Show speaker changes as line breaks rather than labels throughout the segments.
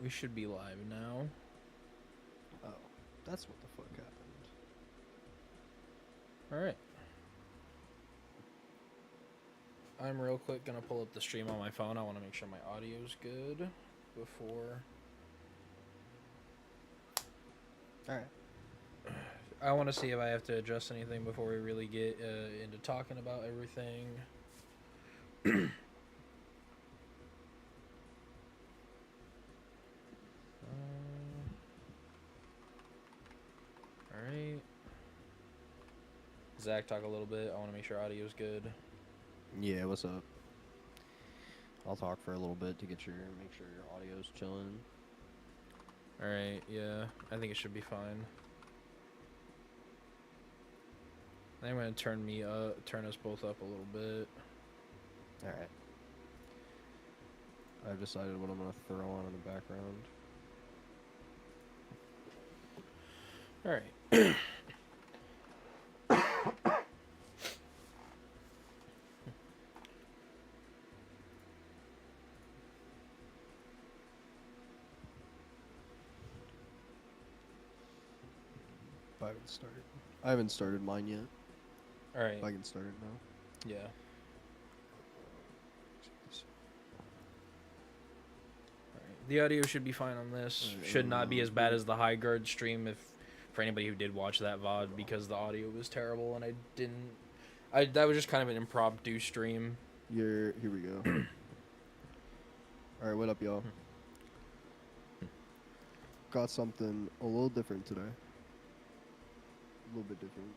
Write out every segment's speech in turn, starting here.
We should be live now.
Oh, that's what the fuck happened.
Alright. I'm real quick gonna pull up the stream on my phone. I want to make sure my audio's good before...
Alright.
I want to see if I have to adjust anything before we really get into talking about everything. Alright. Zach, talk a little bit. I want to make sure audio's good.
Yeah, what's up? I'll talk for a little bit to make sure your audio's chilling.
Alright, yeah. I think it should be fine. I'm going to turn us both up a little bit.
Alright. I've decided what I'm going to throw on in the background.
Alright.
I haven't started mine yet.
Alright.
I can start it now.
Yeah. Alright. The audio should be fine on this. Should not be as bad as the High Guard stream for anybody who did watch that VOD, because the audio was terrible and that was just kind of an impromptu stream.
Here we go. Alright, what up, y'all? Got something a little different today. A little bit different.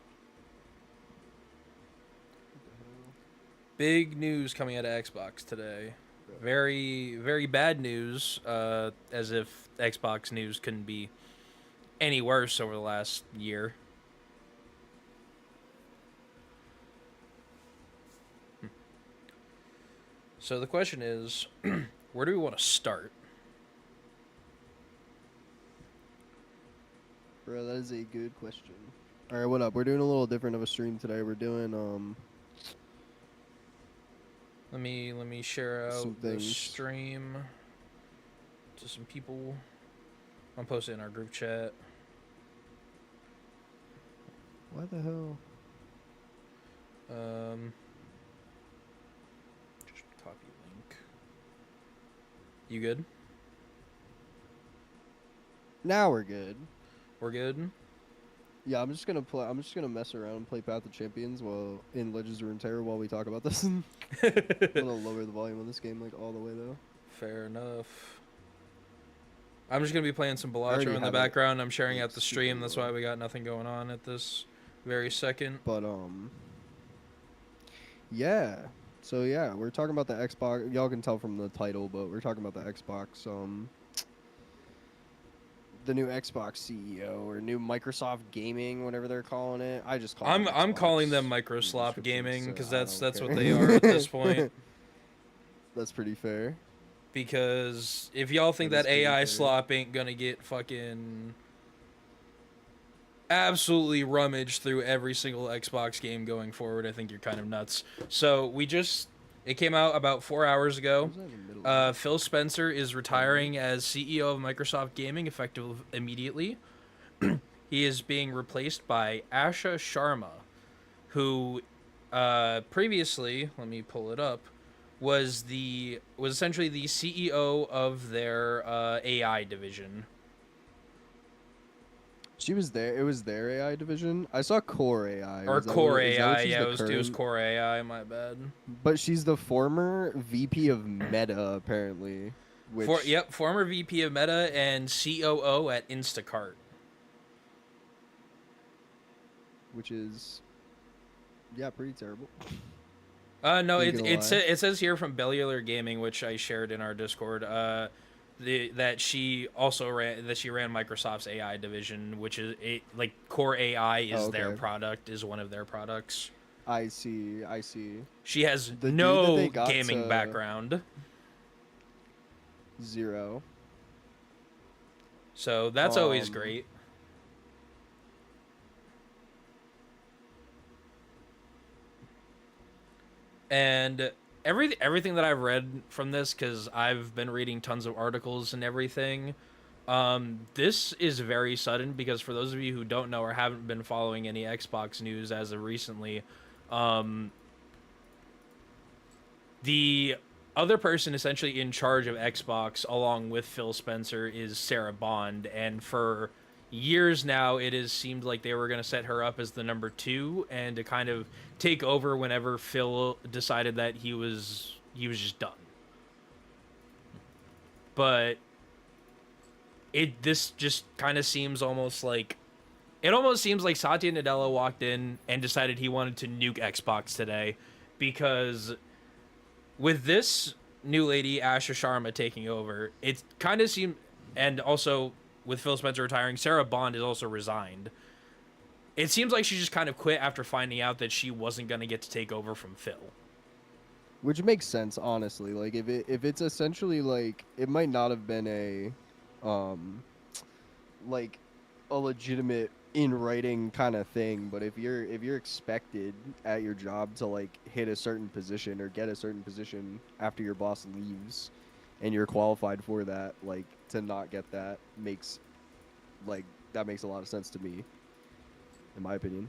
Big news coming out of Xbox today. Very, very bad news, as if Xbox news couldn't be any worse over the last year. So the question is, where do we want to start?
Bro, that is a good question. Alright, what up? We're doing a little different of a stream today. We're doing,
Let me share out
some
the
things.
stream to some people. I'm posting in our group chat.
Why the hell?
Just copy link. You good?
Now we're good.
We're good?
Yeah, I'm just gonna mess around and play Path of Champions while in Legends of Runeterra while we talk about this. I'm gonna lower the volume of this game like all the way though.
Fair enough. I'm just gonna be playing some
already
Balatro in the
have it,
background. I'm sharing
like,
out the
super
stream. That's
low.
why we got nothing going on at this very second.
But yeah. So yeah, we're talking about the Xbox. Y'all can tell from the title, but we're talking about the Xbox. The new Xbox CEO or new Microsoft Gaming, whatever they're calling it. I just call it
I'm
Xbox.
calling them
The
Microsoft
description
Gaming
said,
because
I
that's
don't
what
care.
they are at this point.
That's pretty fair.
Because if y'all think that
That is pretty
AI
fair.
slop ain't gonna get fucking absolutely rummaged through every single Xbox game going forward, I think you're kind of nuts. So it came out about 4 hours ago.
Who's that in the middle of?
Phil Spencer is retiring as CEO of Microsoft Gaming effective immediately. He is being replaced by Asha Sharma, who previously, let me pull it up, was essentially the CEO of their AI division.
She was there. It was their AI division. I saw Core AI.
Or
Is that
Core
what- is that what
AI,
she's
yeah,
the
it was
current-
Core AI, my bad.
But she's the former VP of Meta, apparently. Which
Former VP of Meta and COO at Instacart.
which is, yeah, pretty terrible.
No,
Ain't gonna lie.
it says here from Bellular Gaming, which I shared in our Discord, that she ran Microsoft's AI division, which is like Core AI is
Oh,
their
okay.
product, is one of their products.
I see.
She has
The dude that
no
they got
gaming
to-
background,
Zero.
so that's always
Um,
great. And everything that I've read from this, because I've been reading tons of articles and everything. This is very sudden because for those of you who don't know or haven't been following any Xbox news as of recently, um, the other person essentially in charge of Xbox, along with Phil Spencer, is Sarah Bond, and for years now, it has seemed like they were going to set her up as the number two and to kind of take over whenever Phil decided that he was just done. But this just kind of seems almost like it almost seems like Satya Nadella walked in and decided he wanted to nuke Xbox today because with this new lady Asha Sharma taking over, it kind of seemed, and also with Phil Spencer retiring, Sarah Bond is also resigned. It seems like she just kind of quit after finding out that she wasn't going to get to take over from Phil.
Which makes sense, honestly. Like if it's essentially like it might not have been like a legitimate in writing kind of thing, but if you're expected at your job to like hit a certain position or get a certain position after your boss leaves and you're qualified for that, like to not get that makes a lot of sense to me, in my opinion.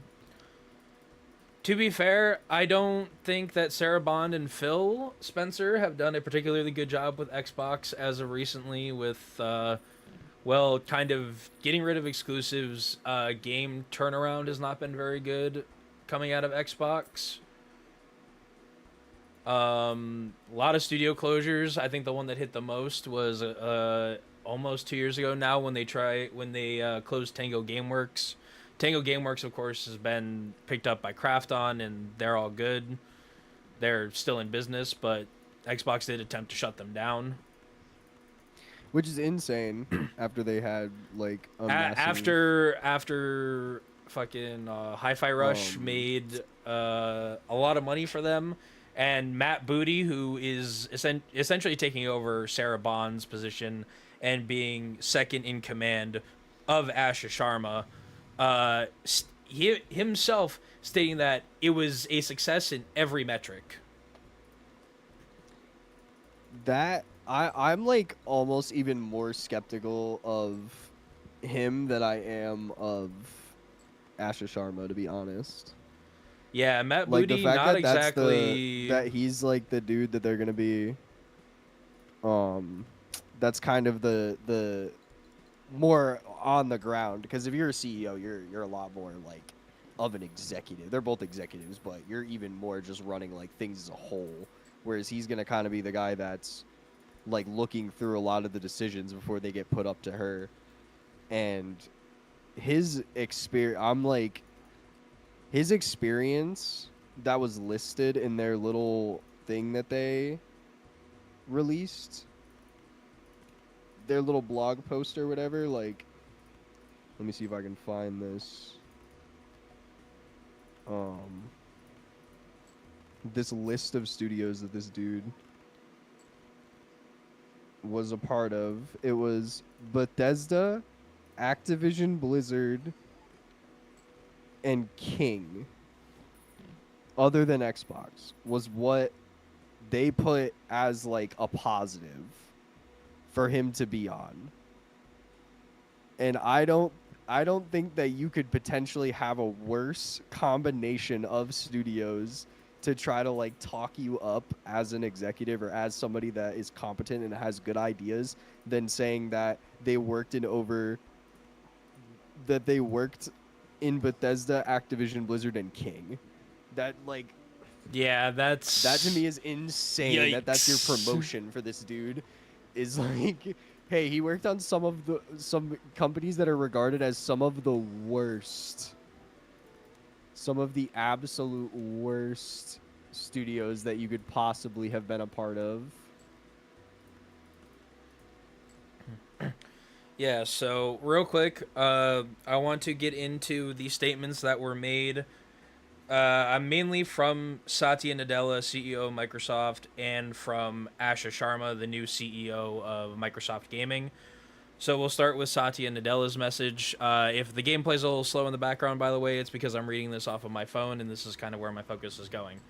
To be fair, I don't think that Sarah Bond and Phil Spencer have done a particularly good job with Xbox as of recently with kind of getting rid of exclusives. Game turnaround has not been very good coming out of Xbox. A lot of studio closures. I think the one that hit the most was almost 2 years ago now when they closed Tango Gameworks. Tango Gameworks, of course, has been picked up by Krafton, and they're all good. They're still in business, but Xbox did attempt to shut them down.
Which is insane after they had like a massive...
after fucking Hi-Fi Rush made a lot of money for them, and Matt Booty, who is essentially taking over Sarah Bond's position and being second in command of Asha Sharma, he himself stating that it was a success in every metric.
That I'm like almost even more skeptical of him than I am of Asha Sharma, to be honest.
Yeah, Matt
Like
Booty,
the fact
not
that
exactly.
that he's like the dude that they're gonna be. That's kind of the more on the ground, because if you're a CEO, you're a lot more like of an executive. They're both executives, but you're even more just running like things as a whole. Whereas he's gonna kind of be the guy that's like looking through a lot of the decisions before they get put up to her. And his experience that was listed in their little thing that they released, their little blog post or whatever, like, let me see if I can find this. This list of studios that this dude was a part of. It was Bethesda, Activision Blizzard, and King. Other than Xbox was what they put as like a positive for him to be on. And I don't think that you could potentially have a worse combination of studios to try to like talk you up as an executive or as somebody that is competent and has good ideas than saying that they worked in Bethesda, Activision, Blizzard, and King. That like,
yeah, that
to me is insane.
Yikes.
That's your promotion for this dude. Is like, hey, he worked on some companies that are regarded as some of the absolute worst studios that you could possibly have been a part of.
Yeah, so real quick, I want to get into the statements that were made. I'm mainly from Satya Nadella, CEO of Microsoft, and from Asha Sharma, the new CEO of Microsoft Gaming. So we'll start with Satya Nadella's message. If the gameplay's a little slow in the background, by the way, it's because I'm reading this off of my phone, and this is kind of where my focus is going.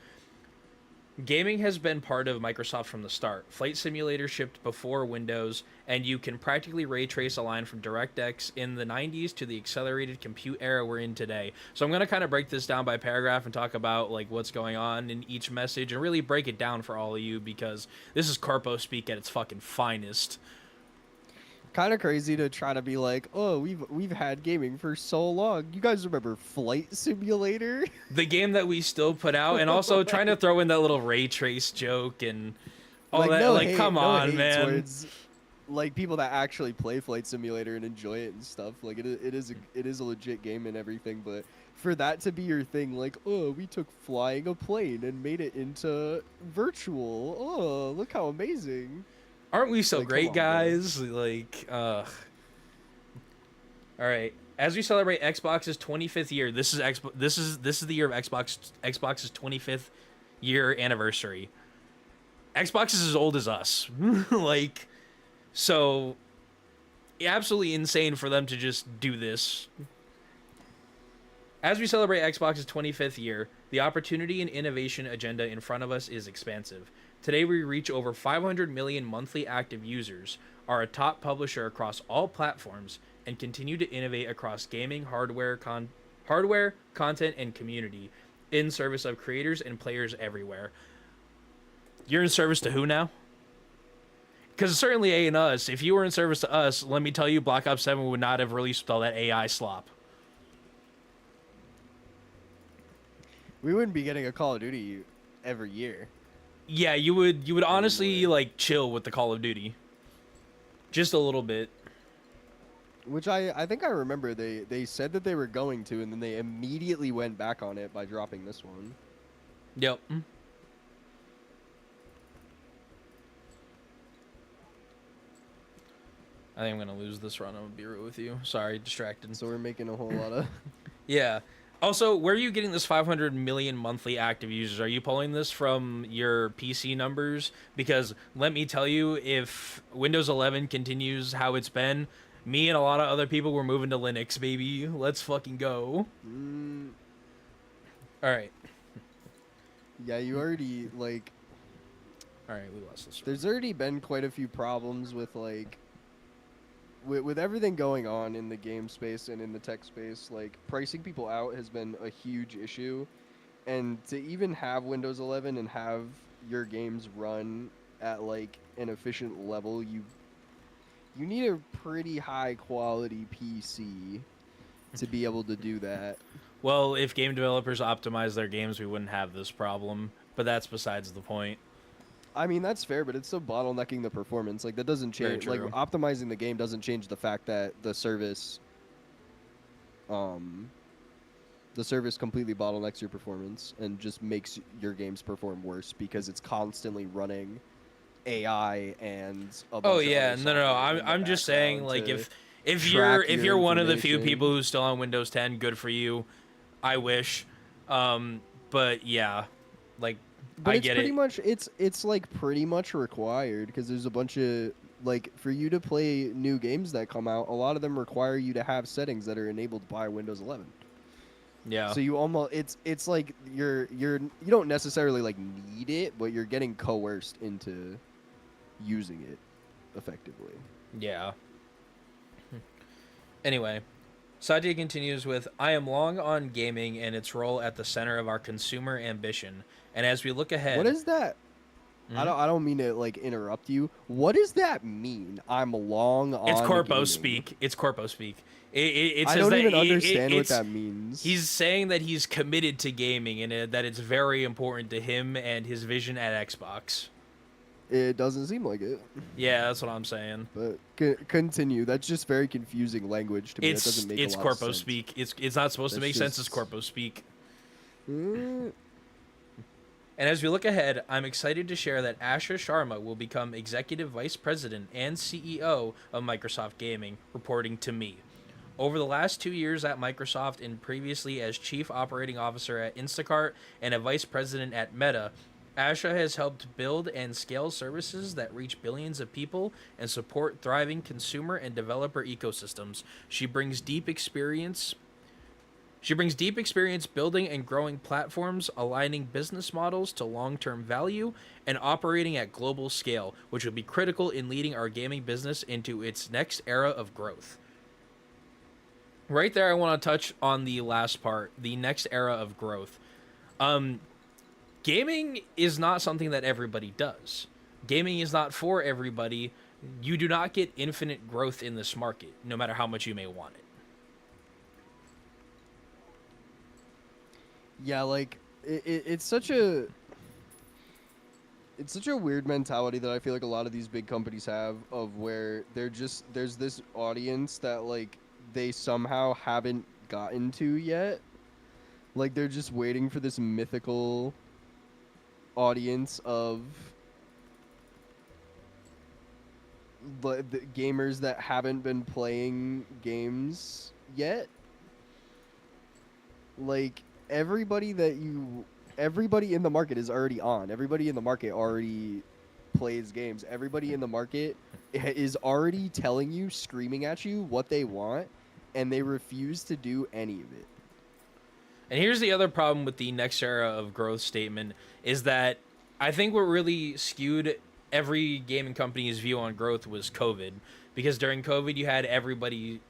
Gaming has been part of Microsoft from the start. Flight Simulator shipped before Windows, and you can practically ray trace a line from DirectX in the 90s to the accelerated compute era we're in today. So I'm going to kind of break this down by paragraph and talk about like what's going on in each message and really break it down for all of you because this is Corpo speak at its fucking finest.
Kind of crazy to try to be like, oh, we've had gaming for so long. You guys remember Flight Simulator?
The game that we still put out, and also trying to throw in that little ray trace joke and all
Like
that.
no
Like,
hate,
come
no
on,
hate
man.
towards like people that actually play Flight Simulator and enjoy it and stuff. Like it is a legit game and everything, but for that to be your thing, like, oh, we took flying a plane and made it into virtual. Oh, look how amazing.
Aren't we so
Like, come
great,
on, bro.
guys? Like, all right. As we celebrate Xbox's 25th year, this is the year of Xbox's 25th year anniversary. Xbox is as old as us. Like, so absolutely insane for them to just do this. As we celebrate Xbox's 25th year, the opportunity and innovation agenda in front of us is expansive. Today we reach over 500 million monthly active users, are a top publisher across all platforms, and continue to innovate across gaming, hardware, content, and community, in service of creators and players everywhere. You're in service to who now? Because certainly ain't us. If you were in service to us, let me tell you, Black Ops 7 would not have released all that AI slop.
We wouldn't be getting a Call of Duty every year.
Yeah, you would honestly like chill with the Call of Duty. Just a little bit.
Which I think I remember they said that they were going to, and then they immediately went back on it by dropping this one.
Yep. I think I'm gonna lose this run. I'm gonna be real with you. Sorry, distracted.
So we're making a whole lot of.
Yeah. Also, where are you getting this 500 million monthly active users? Are you pulling this from your PC numbers? Because let me tell you, if Windows 11 continues how it's been, me and a lot of other people were moving to Linux, baby. Let's fucking go. All right.
Yeah, you already like.
All right, we lost this.
There's already been quite a few problems with like. With everything going on in the game space and in the tech space, like pricing people out has been a huge issue, and to even have Windows 11 and have your games run at like an efficient level, you need a pretty high quality PC to be able to do that.
Well, if game developers optimize their games, we wouldn't have this problem. But that's besides the point.
I mean, that's fair, but it's still bottlenecking the performance. Like that doesn't
Very
change. Like
true.
optimizing the game doesn't change the fact that the service completely bottlenecks your performance and just makes your games perform worse because it's constantly running AI and a bunch
Oh
of
yeah,
other
no.
software in the
I'm just saying,
background
like,
to
if
track
you're
your
one of the few
information.
people who's still on Windows 10, good for you. I wish. But yeah, like,
But
I
it's
get
pretty
it.
much it's like pretty much required because there's a bunch of like for you to play new games that come out, a lot of them require you to have settings that are enabled by Windows 11.
Yeah.
So you almost it's like you don't necessarily like need it, but you're getting coerced into using it effectively.
Yeah. Anyway, Satya continues with, I am long on gaming and its role at the center of our consumer ambition. And as we look ahead...
What is that?
Mhm.
I don't mean to like interrupt you. What does that mean? I'm long on
It's Corpo
gaming?
speak. It's Corpo speak. It
I
says
don't
that
even understand what
it's-
that means.
He's saying that he's committed to gaming and that it's very important to him and his vision at Xbox.
It doesn't seem like it.
Yeah, that's what I'm saying.
But continue. That's just very confusing language to me. That doesn't make a lot of
Corpo
sense.
speak. It's not supposed to
That's
make sense. It's
just-
Corpo speak.
Mm,
And as we look ahead, I'm excited to share that Asha Sharma will become Executive Vice President and CEO of Microsoft Gaming, reporting to me. Over the last 2 years at Microsoft and previously as Chief Operating Officer at Instacart and a Vice President at Meta, Asha has helped build and scale services that reach billions of people and support thriving consumer and developer ecosystems. She brings deep experience She brings deep experience building and growing platforms, aligning business models to long term value, and operating at global scale, which will be critical in leading our gaming business into its next era of growth. Right there, I want to touch on the last part, the next era of growth. Um, Gaming is not something that everybody does. Gaming is not for everybody. You do not get infinite growth in this market, no matter how much you may want it.
Yeah, like it's such a weird mentality that I feel like a lot of these big companies have, of where there's this audience that like they somehow haven't gotten to yet. Like they're just waiting for this mythical audience of the gamers that haven't been playing games yet. Like everybody in the market is already on. Everybody in the market already plays games. Everybody in the market is already telling you, screaming at you what they want, and they refuse to do any of it.
And here's the other problem with the next era of growth statement is that I think what really skewed every gaming company's view on growth was COVID. Because during COVID, you had everybody,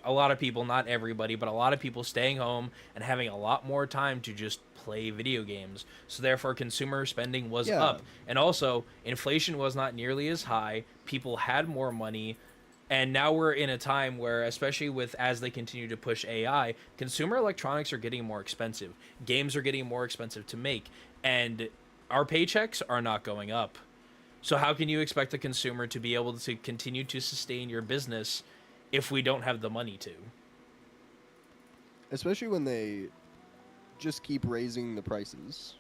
a lot of people, not everybody, but a lot of people staying home and having a lot more time to just play video games. So therefore, consumer spending was
Yeah.
up. And also, inflation was not nearly as high. People had more money. And now we're in a time where, especially with as they continue to push AI, consumer electronics are getting more expensive. Games are getting more expensive to make, and our paychecks are not going up. So how can you expect the consumer to be able to continue to sustain your business if we don't have the money to?
Especially when they just keep raising the prices.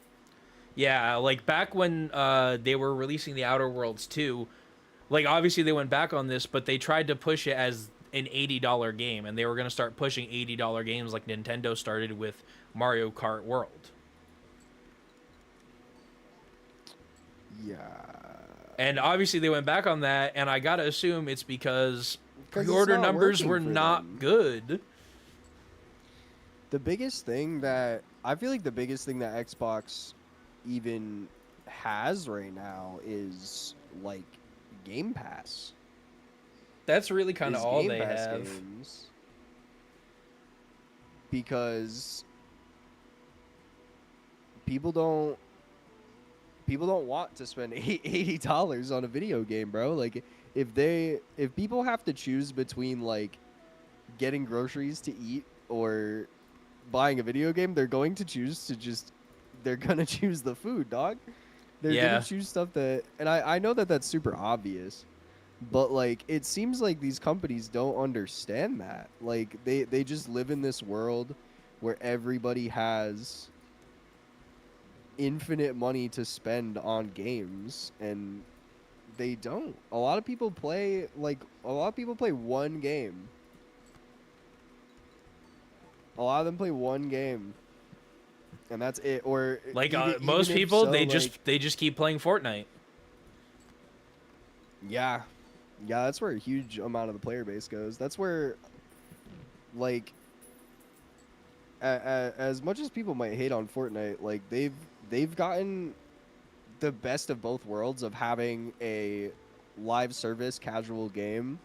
Yeah, like back when they were releasing the Outer Worlds 2, like obviously they went back on this, but they tried to push it as an $80 game, and they were going to start pushing $80 games like Nintendo started with Mario Kart World.
Yeah.
And obviously they went back on that, and I got to assume it's because
'Cause it's
pre-order
not
numbers
working
were
for
not
them.
good.
The biggest thing that I feel like the biggest thing that Xbox even has right now is like Game Pass.
That's really kind of
Is
all
Game
they
Pass
have.
games. Because people don't want to spend $80 on a video game, bro. Like if people have to choose between like getting groceries to eat or buying a video game, they're going to choose they're gonna choose the food, dog. They're
Yeah.
gonna choose stuff that, and I know that that's super obvious, but like it seems like these companies don't understand that. Like they just live in this world where everybody has infinite money to spend on games, and they don't. A lot of people play one game. A lot of them play one game, and that's it. Or
Like
even
most
if
people,
so,
they
like,
just keep playing Fortnite.
yeah, that's where a huge amount of the player base goes. That's where, like, as much as people might hate on Fortnite, like they've gotten the best of both worlds of having a live service casual game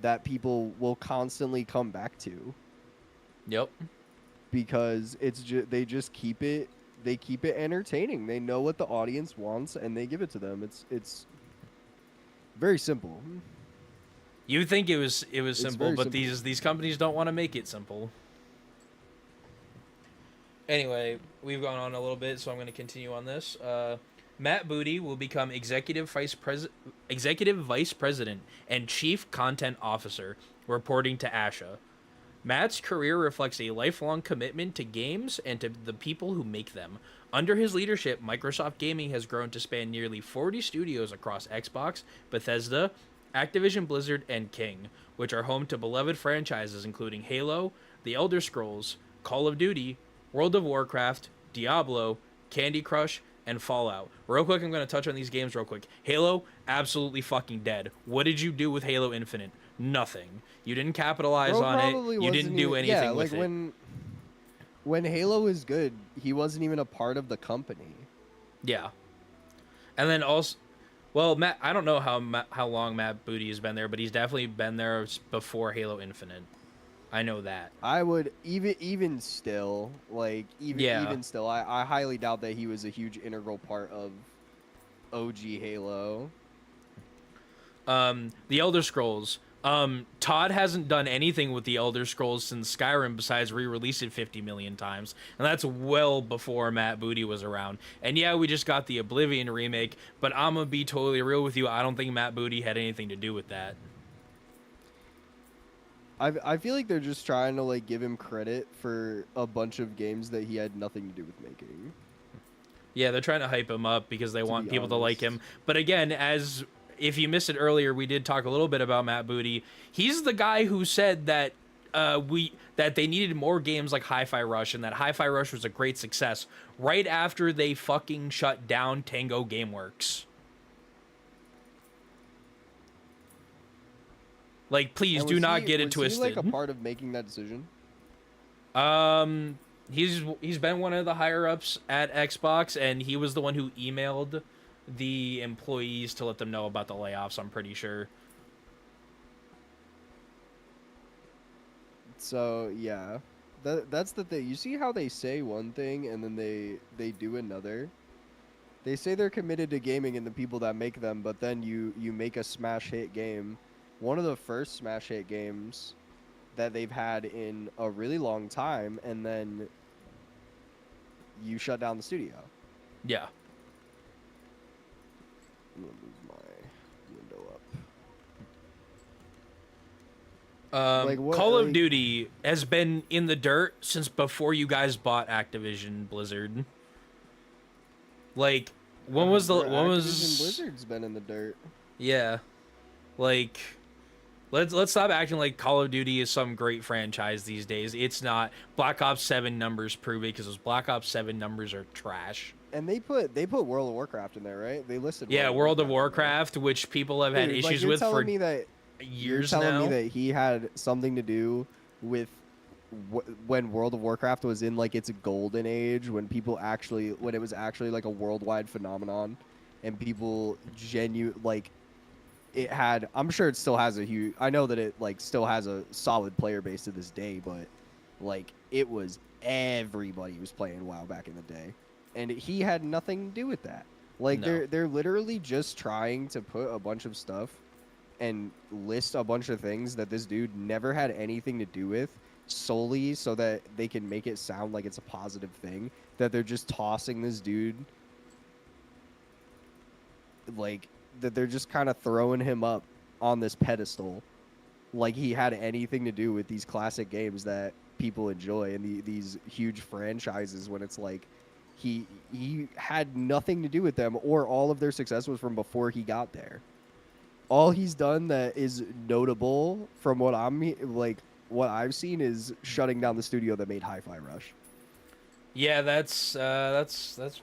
that people will constantly come back to.
Yep.
Because they just keep it entertaining. They know what the audience wants and they give it to them. It's very simple.
You would think it was simple,
very
but
simple.
these companies don't want to make it simple. Anyway, we've gone on a little bit, so I'm going to continue on this. Matt Booty will become executive vice president and chief content officer, reporting to Asha. Matt's career reflects a lifelong commitment to games and to the people who make them. Under his leadership, Microsoft Gaming has grown to span nearly 40 studios across Xbox, Bethesda, Activision Blizzard, and King, which are home to beloved franchises including Halo, The Elder Scrolls, Call of Duty, World of Warcraft, Diablo, Candy Crush, and Fallout. Real quick, I'm going to touch on these games real quick. Halo, absolutely fucking dead. What did you do with Halo Infinite? Nothing. You didn't capitalize
Bro
on it.
probably
You
wasn't
didn't do
even-
anything
yeah,
with
like
it.
when Halo was good, he wasn't even a part of the company.
Yeah. And then also, well, Matt, I don't know how long Matt Booty has been there, but he's definitely been there before Halo Infinite. I know that.
I would even still, like
Yeah.
even still, I highly doubt that he was a huge integral part of OG Halo.
The Elder Scrolls. Todd hasn't done anything with the Elder Scrolls since Skyrim besides re-release it 50 million times, and that's well before Matt Booty was around. And yeah, we just got the Oblivion remake, but I'm gonna be totally real with you. I don't think Matt Booty had anything to do with that.
I feel like they're just trying to like give him credit for a bunch of games that he had nothing to do with making.
Yeah, they're trying to hype him up because they want
Be
people to like
honest.
him. But again, as if you missed it earlier, we did talk a little bit about Matt Booty. He's the guy who said that that they needed more games like Hi-Fi Rush and that Hi-Fi Rush was a great success right after they fucking shut down Tango Gameworks. Like, please
And
do
was
not
he-
get it
was he,
twisted.
like a part of making that decision?
He's been one of the higher ups at Xbox, and he was the one who emailed the employees to let them know about the layoffs. I'm pretty sure.
So yeah, that's the thing. You see how they say one thing and then they do another. They say they're committed to gaming and the people that make them, but then you make a smash hit game, one of the first smash hit games that they've had in a really long time, and then you shut down the studio.
Yeah.
I'm gonna move my window up. Like, what-
Call of
like-
Duty has been in the dirt since before you guys bought Activision Blizzard. Like, when was
Activision Blizzard's been in the dirt.
Yeah. Like, let's stop acting like Call of Duty is some great franchise these days. It's not. Black Ops 7 numbers prove it because those Black Ops 7 numbers are trash.
And they put World of Warcraft in there, right? They listed.
Yeah, World of
in there.
Warcraft, which people have had
Dude, like,
issues
you're
with for
telling me that
years
you're telling
now.
me that he had something to do with when World of Warcraft was in like its golden age, when it was actually like a worldwide phenomenon, and people like it had. I'm sure it still has a huge. I know that it like still has a solid player base to this day, but like it was everybody was playing WoW back in the day, and he had nothing to do with that. Like
No.
they're literally just trying to put a bunch of stuff and list a bunch of things that this dude never had anything to do with, solely so that they can make it sound like it's a positive thing, that they're just tossing this dude, like that they're just kind of throwing him up on this pedestal like he had anything to do with these classic games that people enjoy and these huge franchises, when it's like he had nothing to do with them, or all of their success was from before he got there. All he's done that is notable from what what I've seen is shutting down the studio that made Hi-Fi Rush.
Yeah, that's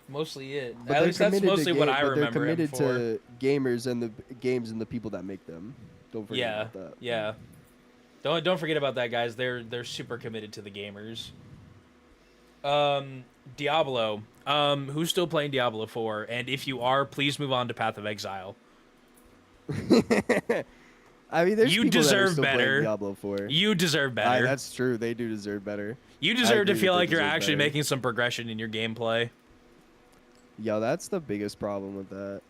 mostly it.
But
At
they're
least that's
committed to
mostly what I
but they're
remember him
committed
for.
to gamers and the games and the people that make them. Don't forget
Yeah,
about that.
yeah. Don't forget about that, guys. They're super committed to the gamers. Diablo. Who's still playing Diablo 4? And if you are, please move on to Path of Exile.
I mean, there's
You
people that are
deserve
still playing
better.
Diablo 4.
You deserve better.
That's true. They do deserve better.
You deserve to
agree
feel
that they
like you're
deserve
actually
better.
making some progression in your gameplay.
Yo, that's the biggest problem with that.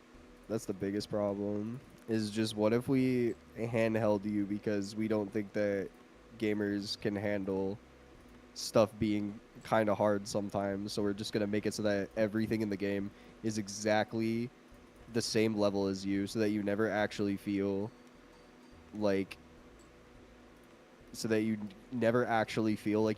That's the biggest problem. Is just, what if we handheld you because we don't think that gamers can handle stuff being kind of hard sometimes, so we're just going to make it so that everything in the game is exactly the same level as you, so that you never actually feel like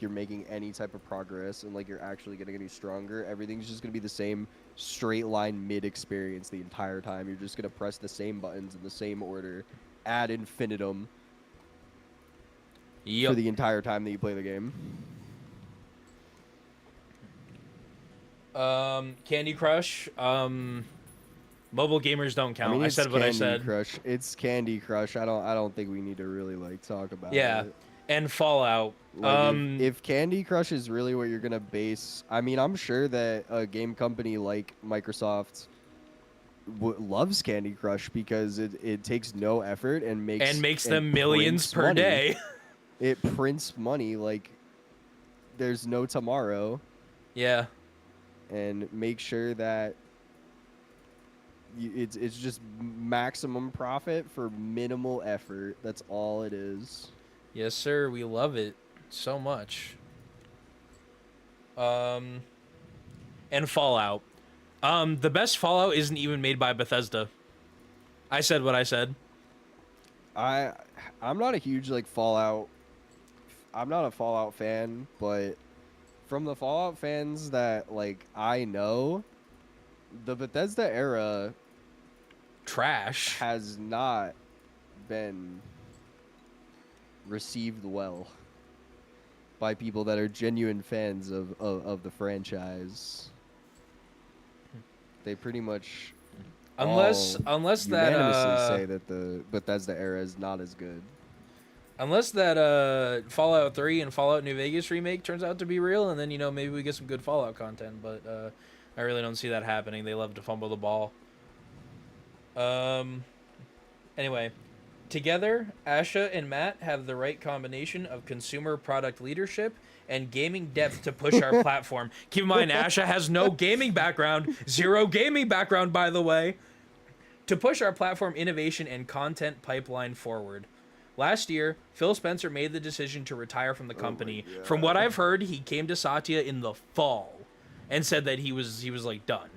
you're making any type of progress and like you're actually getting any stronger. Everything's just going to be the same straight line mid experience the entire time. You're just going to press the same buttons in the same order ad infinitum
Yep.
for the entire time that you play the game.
Candy Crush. Mobile gamers don't count. I
it's
said what I
Candy
said.
Crush. It's Candy Crush. I don't think we need to really like talk about
Yeah.
it.
And Fallout.
Like if Candy Crush is really what you're gonna base, I mean, I'm sure that a game company like Microsoft loves Candy Crush because it takes no effort and
makes them millions
prints
per
money.
day.
It prints money like there's no tomorrow,
Yeah.
and make sure that it's just maximum profit for minimal effort. That's all it is.
Yes, sir. We love it so much. And Fallout. The best Fallout isn't even made by Bethesda. I said what I said.
I'm not a huge like Fallout. I'm not a Fallout fan, but from the Fallout fans that like I know, the Bethesda era
Trash.
has not been received well by people that are genuine fans of the franchise. They pretty much
Unless that
unanimously say that the Bethesda era is not as good.
unless that Fallout 3 and Fallout New Vegas remake turns out to be real, and then maybe we get some good Fallout content, but I really don't see that happening. They love to fumble the ball. Anyway, together, Asha and Matt have the right combination of consumer product leadership and gaming depth to push our platform. Keep in mind, Asha has no gaming background, zero gaming background, by the way, to push our platform innovation and content pipeline forward. Last year, Phil Spencer made the decision to retire from the company. From what I've heard, he came to Satya in the fall and said that he was like done.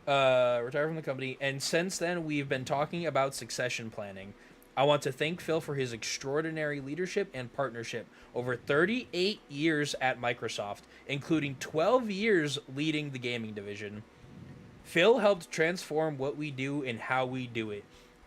Retire from the company, and since then we've been talking about succession planning. I want to thank Phil for his extraordinary leadership and partnership over 38 years at Microsoft, including 12 years leading the gaming division. Phil helped transform what we do and how we do it.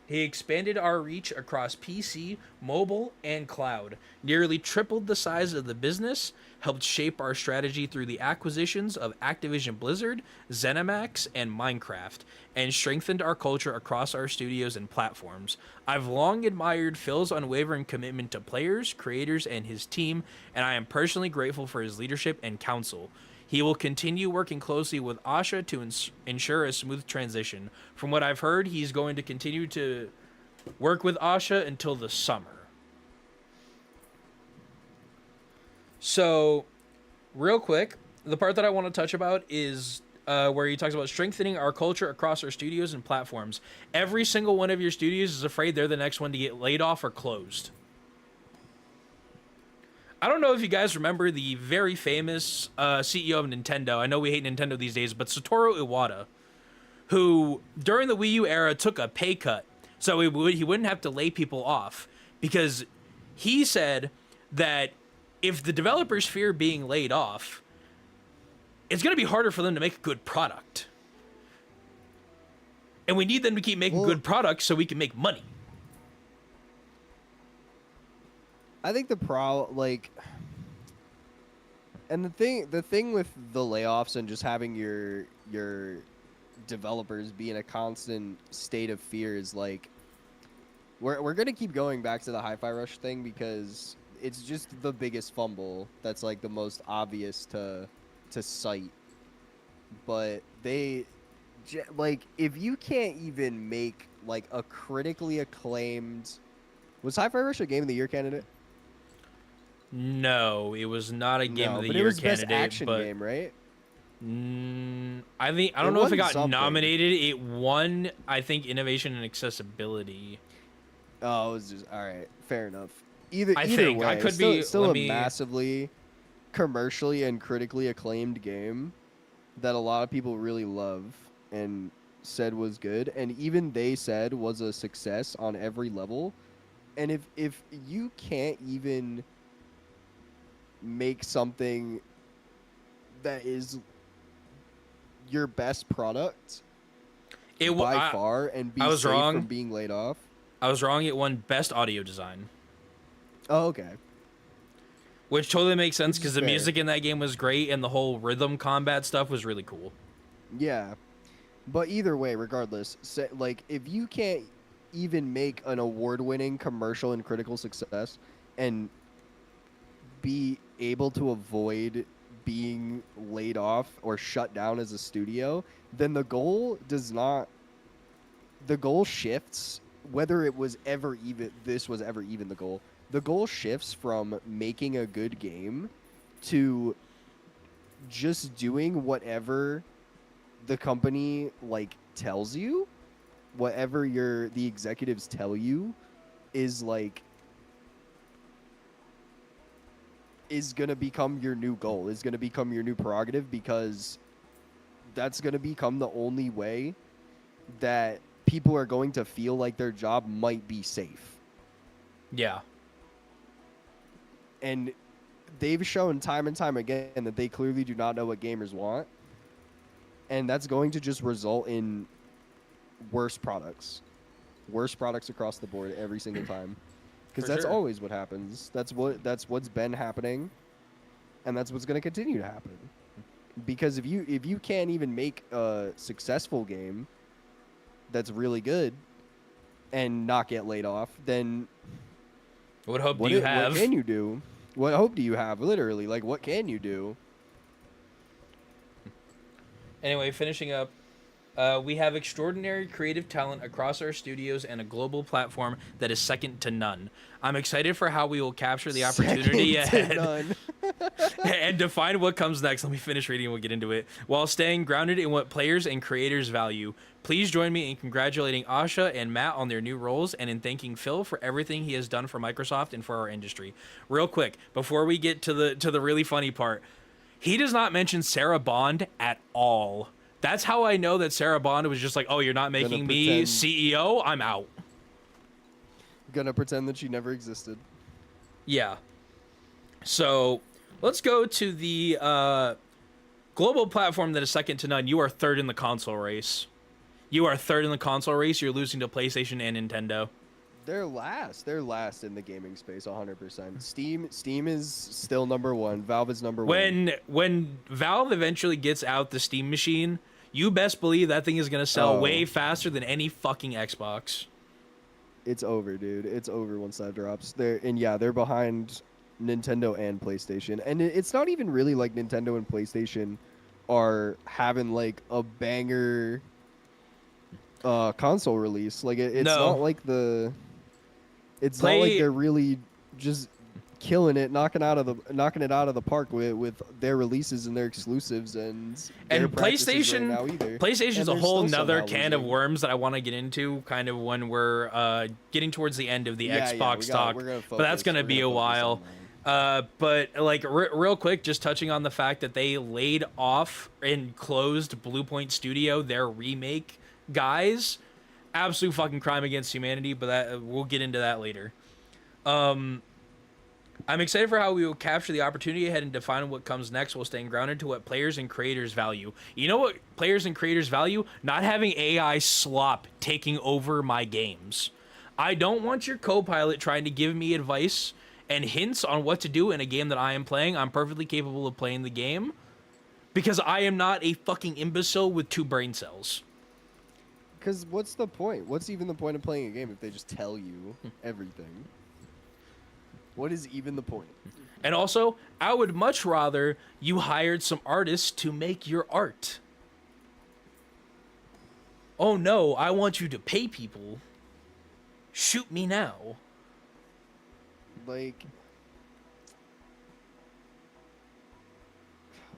He expanded our reach across PC, mobile, and cloud, nearly tripled the size of the business, helped shape our strategy through the acquisitions of Activision Blizzard, ZeniMax, and Minecraft, and strengthened our culture across our studios and platforms. I've long admired Phil's unwavering commitment to players, creators, and his team, and I am personally grateful for his leadership and counsel. He will continue working closely with Asha to ensure a smooth transition. From what I've heard, he's going to continue to work with Asha until the summer. So, real quick, the part that I want to touch about is where he talks about strengthening our culture across our studios and platforms. Every single one of your studios is afraid they're the next one to get laid off or closed. I don't know if you guys remember the very famous CEO of Nintendo. I know we hate Nintendo these days, but Satoru Iwata, who during the Wii U era took a pay cut so he wouldn't have to lay people off, because he said that if the developers fear being laid off, it's going to be harder for them to make a good product. And we need them to keep making good products so we can make money.
I think and the thing with the layoffs and just having your developers be in a constant state of fear is like, we're gonna keep going back to the Hi-Fi Rush thing because it's just the biggest fumble that's like the most obvious to cite. But if you can't even make like a critically acclaimed, was Hi-Fi Rush a Game of the Year candidate?
No, it was not a Game of the
but
Year
it was
candidate.
Best Action
but
Game, right?
I don't know if it got
something.
nominated. It won, I think, Innovation and Accessibility.
Oh, it was just all right. Fair enough. Either
think.
way,
I could
it's still,
be-
still
let
a
me-
massively commercially and critically acclaimed game that a lot of people really love and said was good, and even they said was a success on every level. And if you can't even make something that is your best product by far and be
I was
safe
wrong.
from being laid off.
I was wrong. It won Best Audio Design,
Oh, okay.
which totally makes sense
Which is
because the
fair.
music in that game was great and the whole rhythm combat stuff was really cool.
Yeah. But either way, regardless, if you can't even make an award-winning commercial and critical success and be able to avoid being laid off or shut down as a studio, then the goal shifts, whether it was ever even this was ever even the goal. The goal shifts from making a good game to just doing whatever the company like tells you, whatever the executives tell you is like is going to become your new goal, is going to become your new prerogative, because that's going to become the only way that people are going to feel like their job might be safe.
Yeah.
And they've shown time and time again that they clearly do not know what gamers want. And that's going to just result in worse products across the board every single time. Because that's always what happens. That's what's been happening, and that's what's going to continue to happen. Because if you can't even make a successful game that's really good and not get laid off, then
what hope do you have?
What can you do? What hope do you have? Literally, like, what can you do?
Anyway, finishing up. We have extraordinary creative talent across our studios and a global platform that is second to none. I'm excited for how we will capture the opportunity ahead and define what comes next. Let me finish reading and we'll get into it. While staying grounded in what players and creators value. Please join me in congratulating Asha and Matt on their new roles and in thanking Phil for everything he has done for Microsoft and for our industry. Real quick, before we get to the really funny part, he does not mention Sarah Bond at all. That's how I know that Sarah Bond was just like, oh, you're not making me CEO? I'm out.
Gonna pretend that she never existed.
Yeah. So let's go to the global platform that is second to none. You are third in the console race. You're losing to PlayStation and Nintendo.
They're last. They're last in the gaming space, 100%. Steam is still number one. Valve is number one.
When Valve eventually gets out the Steam machine, you best believe that thing is going to sell way faster than any fucking Xbox.
It's over, dude. It's over once that drops. They're behind Nintendo and PlayStation. And it's not even really like Nintendo and PlayStation are having like a banger console release. Like it's not like it's not like they're really just killing it, knocking it out of the park with their releases and their exclusives and
PlayStation.
Right now either.
PlayStation's a whole nother can of worms that I want to get into, kind of when we're getting towards the end of the Xbox talk. But that's gonna be a while. But like real quick, just touching on the fact that they laid off and closed Bluepoint Studio, their remake guys. Absolute fucking crime against humanity, but that we'll get into that later. I'm excited for how we will capture the opportunity ahead and define what comes next while staying grounded to what players and creators value. You know what players and creators value? Not having AI slop taking over my games. I don't want your co-pilot trying to give me advice and hints on what to do in a game that I am playing. I'm perfectly capable of playing the game because I am not a fucking imbecile with 2 brain cells.
Because what's the point? What's even the point of playing a game if they just tell you everything? What is even the point?
And also, I would much rather you hired some artists to make your art. Oh no, I want you to pay people. Shoot me now.
Like,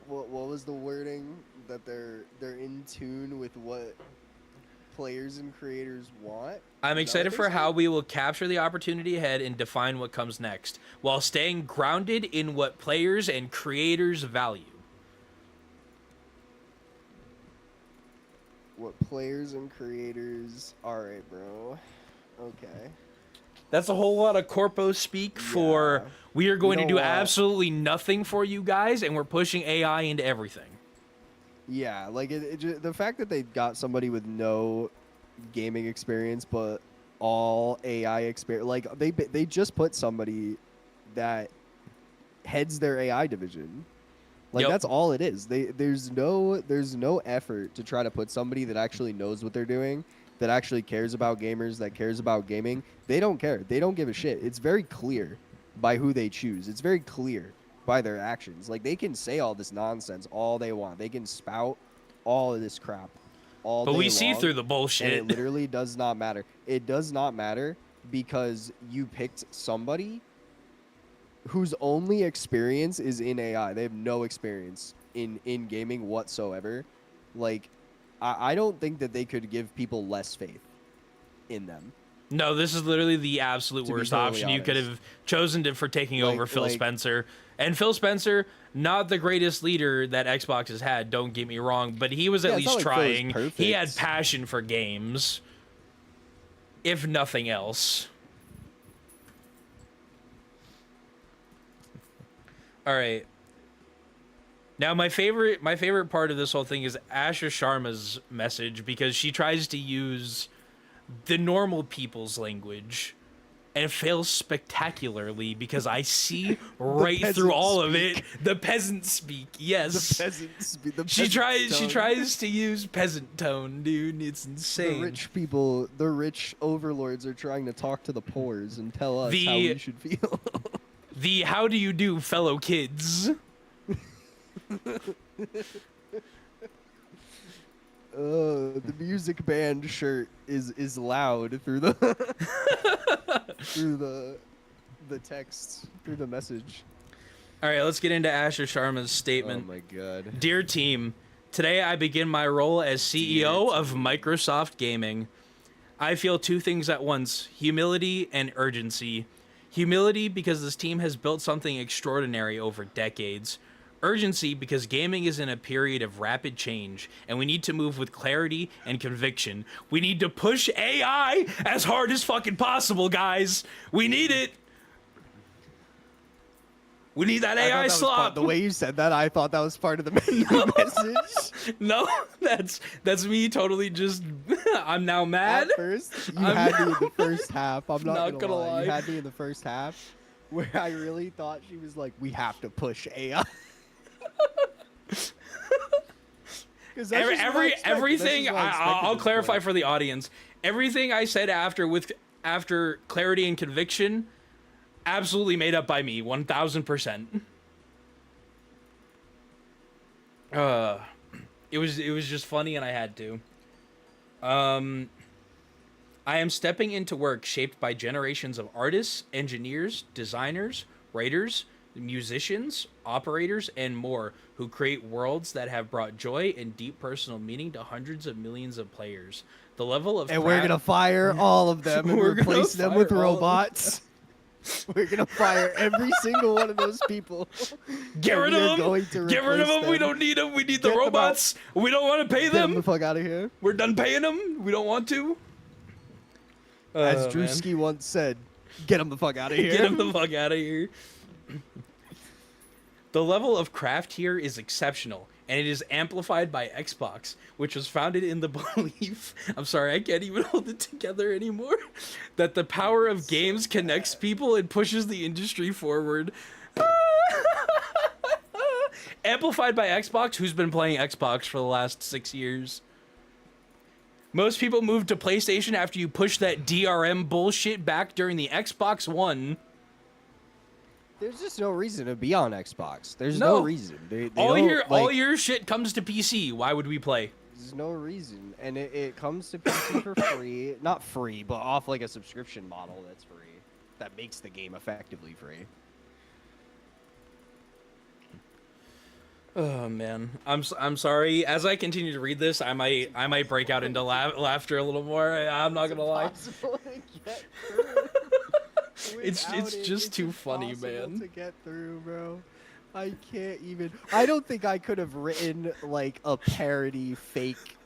what was the wording? That they're in tune with what players and creators want.
I'm excited for how we will capture the opportunity ahead and define what comes next, while staying grounded in what players and creators value.
What players and creators... Alright, bro. Okay.
That's a whole lot of corpo speak for we are going to do absolutely nothing for you guys, and we're pushing AI into everything.
Yeah, like the fact that they got somebody with no gaming experience but all AI experience, like they just put somebody that heads their AI division. Like that's all it is. There's no effort to try to put somebody that actually knows what they're doing that actually cares about gamers, that cares about gaming, they don't care. They don't give a shit. It's very clear by who they choose. It's very clear by their actions. Like, they can say all this nonsense all they want. They can spout all of this crap all
But
day
we see
long,
through the
and
bullshit.
it literally does not matter. It does not matter because you picked somebody whose only experience is in AI. They have no experience in gaming whatsoever. Like, I don't think that they could give people less faith in them.
No, this is literally the absolute
To be
worst
totally
option you could
honest.
have chosen for taking over Phil
like-
Spencer. And Phil Spencer, not the greatest leader that Xbox has had, don't get me wrong, but he was at
Yeah, it's
least
not like Phil was
trying. He had
perfect.
passion for games, if nothing else. All right. Now my favorite part of this whole thing is Asha Sharma's message, because she tries to use the normal people's language and fails spectacularly, because I see right through
peasant
all of
speak.
it. The peasant speak. Yes.
Peasants.
She tries to use peasant tone, dude. It's insane.
The rich people, the rich overlords are trying to talk to the poors and tell us how
The-
we should feel.
The how do you do, fellow kids?
The music band shirt is loud through the through the text, through the message.
All right, let's get into Asher Sharma's statement.
Oh my god.
Dear team, today I begin my role as CEO of Microsoft Gaming. I feel two things at once, humility and urgency. Humility because this team has built something extraordinary over decades. Urgency because gaming is in a period of rapid change, and we need to move with clarity and conviction. We need to push AI as hard as fucking possible, guys. We need it. We need that
I thought
AI
that was
slop.
part- the way you said that, I thought that was part of the message.
No, that's me totally just I'm now mad.
At first, you
I'm
had me in the first half. I'm not,
not
gonna,
gonna
lie.
lie.
You had me in the first half where I really thought she was like, "We have to push AI." 'Cause that's just what I expect. That's
Everything
just what I expected
I'll
at this
clarify
point.
for the audience. Everything I said after clarity and conviction, absolutely made up by me, 1000%. It was just funny and I had to. I am stepping into work shaped by generations of artists, engineers, designers, writers, musicians, operators, and more who create worlds that have brought joy and deep personal meaning to hundreds of millions of players. The level of
And we're gonna fire all of them and
We're gonna
replace them with
fire all of them.
robots. We're gonna fire every single one of those people.
get
and
rid
we are
of them.
going to
Get rid of
replace
them. We
them.
don't need them. We need the
Get them out.
robots. We don't want to pay
Get them the
them.
fuck out of here.
We're done paying them. We don't want to.
As
Oh, man.
Drewski once said, "Get them the fuck out of here."
Get him the fuck out of here. The level of craft here is exceptional, and it is amplified by Xbox, which was founded in the belief, I'm sorry, I can't even hold it together anymore, that the power of games connects people and pushes the industry forward. Amplified by Xbox, who's been playing Xbox for the last 6 years. Most people moved to PlayStation after you pushed that DRM bullshit back during the Xbox One.
There's just no reason to be on Xbox. There's
No.
no reason. They
all
don't,
all
like,
your shit comes to PC. Why would we play?
There's no reason, and it comes to PC for free. Not free, but off like a subscription model that's free. That makes the game effectively free.
Oh man, I'm sorry. As I continue to read this, I might break out into laughter a little more. I'm not gonna lie.
Impossible to get through.
It's
Without it,
just
it's
too funny,
impossible
man.
to get through, bro. I can't even. I don't think I could have written like a parody fake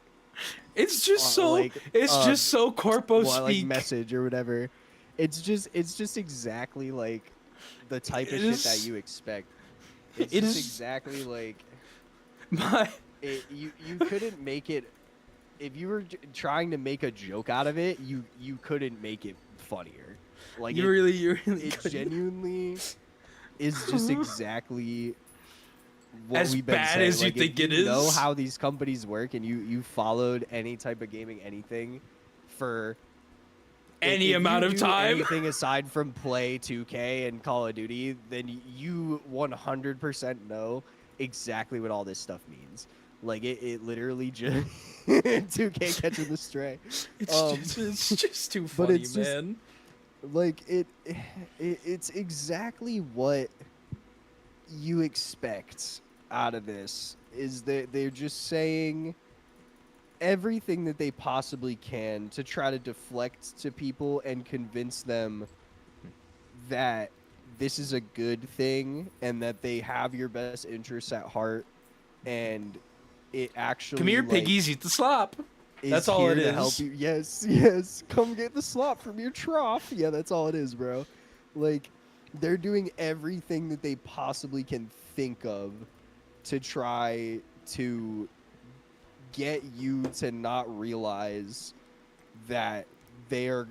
It's just so
like,
just so corpo
well, like
speak.
message or whatever. It's just exactly like the type of
It
shit
is-
that you expect. It's
it
just
is-
exactly like
My
you couldn't make it if you were trying to make a joke out of it. You couldn't make it funnier. Like
you
it,
really
it
couldn't.
genuinely is just exactly what
As
we've been
bad
saying.
as you
Like,
think
if
it
you know
is.
how these companies work and you followed any type of gaming anything for
Any
if
amount
you
of
do
time.
anything aside from play 2K and Call of Duty, then you 100% know exactly what all this stuff means. Like it literally just 2K catching the stray.
It's just too
but
funny,
it's just-
man.
Like it's exactly what you expect out of this. Is that they're just saying everything that they possibly can to try to deflect to people and convince them that this is a good thing and that they have your best interests at heart, and it actually
Come here,
like,
piggies, eat the slop.
is
That's all
here
it
to
is.
help you. Yes, come get the slop from your trough. Yeah, that's all it is, bro. Like, they're doing everything that they possibly can think of to try to get you to not realize that they are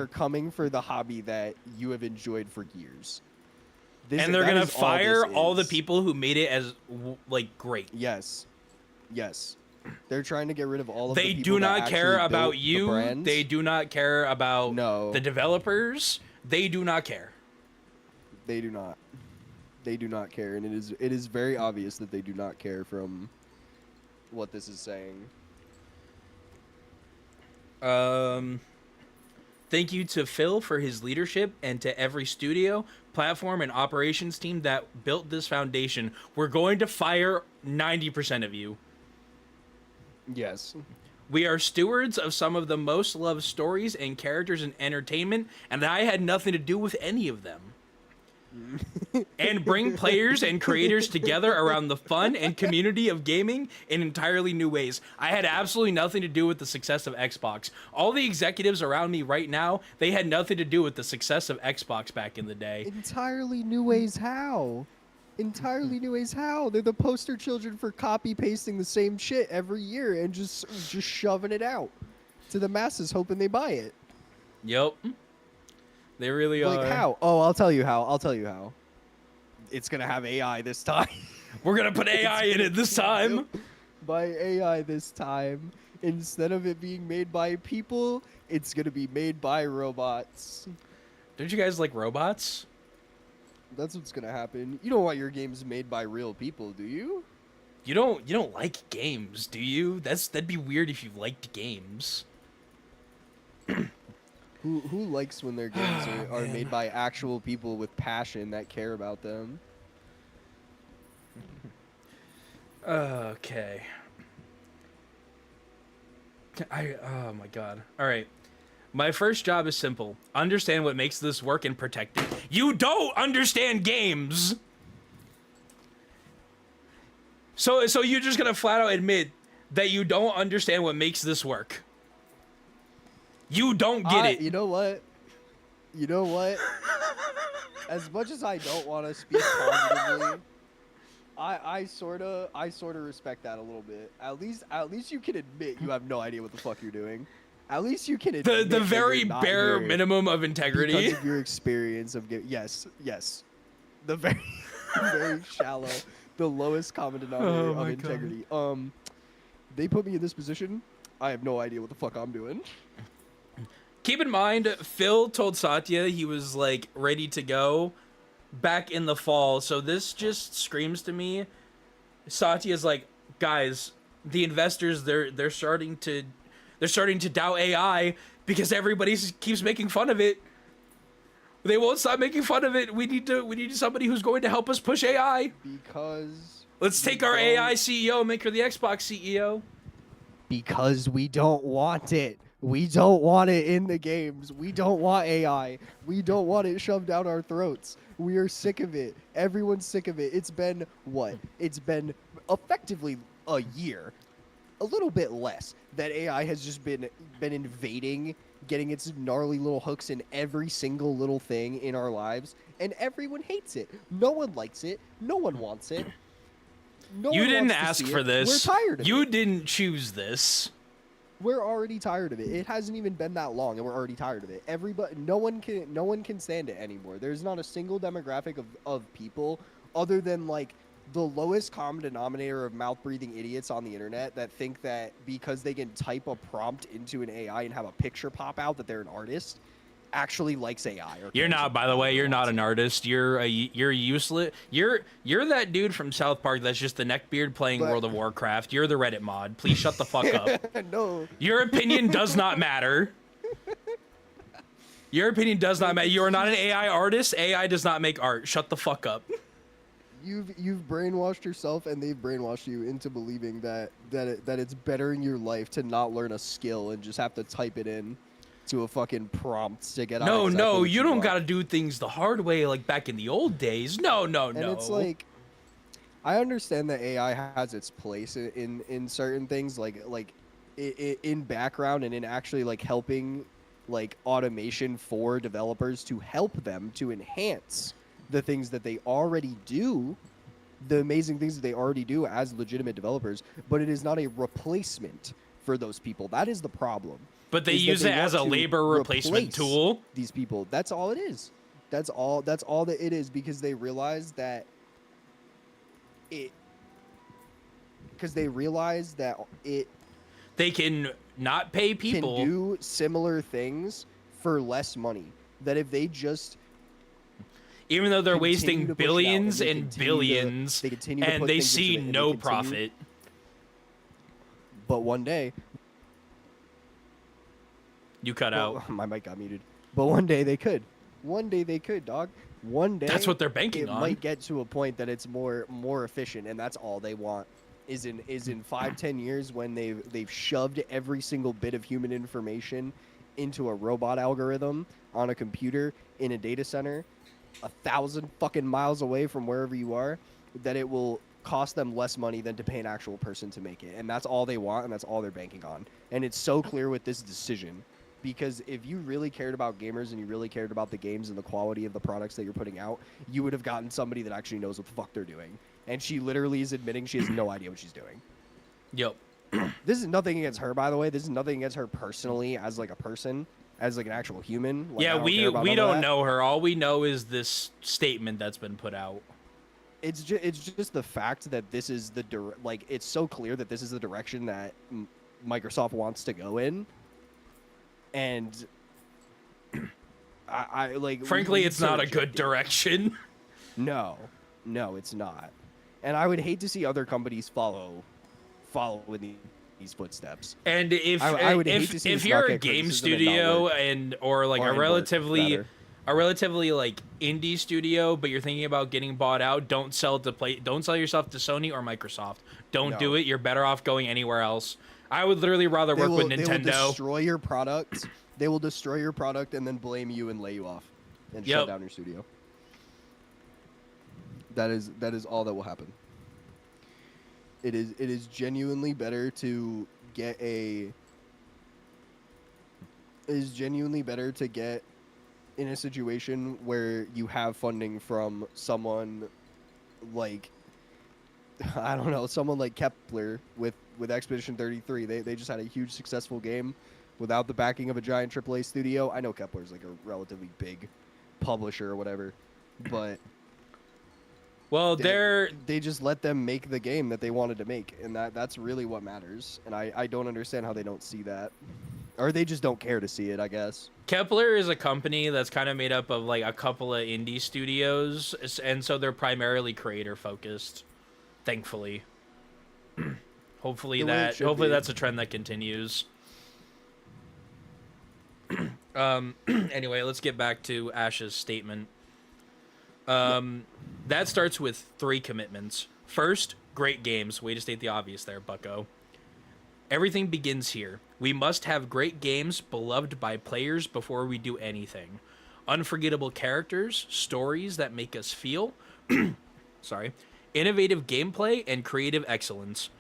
coming for the hobby that you have enjoyed for years.
And they're gonna fire all the
is.
people who made it as like great.
Yes. They're trying to get rid of all of
They
the people
do not
that
care
actually
about
built the
you.
brands.
They do not care about
No.
the developers. They do not care.
They do not. They do not care, and it is very obvious that they do not care from what this is saying.
Thank you to Phil for his leadership and to every studio, platform, and operations team that built this foundation. We're going to fire 90% of you.
Yes.
We are stewards of some of the most loved stories and characters in entertainment, and I had nothing to do with any of them. And bring players and creators together around the fun and community of gaming in entirely new ways. I had absolutely nothing to do with the success of Xbox. All the executives around me right now, they had nothing to do with the success of Xbox back in the day.
Entirely new ways how? Entirely new ways how? They're the poster children for copy pasting the same shit every year and just shoving it out to the masses, hoping they buy it.
Yep. They really are.
Like how? Oh, I'll tell you how. It's gonna have AI this time.
We're gonna put AI in it this time.
By AI this time. Instead of it being made by people, it's gonna be made by robots.
Don't you guys like robots?
That's what's gonna happen. You don't want your games made by real people, do you?
You don't like games, do you? That'd be weird if you liked games.
Who likes when their games are made by actual people with passion that care about them?
Okay. Oh my god. All right. My first job is simple. Understand what makes this work and protect it. You don't understand games. So you're just gonna flat out admit that you don't understand what makes this work. You don't get it.
You know what? As much as I don't want to speak positively, I sorta respect that a little bit. At least you can admit you have no idea what the fuck you're doing. At least you can admit
The
that
very
you're not
bare
here
minimum of integrity.
because of your experience of game. Yes. The very very shallow, the lowest common denominator of integrity. They put me in this position. I have no idea what the fuck I'm doing.
Keep in mind, Phil told Satya he was like ready to go back in the fall. So this just screams to me. Satya's like, guys, the investors they're starting to doubt AI because everybody keeps making fun of it. They won't stop making fun of it. We need somebody who's going to help us push AI.
Because
Let's take our AI CEO and make her the Xbox CEO.
Because we don't want it. We don't want it in the games. We don't want AI. We don't want it shoved down our throats. We are sick of it. Everyone's sick of it. It's been what? It's been effectively a year. A little bit less that AI has just been invading, getting its gnarly little hooks in every single little thing in our lives, and everyone hates it. No one likes it. No one wants it. No
You
one
didn't
wants to
ask
see
for
it.
this.
We're tired of
You
it.
didn't choose this.
We're already tired of it. It hasn't even been that long, and we're already tired of it. No one can stand it anymore. There's not a single demographic of people other than like the lowest common denominator of mouth-breathing idiots on the internet that think that because they can type a prompt into an AI and have a picture pop out that they're an artist actually likes AI. Or
You're
cares
not, by the
about
way.
it or
You're not
wants
an
it.
artist. You're useless. You're that dude from South Park that's just the neckbeard playing
But-
World of Warcraft. You're the Reddit mod. Please shut the fuck up.
No,
Your opinion does not matter. Your opinion does not matter. You are not an AI artist. AI does not make art. Shut the fuck up.
you've brainwashed yourself, and they've brainwashed you into believing that it's bettering your life to not learn a skill and just have to type it in to a fucking prompt to get out.
No,
exactly
no,
what
you don't
want.
gotta do things the hard way like back in the old days. No, no,
And
no.
it's like, I understand that AI has its place in certain things, like in background and in actually like helping like automation for developers to help them to enhance the things that they already do, the amazing things that they already do as legitimate developers. But it is not a replacement for those people. That is the problem.
But they
is that
use it as a
want to
labor replacement
replace
tool.
These people. That's all it is. That's all that it is, because they realize that it
They can not pay people.
can do similar things for less money. That if they just
Even though they're
continue
wasting
to push it out
billions
and they
and
continue to-
billions,
they continue to
and
put
they
things into
see
it and they
no
continue-
profit.
But one day,
You cut out.
my mic got muted. But one day they could. One day they could, dog. One day
That's what they're banking
it
on.
might get to a point that it's more efficient, and that's all they want. Is in 5-10 years when they've shoved every single bit of human information into a robot algorithm on a computer in a data center 1,000 fucking miles away from wherever you are, that it will cost them less money than to pay an actual person to make it. And that's all they want, and that's all they're banking on. And it's so clear with this decision, because if you really cared about gamers and you really cared about the games and the quality of the products that you're putting out, you would have gotten somebody that actually knows what the fuck they're doing. And she literally is admitting she has no idea what she's doing.
Yep.
This is nothing against her, by the way. This is nothing against her personally as like a person, as like an actual human. Like, I
Yeah,
don't care
we
about none of
don't
that.
know her. All we know is this statement that's been put out.
It's just the fact that this is like, it's so clear that this is the direction that Microsoft wants to go in, and I like.
Frankly, it's not a good direction.
No, it's not, and I would hate to see other companies follow in these footsteps.
And if
I would hate to see
if
this
you're
not
a
get
game
criticism and not
studio
work.
and or like
Or
a
and work,
relatively
rather.
like indie studio, but you're thinking about getting bought out, don't sell yourself to Sony or Microsoft. Don't
No.
do it. You're better off going anywhere else. I would literally rather
They
work
will,
with
They will
Nintendo.
destroy your product. They will destroy your product and then blame you and lay you off and
Yep.
shut down your studio. That is all that will happen. It is genuinely better to get a. It is genuinely better to get in a situation where you have funding from someone like, I don't know, someone like Kepler with Expedition 33. They just had a huge successful game without the backing of a giant AAA studio. I know Kepler's like a relatively big publisher or whatever, but
Well,
they just let them make the game that they wanted to make, and that's really what matters. And I don't understand how they don't see that, or they just don't care to see it, I guess.
Kepler is a company that's kind of made up of like a couple of indie studios, and so they're primarily creator focused. Thankfully, hopefully
The way it should be.
that's a trend that continues. Anyway, let's get back to Ash's statement. That starts with 3 commitments. First, great games. Way to state the obvious there, bucko. Everything begins here. We must have great games beloved by players before we do anything. Unforgettable characters, stories that make us feel, innovative gameplay, and creative excellence.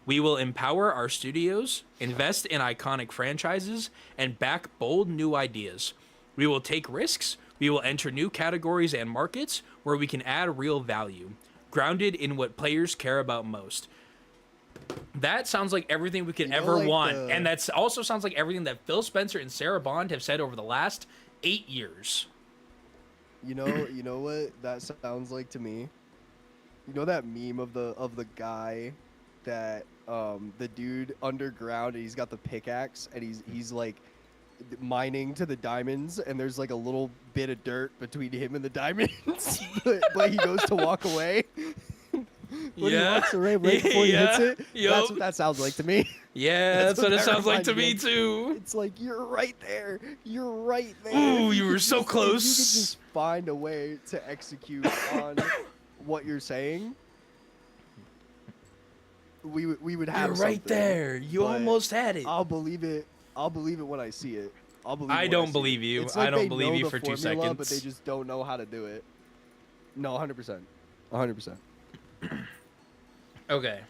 We will empower our studios, invest in iconic franchises, and back bold new ideas. We will take risks. We will enter new categories and markets where we can add real value, grounded in what players care about most. That sounds like everything we could
You know,
ever
like
want.
the-
And that's also sounds like everything that Phil Spencer and Sarah Bond have said over the last 8 years.
You know what that sounds like to me? You know that meme of the guy that the dude underground and he's got the pickaxe and he's like mining to the diamonds and there's like a little bit of dirt between him and the diamonds, but he goes to walk away. When he walks away right before he hits it, that's what that sounds like to me.
Yeah, that's what it sounds like to me too.
It's like you're right there. You're right there.
Ooh, you were so close.
If you could just find a way to execute on what you're saying, we would have.
You're right there. You almost had it.
I'll believe it. I'll believe it when I see it. I'll believe.
I don't believe you.
It's like
I don't
they
believe
know
you
the
for 2
formula,
seconds.
but they just don't know how to do it. No, 100%. 100%.
Okay.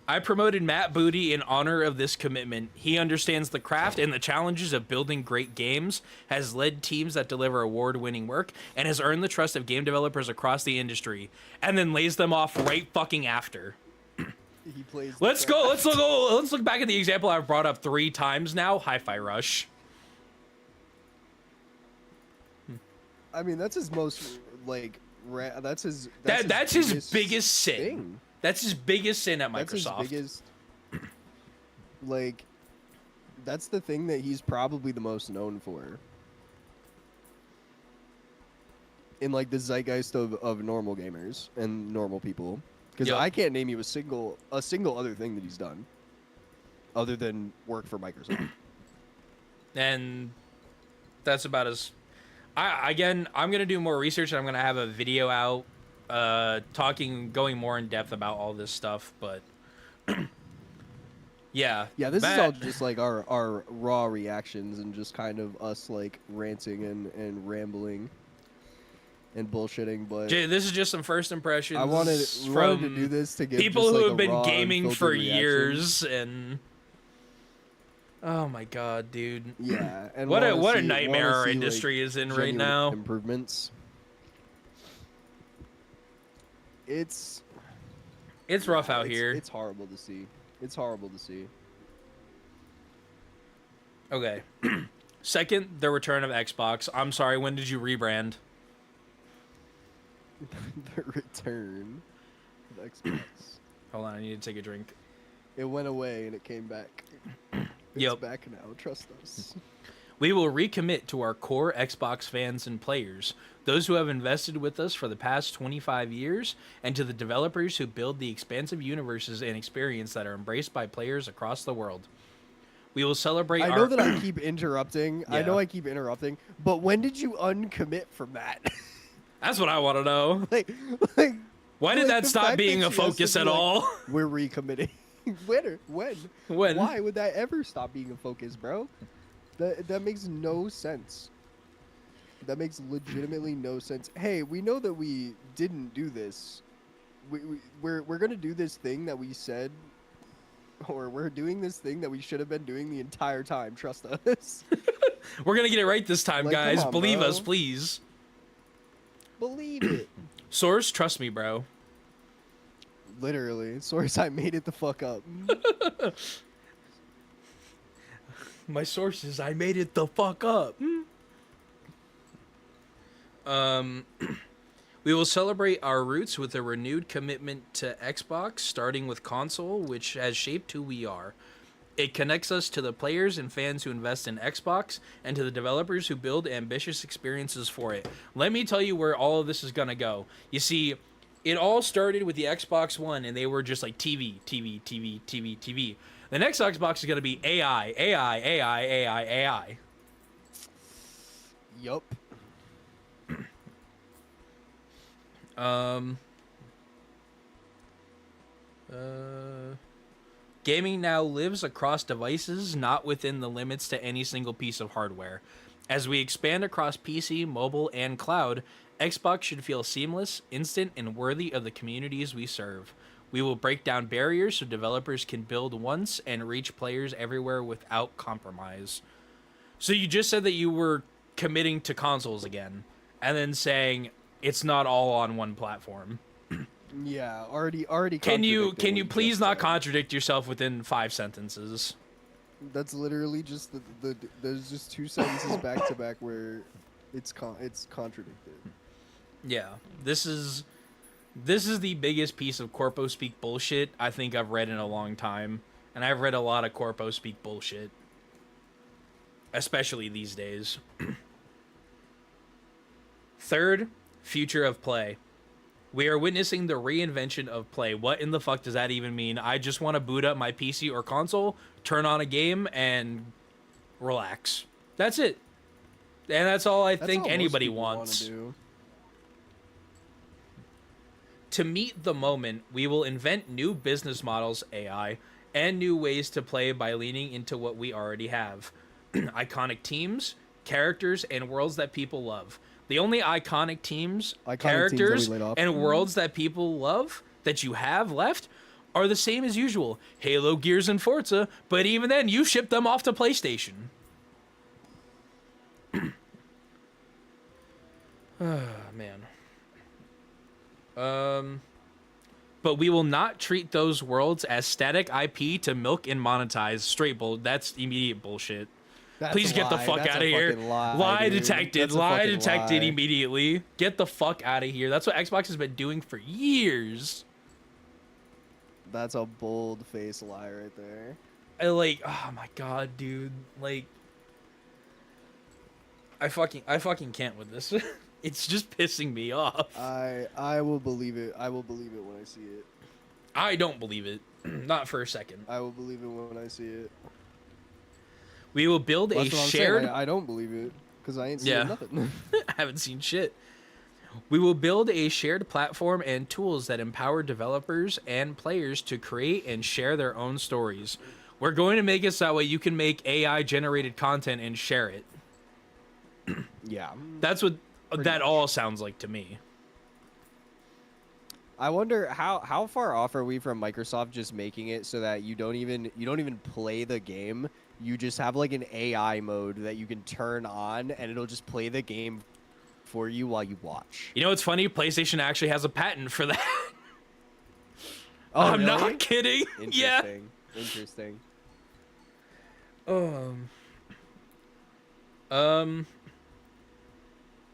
I promoted Matt Booty in honor of this commitment. He understands the craft and the challenges of building great games, has led teams that deliver award-winning work, and has earned the trust of game developers across the industry, and then lays them off right fucking after.
He plays.
Let's look back at the example I've brought up 3 times now. Hi-Fi Rush.
I mean, that's his most like. That's his
biggest sin.
Thing.
That's his biggest sin at Microsoft.
That's his biggest. Like, that's the thing that he's probably the most known for. In like the zeitgeist of normal gamers and normal people, because I can't name you a single other thing that he's done, other than work for Microsoft.
And that's about as. I'm gonna do more research and I'm gonna have a video out, going more in depth about all this stuff. But yeah,
this is all just like our raw reactions and just kind of us like ranting and rambling and bullshitting. But
this is just some first impressions.
I wanted to do this to get
people
just,
who
like,
have been gaming for
reaction.
years and. Oh my god, dude!
Yeah, and
what a nightmare our industry is in right now.
Improvements. It's
rough out here.
It's horrible to see. It's horrible to see.
Okay. Second, the return of Xbox. I'm sorry, when did you rebrand?
The return of Xbox.
Hold on, I need to take a drink.
It went away and it came back. It's back now. Trust us.
We will recommit to our core Xbox fans and players, those who have invested with us for the past 25 years, and to the developers who build the expansive universes and experience that are embraced by players across the world. We will celebrate
I know that I keep interrupting.
Yeah.
I know I keep interrupting, but when did you uncommit from that?
That's what I want to know.
like,
Why did that stop being a focus at all?
We're recommitting. When? Why would that ever stop being a focus, bro? That makes no sense. That makes legitimately no sense. Hey, we know that we didn't do this. We're gonna do this thing that we said, or we're doing this thing that we should have been doing the entire time. Trust us.
We're gonna get it right this time,
like,
guys.
on,
Believe
bro.
us, please.
Believe it.
Source, trust me, bro.
Literally, source, I made it the fuck up.
My sources, I made it the fuck up. We will celebrate our roots with a renewed commitment to Xbox, starting with console, which has shaped who we are. It connects us to the players and fans who invest in Xbox and to the developers who build ambitious experiences for it. Let me tell you where all of this is going to go. You see, it all started with the Xbox One, and they were just like TV. The next Xbox is going to be AI.
Yup.
Gaming now lives across devices, not within the limits to any single piece of hardware. As we expand across PC, mobile, and cloud, Xbox should feel seamless, instant, and worthy of the communities we serve. We will break down barriers so developers can build once and reach players everywhere without compromise. So you just said that you were committing to consoles again, and then saying it's not all on one platform.
Yeah, already.
Can you please not contradict yourself within 5 sentences?
That's literally just there's just 2 sentences back to back where it's contradicted.
Yeah, this is the biggest piece of corpo speak bullshit I think I've read in a long time, and I've read a lot of corpo speak bullshit, especially these days. Third, future of play. We are witnessing the reinvention of play. What in the fuck does that even mean? I just want to boot up my PC or console, turn on a game, and relax. That's it. And that's all I think
all most
anybody
people wanna
wants.
do.
To meet the moment, we will invent new business models, AI, and new ways to play by leaning into what we already have. Iconic teams, characters, and worlds that people love. The only iconic teams,
Iconic teams that
characters,
we laid off.
and worlds that people love that you have left are the same as usual. Halo, Gears, and Forza, but even then, you ship them off to PlayStation. Man. But we will not treat those worlds as static IP to milk and monetize. Straight bull. That's immediate bullshit.
That's
Please
a
get the
lie.
fuck
That's
out
a
of here.
fucking lie,
Lie
dude.
detected.
That's a
Lie
fucking
detected
lie.
immediately. Get the fuck out of here. That's what Xbox has been doing for years.
That's a bold-faced lie right there.
Oh my god, dude. Like, I fucking can't with this. It's just pissing me off.
I will believe it. I will believe it when I see it.
I don't believe it. Not for a second.
I will believe it when I see it.
We will build a
That's what I'm
shared.
saying. I don't believe it because I ain't seen
Yeah.
nothing.
I haven't seen shit. We will build a shared platform and tools that empower developers and players to create and share their own stories. We're going to make it so that way you can make AI generated content and share it.
Yeah.
That's what that
much.
all sounds like to me.
I wonder how far off are we from Microsoft just making it so that you don't even play the game. You just have like an AI mode that you can turn on and it'll just play the game for you while you watch.
You know what's funny? PlayStation actually has a patent for that.
Oh,
I'm
really?
not kidding. Yeah.
Interesting.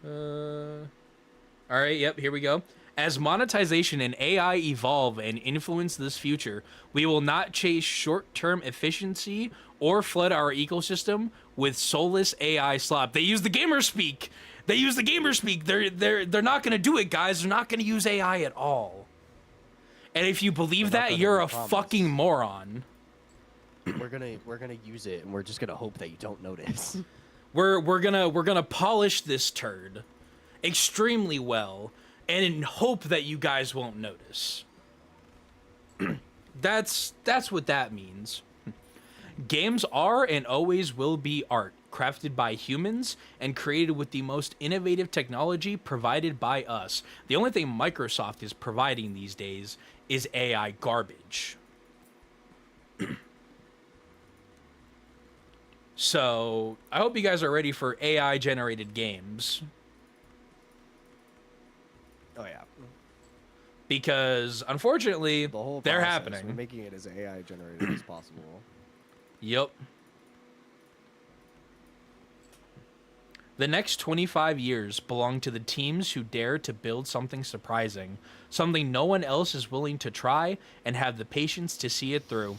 All right, yep, here we go. As monetization and AI evolve and influence this future, we will not chase short-term efficiency or flood our ecosystem with soulless AI slop. They use the gamer speak. They're not gonna do it, guys. They're not gonna use AI at all. And if you believe
They're not
that,
gonna,
you're
we
a
promise.
fucking moron.
We're gonna use it and we're just gonna hope that you don't notice.
We're gonna polish this turd extremely well and hope that you guys won't notice. That's what that means. Games are and always will be art, crafted by humans and created with the most innovative technology provided by us. The only thing Microsoft is providing these days is AI garbage. So, I hope you guys are ready for AI generated games.
Oh yeah.
Because unfortunately,
The whole
they're
process,
happening.
We're making it as AI generated as possible.
Yep. The next 25 years belong to the teams who dare to build something surprising, something no one else is willing to try, and have the patience to see it through.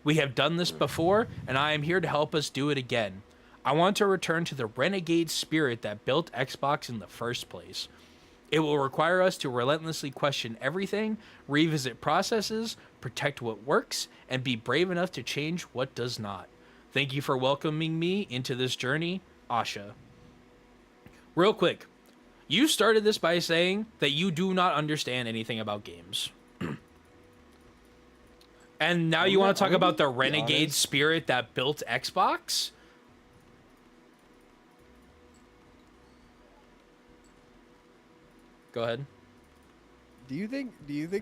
We have done this before, and I am here to help us do it again. I want to return to the renegade spirit that built Xbox in the first place. It will require us to relentlessly question everything, revisit processes, protect what works, and be brave enough to change what does not. Thank you for welcoming me into this journey, Asha. Real quick, you started this by saying that you do not understand anything about games. And now you want to talk about the renegade spirit that built Xbox? Go ahead.
Do you think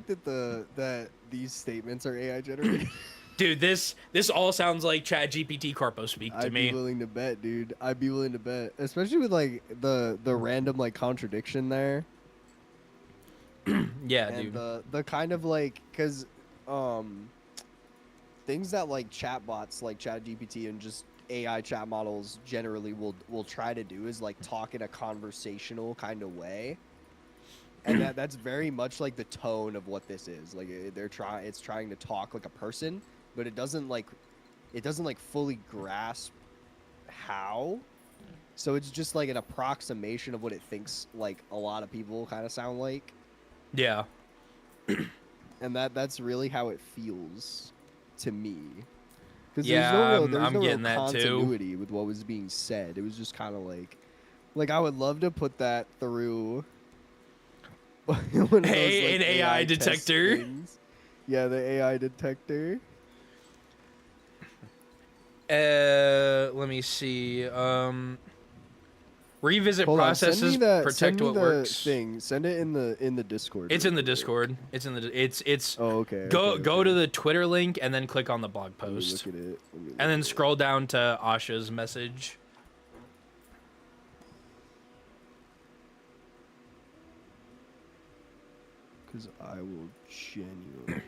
that these statements are AI generated?
Dude, this all sounds like ChatGPT Corpo speak to
I'd
me.
be willing to bet, dude. I'd be willing to bet, especially with like the random like contradiction there.
Yeah,
And
dude.
the kind of like because things that like chatbots like ChatGPT and just AI chat models generally will try to do is like talk in a conversational kind of way. and that's very much like the tone of what this is. Like it's trying to talk like a person, but it doesn't like fully grasp how. So it's just like an approximation of what it thinks like a lot of people kind of sound like.
Yeah.
And that's really how it feels to me. Because
Yeah,
there's
I'm
no real
getting that too.
continuity with what was being said. It was just kind of like I would love to put that through one of those,
Hey,
like,
an AI
test
detector.
things. Yeah, the AI detector.
Let me see. Revisit
Hold on,
processes, protect
send me
what
the
works.
thing. Send it in the Discord.
It's
real
in the
quick.
Discord. It's
Oh, okay.
go
okay,
go
okay.
to the Twitter link and then click on the blog
Let me
post.
look at it. Let me look
And then
at it.
scroll down to Asha's message.
Because I will genuinely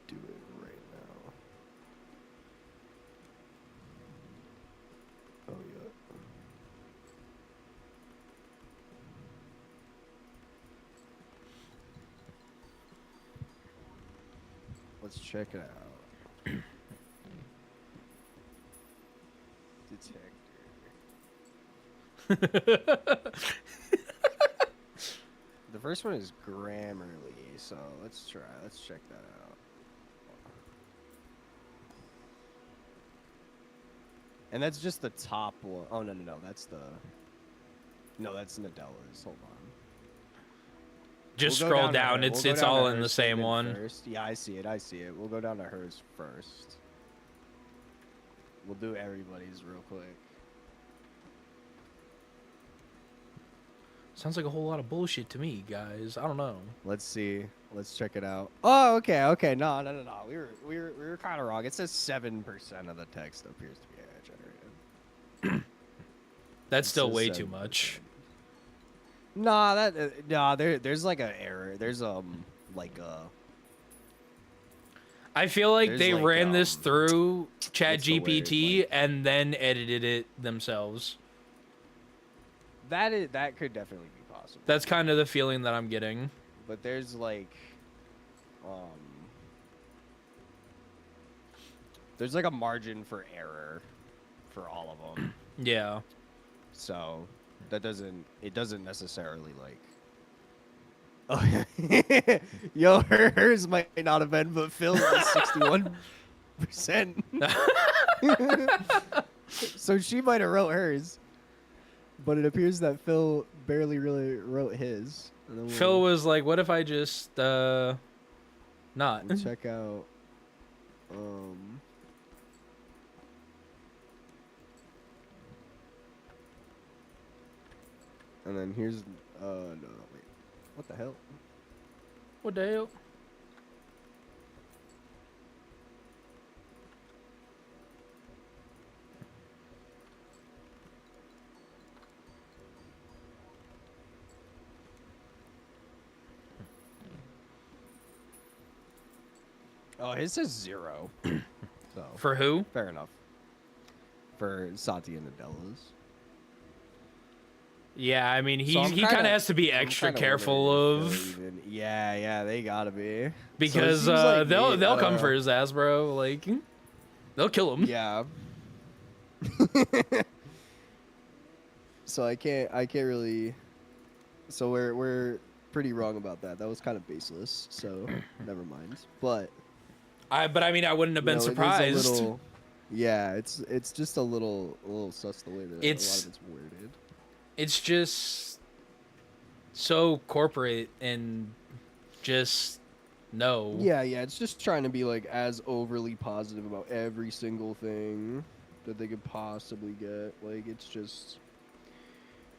do it right now. Oh, yeah. Let's check it out. Detector. The first one is Grammarly, so let's try. Let's check that out. And that's just the top one. Oh, no. That's Nadella's. Hold on.
Just
We'll go
scroll
to
down.
her.
It's
We'll go
it's
down to
all in
her
the same
statement
one.
First. Yeah, I see it. We'll go down to hers first. We'll do everybody's real quick.
Sounds like a whole lot of bullshit to me, guys. I don't know.
Let's see. Let's check it out. Oh, okay. No. We were kind of wrong. It says 7% of the text appears to be AI generated.
That's
It
still
says
way too
7%.
much.
There's like an error. There's like
I feel like
There's
they
like,
ran this through
what's the word,
ChatGPT
like-
and then edited it themselves.
that could definitely be possible.
That's kind of the feeling that I'm getting.
But there's like there's like a margin for error for all of them.
Yeah.
So it doesn't necessarily like. Oh, yo, hers might not have been, but Phil's was 61%. So she might have wrote hers, but it appears that Phil barely really wrote his. And then
Phil was like, "What if I just not?"
we'll check out. And then here's no wait, what the hell?
What the hell?
Oh, his says 0. So
For who?
fair enough. For Satya and Nadella's.
Yeah, I mean,
So I'm
he kind
kinda-
of has to be
I'm
extra
kinda
careful
wondering
of
if they'll even- Yeah, they gotta be.
because
So it seems like
they'll come for his ass, bro. Like they'll kill him.
Yeah. So I can't really. So we're pretty wrong about that. That was kind of baseless. So never mind. But
But I mean, I wouldn't have been
it is a
surprised.
little- yeah, it's just a little sus the way that a lot of it's worded.
It's just so corporate and just no.
Yeah, it's just trying to be like as overly positive about every single thing that they could possibly get. Like it's just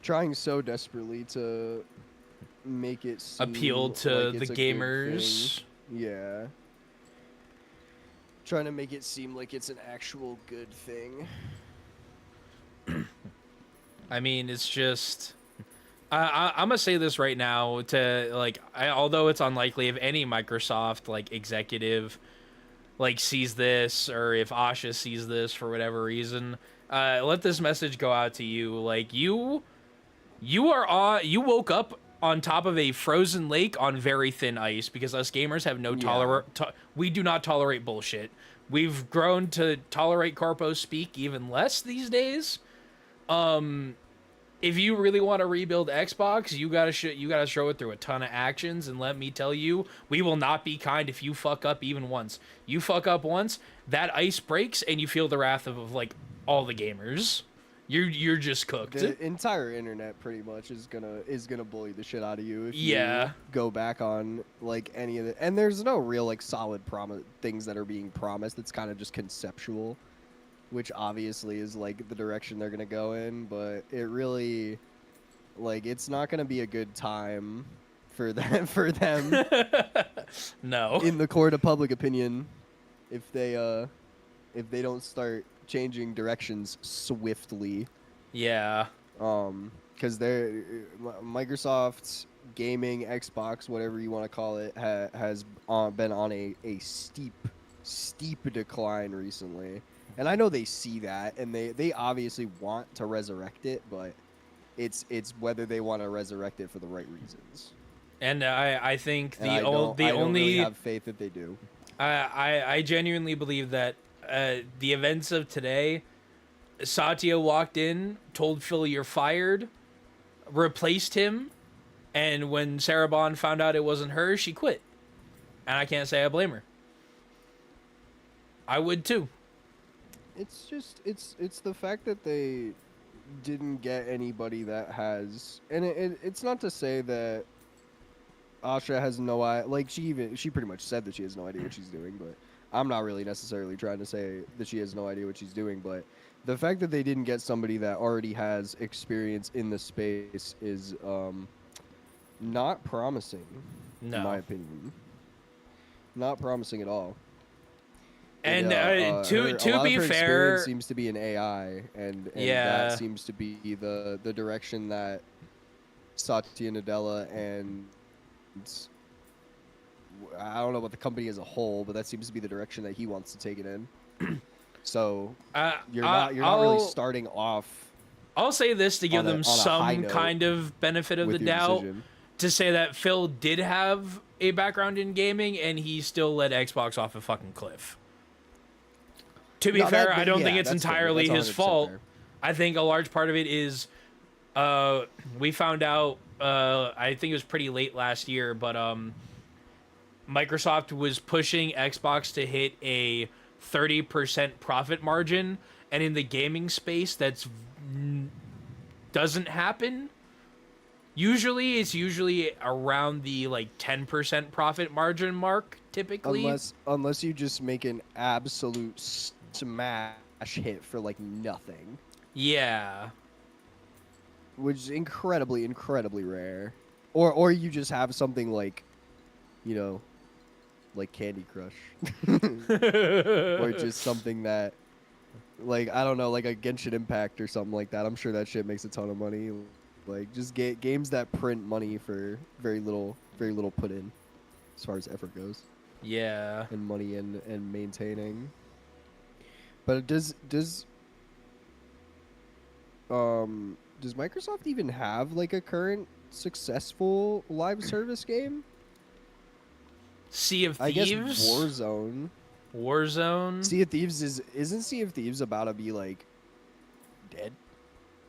trying so desperately to make it seem
Appeal to
like
the
it's a good
gamers.
thing. Yeah. Trying to make it seem like it's an actual good thing.
I mean, it's just. I'm gonna say this right now to like, although it's unlikely if any Microsoft like executive like sees this or if Asha sees this for whatever reason, let this message go out to you. Like you woke up on top of a frozen lake on very thin ice because us gamers have no we do not tolerate bullshit. We've grown to tolerate corpo speak even less these days. If you really want to rebuild Xbox, you gotta show it through a ton of actions. And let me tell you, we will not be kind if you fuck up even once. You fuck up once, that ice breaks, and you feel the wrath of like all the gamers. You're just cooked.
The entire internet pretty much is gonna bully the shit out of you if
Yeah.
you go back on like any of it. And there's no real like solid things that are being promised. It's kind of just conceptual, which obviously is like the direction they're gonna go in. But it really, like, it's not gonna be a good time for them
No.
in the court of public opinion if they don't start changing directions swiftly.
Yeah.
Because they're Microsoft's gaming, Xbox, whatever you want to call it, has been on a steep decline recently. And I know they see that, and they obviously want to resurrect it, but it's whether they want to resurrect it for the right reasons.
And I think
I don't really have faith that they do.
I genuinely believe that the events of today, Satya walked in, told Phil you're fired, replaced him, and when Sarah Bond found out it wasn't her, she quit. And I can't say I blame her. I would too.
It's just it's the fact that they didn't get anybody that has, and it's not to say that Asha has no idea. Like she pretty much said that she has no idea what she's doing, but I'm not really necessarily trying to say that she has no idea what she's doing. But the fact that they didn't get somebody that already has experience in the space is not promising, in my opinion. Not promising at all.
And
to
be fair,
seems to be an AI, and
yeah,
that seems to be the direction that Satya Nadella and I don't know about the company as a whole, but that seems to be the direction that he wants to take it in. So you're not really starting off.
I'll say this to give them some kind of benefit of the doubt, to say that Phil did have a background in gaming and he still led Xbox off a fucking cliff. To be fair, I don't think it's entirely his fault. Fair. I think a large part of it is we found out, I think it was pretty late last year, but Microsoft was pushing Xbox to hit a 30% profit margin, and in the gaming space that's doesn't happen. It's usually around the like 10% profit margin mark typically,
unless you just make an absolute smash hit for like nothing.
Yeah.
Which is incredibly rare. Or you just have something like, you know, like Candy Crush. Or just something that, like, I don't know, like a Genshin Impact or something like that. I'm sure that shit makes a ton of money. Like, just games that print money for very little put in as far as effort goes.
Yeah.
And money and maintaining. But does Microsoft even have like a current successful live service game?
Sea of Thieves?
I guess Warzone. Sea of Thieves isn't Sea of Thieves about to be like dead?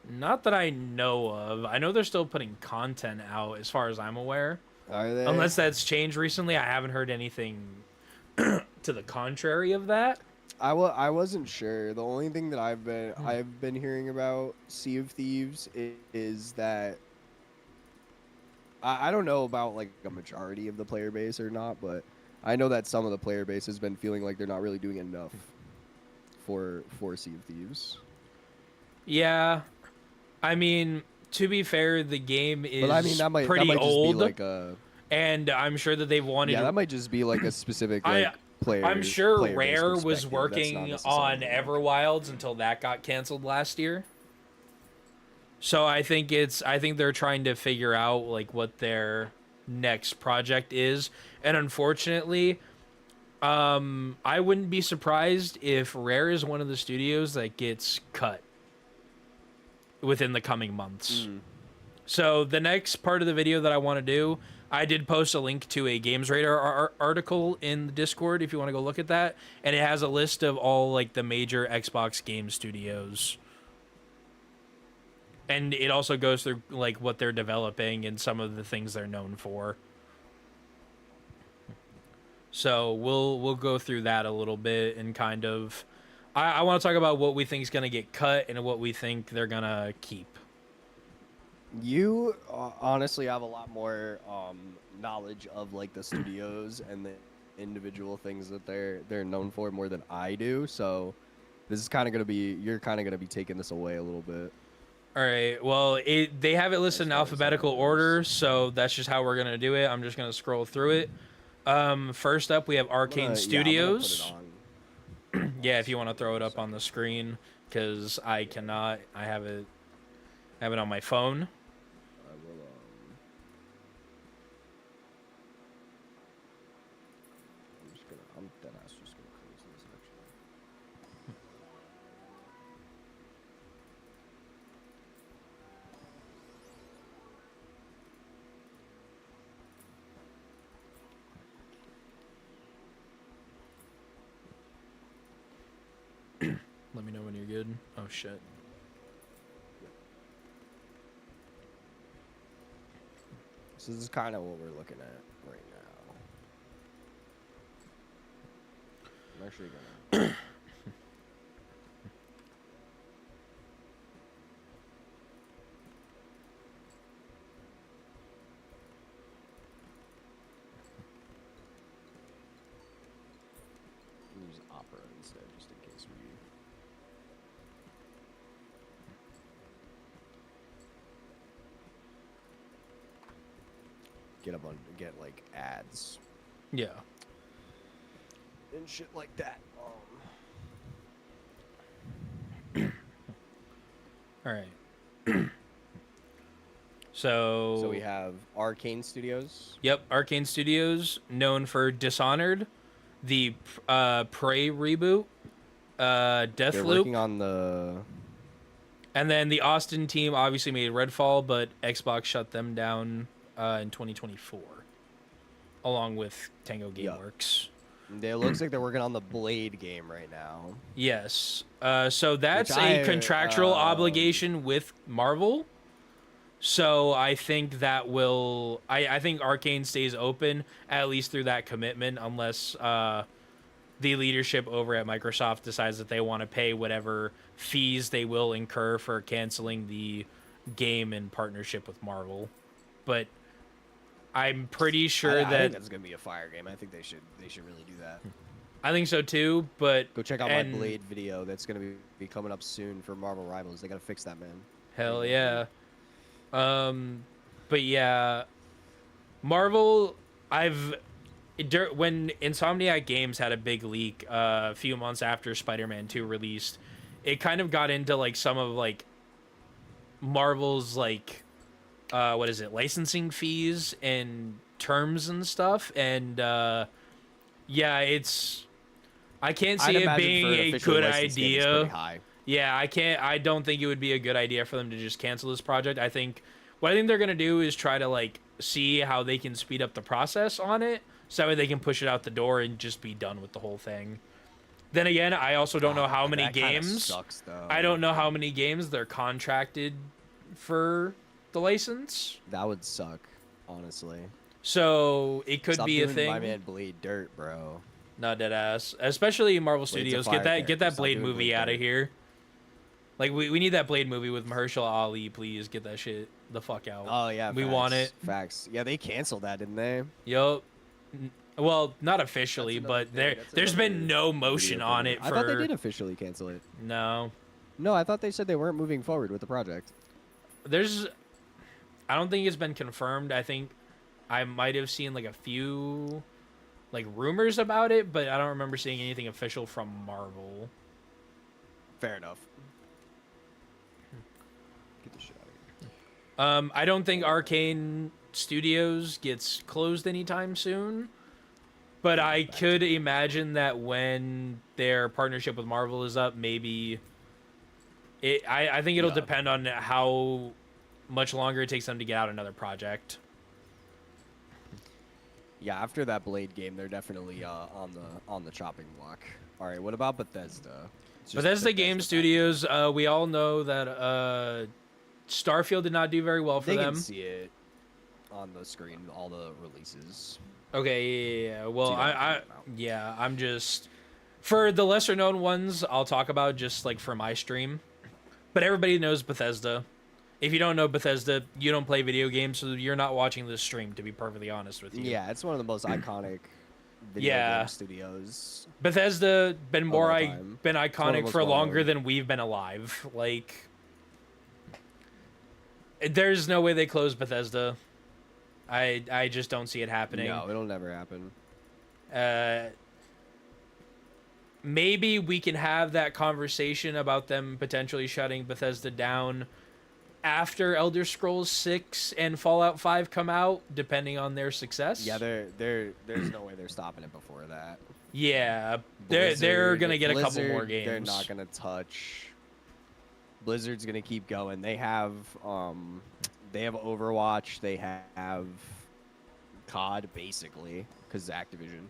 Not that I know of. I know they're still putting content out as far as I'm aware.
Are they?
Unless that's changed recently. I haven't heard anything to the contrary of that.
I wasn't sure. The only thing that I've been hearing about Sea of Thieves is that I don't know about like a majority of the player base or not, but I know that some of the player base has been feeling like they're not really doing enough for Sea of Thieves.
Yeah, I mean, to be fair, the game is pretty
old,
just be like and I'm sure that they've wanted.
Yeah, that might just be like a specific player.
I'm sure Rare was working on Everwilds until that got canceled last year. So I think they're trying to figure out like what their next project is, and unfortunately, I wouldn't be surprised if Rare is one of the studios that gets cut within the coming months. So the next part of the video that I want to do, I did post a link to a Games Radar article in the Discord if you want to go look at that, and it has a list of all like the major Xbox game studios. And it also goes through like what they're developing and some of the things they're known for. So we'll go through that a little bit and kind of I want to talk about what we think is going to get cut and what we think they're going to keep.
You honestly have a lot more knowledge of like the studios and the individual things that they're known for more than I do. So this is kind of gonna be you're kind of gonna be taking this away a little bit.
All right. Well, they have it listed in alphabetical order, so that's just how we're gonna do it. I'm just gonna scroll through it. First up, we have Arcane Studios.
Yeah, I'm gonna put it on.
Yeah, if you want to throw it up on the screen, because I cannot. I have it on my phone.
I will, I'm dead ass just gonna close this actually.
Let me know when you're good. Oh shit.
So this is kind of what we're looking at right now. I'm actually gonna. Use Opera instead, just in case we. Get like ads
Yeah.
and shit like that.
All right. So
we have Arcane Studios.
Yep, Arcane Studios, known for Dishonored, the Prey reboot,
They're
Deathloop,
working on the.
and then the Austin team obviously made Redfall, but Xbox shut them down in 2024, along with Tango Gameworks.
It looks like they're working on the Blade game right now.
Yes. So that's
Which
a contractual obligation with Marvel. So I think that will... I think Arcane stays open, at least through that commitment, unless the leadership over at Microsoft decides that they want to pay whatever fees they will incur for canceling the game in partnership with Marvel. But I'm pretty sure
I
that...
think that's gonna be a fire game. I think they should really do that.
I think so too, but...
Go check out my Blade video. That's gonna be coming up soon for Marvel Rivals. They gotta fix that, man.
Hell yeah. But yeah, Marvel, when Insomniac Games had a big leak a few months after Spider-Man 2 released, it kind of got into like some of like Marvel's like licensing fees and terms and stuff, and yeah, I can't see it being a good idea. Yeah, I don't think it would be a good idea for them to just cancel this project. I think what they're gonna do is try to like see how they can speed up the process on it, so that way they can push it out the door and just be done with the whole thing. Then again, I also don't know how many games.
Sucks, though.
I don't know how many games they're contracted for the license.
That would suck, honestly.
So it could
Stop
be a
doing
thing.
My man Blade dirt, bro.
Not dead ass. Especially Marvel Studios. Get that Blade movie out of here. Like we need that Blade movie with Mahershala Ali. Please get that shit the fuck out.
Oh yeah,
we want it.
Facts. Yeah, they canceled that, didn't they?
Yup. Well, not officially, but there's been no motion on it.
I thought they did officially cancel it.
No.
No, I thought they said they weren't moving forward with the project.
I don't think it's been confirmed. I think I might have seen like a few like rumors about it, but I don't remember seeing anything official from Marvel.
Fair enough. Get the shit out of here.
I don't think Arcane Studios gets closed anytime soon, but I could imagine that when their partnership with Marvel is up, maybe I think it'll depend on how much longer it takes them to get out another project.
Yeah, after that Blade game, they're definitely on the chopping block. All right, what about Bethesda? It's just
Bethesda Game
back.
Studios, we all know that Starfield did not do very well for
They
them.
can see it on the screen, all the releases.
Okay, yeah. Well,
So you know what I'm
I
talking about.
yeah, I'm just for the lesser known ones, I'll talk about just like for my stream. But everybody knows Bethesda. If you don't know Bethesda, you don't play video games, so you're not watching this stream, to be perfectly honest with you.
Yeah, it's one of the most iconic video
Yeah.
game studios.
Bethesda been
all time.
been
one of the
iconic
most
for longer
well-known.
than we've been alive. Like there's no way they close Bethesda. I just don't see it happening.
No, it'll never happen.
Maybe we can have that conversation about them potentially shutting Bethesda down after Elder Scrolls 6 and Fallout 5 come out, depending on their success.
Yeah, there's no way they're stopping it before that.
Yeah, they're gonna get a couple more
Blizzard,
games.
They're not gonna touch. Blizzard's gonna keep going. They have Overwatch. They have COD basically because Activision.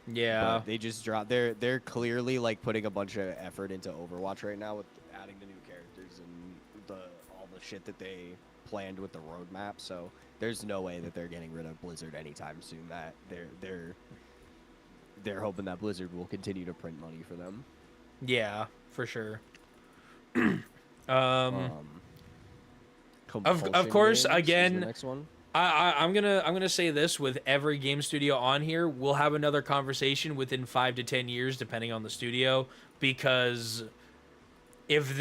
Yeah,
But they just dropped. They're clearly like putting a bunch of effort into Overwatch right now with adding the new characters and all the shit that they planned with the roadmap. So there's no way that they're getting rid of Blizzard anytime soon. That they're hoping that Blizzard will continue to print money for them.
yeah, for sure.
Compulsion
course,
Games is
again,
the next one.
I'm gonna say this with every game studio on here, we'll have another conversation within 5 to 10 years, depending on the studio, because if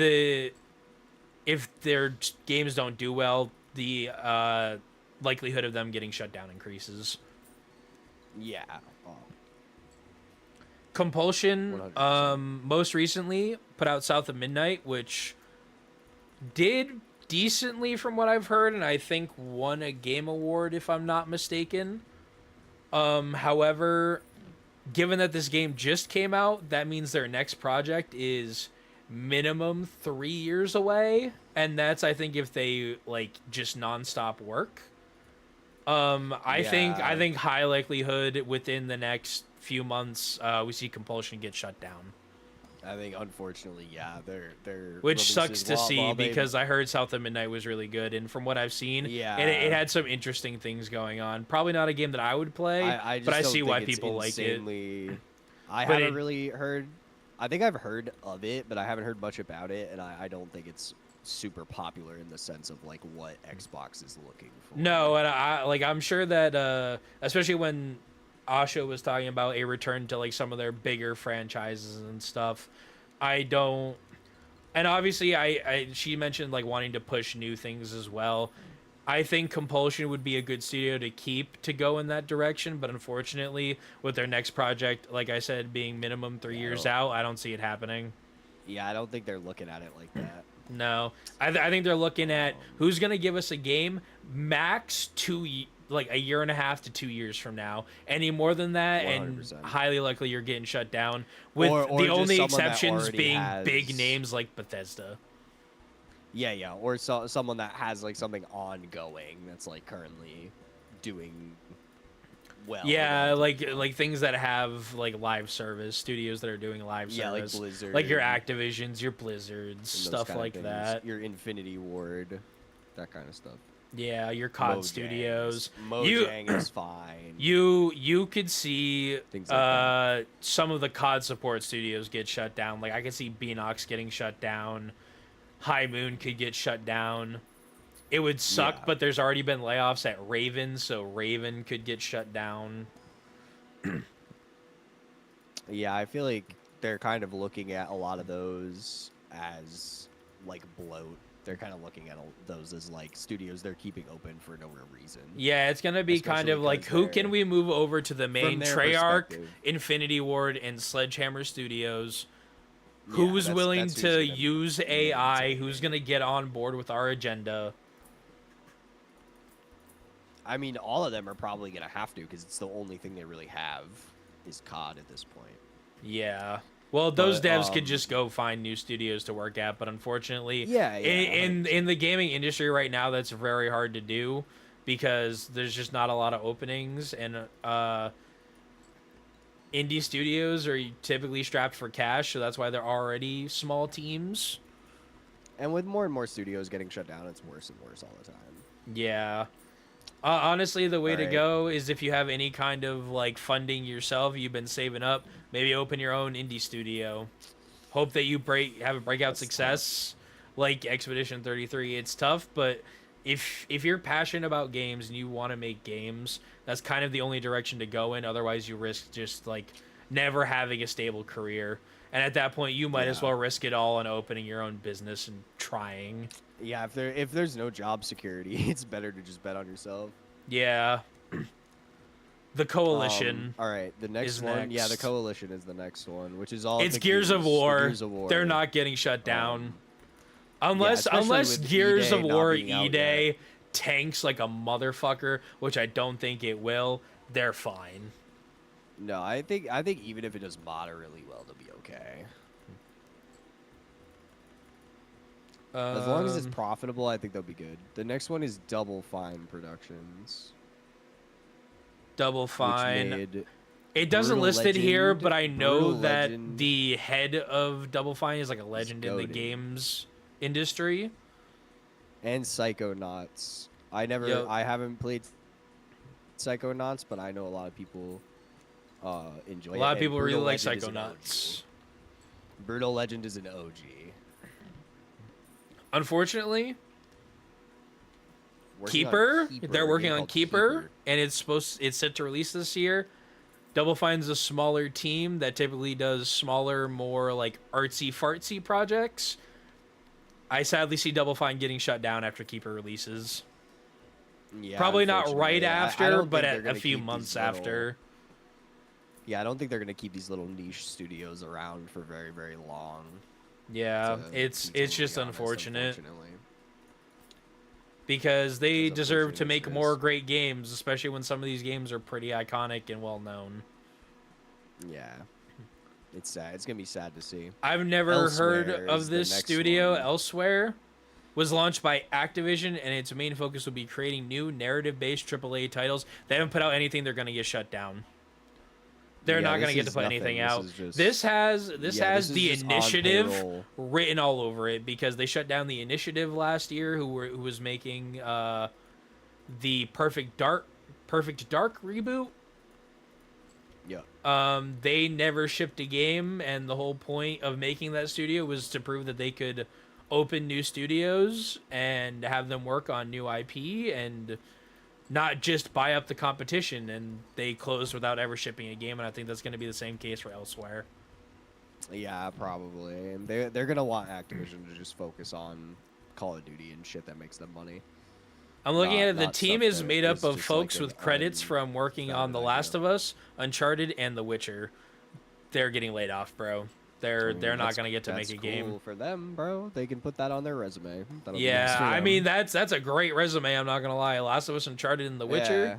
their games don't do well, the likelihood of them getting shut down increases.
Yeah. Oh,
Compulsion,
100%.
most recently put out South of Midnight, which did decently from what I've heard, and I think won a game award if I'm not mistaken. However, given that this game just came out, that means their next project is minimum 3 years away, and that's I think if they like just nonstop work. I think high likelihood within the next few months we see Compulsion get shut down.
I think unfortunately, yeah, they're
Which sucks
releases
to see
while they-
because I heard South of Midnight was really good, and from what I've seen,
Yeah.
it had some interesting things going on. Probably not a game that I would play,
I just
but I
don't
see
think
why
it's
people like it.
insanely... I
But
haven't really heard. I think I've heard of it, but I haven't heard much about it, and I don't think it's super popular in the sense of like what Xbox is looking for.
No, and I'm sure that especially when Asha was talking about a return to like some of their bigger franchises and stuff, I don't. And obviously, she mentioned like wanting to push new things as well. I think Compulsion would be a good studio to keep to go in that direction, but unfortunately, with their next project, like I said, being minimum 3 years out, I don't see it happening.
Yeah, I don't think they're looking at it like that.
No, I think they're looking at who's gonna give us a game max like a year and a half to 2 years from now. Any more than that,
100%.
and highly likely you're getting shut down. With
Or
the
just
only
someone that
exceptions
already
being
has-
big names like Bethesda.
Yeah, or someone that has like something ongoing that's like currently doing well.
Yeah, like things that have like live service studios that are doing live
Yeah, like
service,
Blizzard.
like your Activisions, your Blizzards,
and those
stuff
kind of
like
things.
that.
Your Infinity Ward, that kind of stuff.
Yeah, your COD
Mojang's-
studios.
Mojang is fine.
You could see
Things like
some of the COD support studios get shut down. Like I could see Beanox getting shut down. High Moon could get shut down. It would suck,
Yeah.
but there's already been layoffs at Raven, so Raven could get shut down.
Yeah, I feel like they're kind of looking at a lot of those as like bloat. They're kind of looking at those as like studios they're keeping open for no real reason.
Yeah, it's gonna be kind
Especially
of like
because
who can
they're-
we move over to the main
their
Treyarch,
perspective.
Infinity Ward, and Sledgehammer Studios?
Yeah,
Who's
that's-
willing
that's who's
to
gonna
use
be
AI?
taking
Who's
it.
gonna get on board with our agenda?
I mean, all of them are probably gonna have to because it's the only thing they really have is COD at this point.
Yeah. Well, those
But
devs could just go find new studios to work at, but unfortunately,
yeah,
in the gaming industry right now, that's very hard to do because there's just not a lot of openings, and indie studios are typically strapped for cash, so that's why they're already small teams.
and with more and more studios getting shut down, it's worse and worse all the time.
Yeah. Honestly, the way to
Alright.
go is if you have any kind of like funding yourself, you've been saving up, maybe open your own indie studio. Hope that you have a breakout
That's
success like Expedition 33. It's tough, but if you're passionate about games and you want to make games, that's kind of the only direction to go in. Otherwise, you risk just like never having a stable career. And at that point, you might as
Yeah.
well risk it all on opening your own business and trying.
Yeah, if there's no job security, it's better to just bet on yourself.
Yeah. The Coalition.
All right, the next
is
one. Yeah, the
next.
Coalition is the next one, which is all.
It's
the
Gears of
the
War.
Gears of War.
They're not getting shut down.
yeah,
Unless
especially with
Gears
E-Day
of
not
War
being out
E-Day
yet.
tanks like a motherfucker, which I don't think it will, they're fine.
No, I think even if it does moderately well, they'll be okay. As long as it's
Um,
profitable, I think they'll be good. The next one is Double Fine Productions.
Double
Which
Fine.
made
It doesn't
Brutal
list it here,
Legend,
but I know
Brutal
that
Legend
the head of Double Fine is like a legend in the
goated.
games industry.
and Psychonauts.
Yo.
I haven't played Psychonauts, but I know a lot of people enjoy it.
A lot of
and
people really
Brutal
like
Legend is an
Psychonauts.
OG. Brutal Legend is an OG.
Unfortunately,
Working on
Keeper,
Keeper,
they're
a
working
game
on
called
Keeper, and it's set to release this year. Double Fine's a smaller team that typically does smaller, more like artsy fartsy projects. I sadly see Double Fine getting shut down after Keeper releases.
Yeah,
Probably not right
unfortunately. I
after,
don't
but
think they're
at a
gonna
few
keep
months
these little-
after.
Yeah, I don't think they're gonna keep these little niche studios around for very, very long.
Yeah,
to
it's
be
just
totally honest,
unfortunate
unfortunately.
because they
As
deserve
unfortunate
to
as
make
it
more
is.
great games, especially when some of these games are pretty iconic and well known.
Yeah, it's sad. It's gonna be sad to see.
I've never heard
Elsewhere
of
is the
this
next
studio.
one.
Elsewhere was launched by Activision, and its main focus will be creating new narrative-based AAA titles. They haven't put out anything; they're going to get shut down. They're
Yeah,
not going
this
to get to
is
put
nothing.
anything
This
out.
is just-
This has
Yeah,
the
this is just on
initiative
payroll.
written all over it because they shut down the initiative last year, who was making the Perfect Dark reboot.
Yeah.
They never shipped a game, and the whole point of making that studio was to prove that they could open new studios and have them work on new IP and not just buy up the competition. And they closed without ever shipping a game, and I think that's going to be the same case for Elsewhere.
Yeah, probably. And they're gonna want Activision to just focus on Call of Duty and shit that makes them money.
I'm looking
Not-
at it. The
not
team
stuff
is
that
made up
is
of
just
folks
like
with
an
credits from working on The
unfounded
Last
idea.
of Us, Uncharted, and The Witcher. They're getting laid off, bro. They're not
That's-
going to get to make
that's
a game.
cool for them, bro. They can put that on their resume. That'll be
Yeah,
nice for
I
them.
mean that's a great resume. I'm not gonna lie. Last of Us, Uncharted, and The Witcher.
Yeah.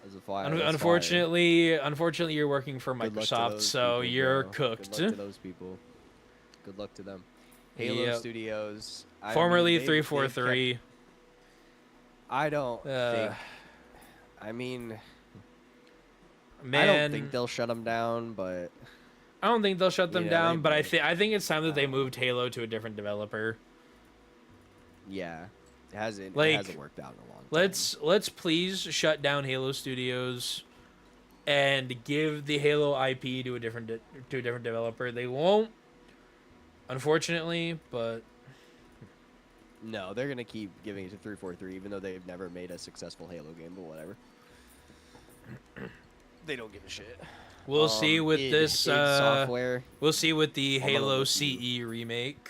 As a fire, that's fire.
Unfortunately, you're working for
Good luck to
Microsoft,
those
so
people,
you're
bro.
cooked.
Good luck to those people. Good luck to them. Halo
Yep.
Studios. I
Formerly
mean, they've
343.
kept- I don't think.
Uh,
I mean,
Man,
I don't think they'll shut them down, but
they'll shut them
Yeah,
down,
they
but
might.
I think it's time that they moved Halo to a different developer.
yeah, it hasn't
Like,
worked out in a long time.
Let's please shut down Halo Studios and give the Halo IP to a different developer. They won't, unfortunately, but
No, they're gonna keep giving it to 343, even though they've never made a successful Halo game. But whatever. They don't give a shit.
we'll see with
id
this.
software.
We'll see with the
I'm gonna
Halo
look
CE remake.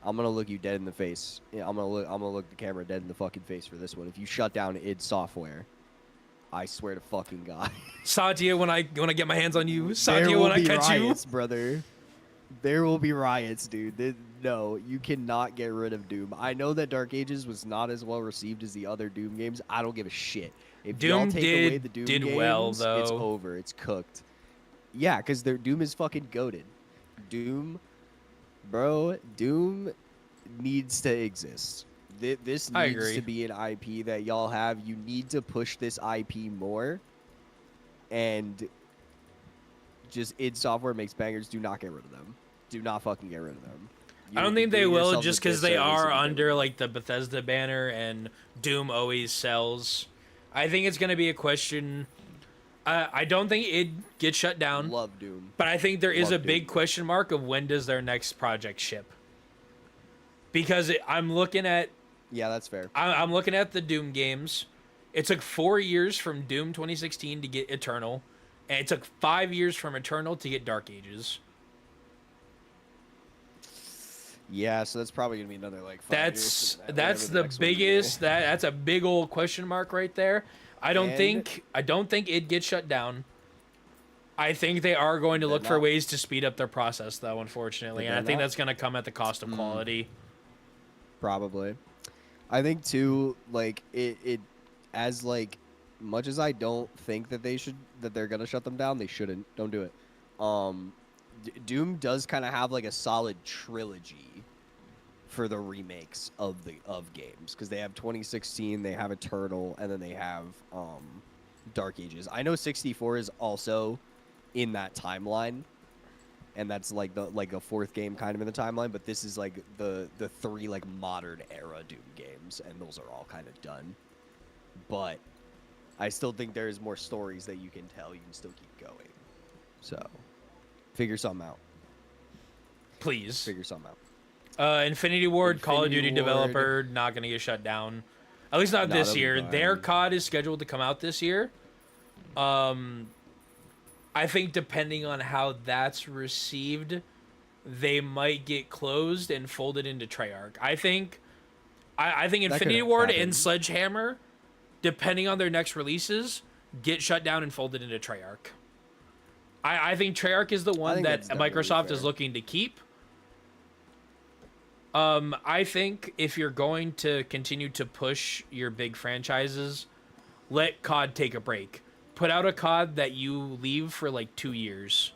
I'm gonna look you dead in the face. Yeah, I'm gonna look the camera dead in the fucking face for this one. If you shut down id Software, I swear to fucking God.
Satya, when I get my hands on you,
There
Satya,
will
when I
be
catch you.
riots, brother. There will be riots, dude. No, you cannot get rid of Doom. I know that Dark Ages was not as well received as the other Doom games. I don't give a shit. If y'all
Doom
take away
did-
the Doom
did
games,
well,
it's
though.
over. It's cooked. Yeah, because their Doom is fucking goated. Doom, bro, Doom needs to exist. This
I
needs to
agree.
be an IP that y'all have. You need to push this IP more, and just id Software makes bangers. Do not get rid of them. Do not fucking get rid of them.
I don't
You're
think they
doing
will
yourselves a
just because they
disservice
are
if you get rid
under
of them.
like the Bethesda banner and Doom always sells. I think it's gonna be a question. I don't think it gets shut down,
Love Doom.
but I think there is a
Love
big
Doom.
question mark of when does their next project ship. Because I'm looking at
Yeah, that's fair.
I'm looking at the Doom games. It took 4 years from Doom 2016 to get Eternal, and it took 5 years from Eternal to get Dark Ages.
Yeah, so that's probably gonna be another like 5 years.
That's
Whatever the
the
next one is gonna be.
biggest that's a big old question mark right there.
And
I don't think it gets shut down. I think they are going to
they're
look for
not.
ways to speed up their process though, unfortunately, and I
They're
think
not.
that's going to come at the cost of quality.
Probably. I think too, like it as like much as I don't think that they're gonna shut them down, they shouldn't. Don't do it. Um, Doom does kind of have like a solid trilogy for the remakes of games because they have 2016, they have Eternal, and then they have Dark Ages. I know 64 is also in that timeline, and that's like a fourth game kind of in the timeline, but this is like the three like modern era Doom games, and those are all kind of done. But I still think there's more stories that you can tell. You can still keep going. So figure something out.
Please.
Figure something out.
Infinity Ward, Call of
Infinity
Duty
Ward.
developer, not going to get shut down. At least not
No,
this
they'll be
year. Their
fine.
COD is scheduled to come out this year. I think depending on how that's received, they might get closed and folded into Treyarch. I think
That could
Infinity Ward
happen.
and Sledgehammer, depending on their next releases, get shut down and folded into Treyarch. I think Treyarch is the one
think
that
that's definitely
Microsoft
fair.
is looking to keep. I think if you're going to continue to push your big franchises, let COD take a break. Put out a COD that you leave for like 2 years.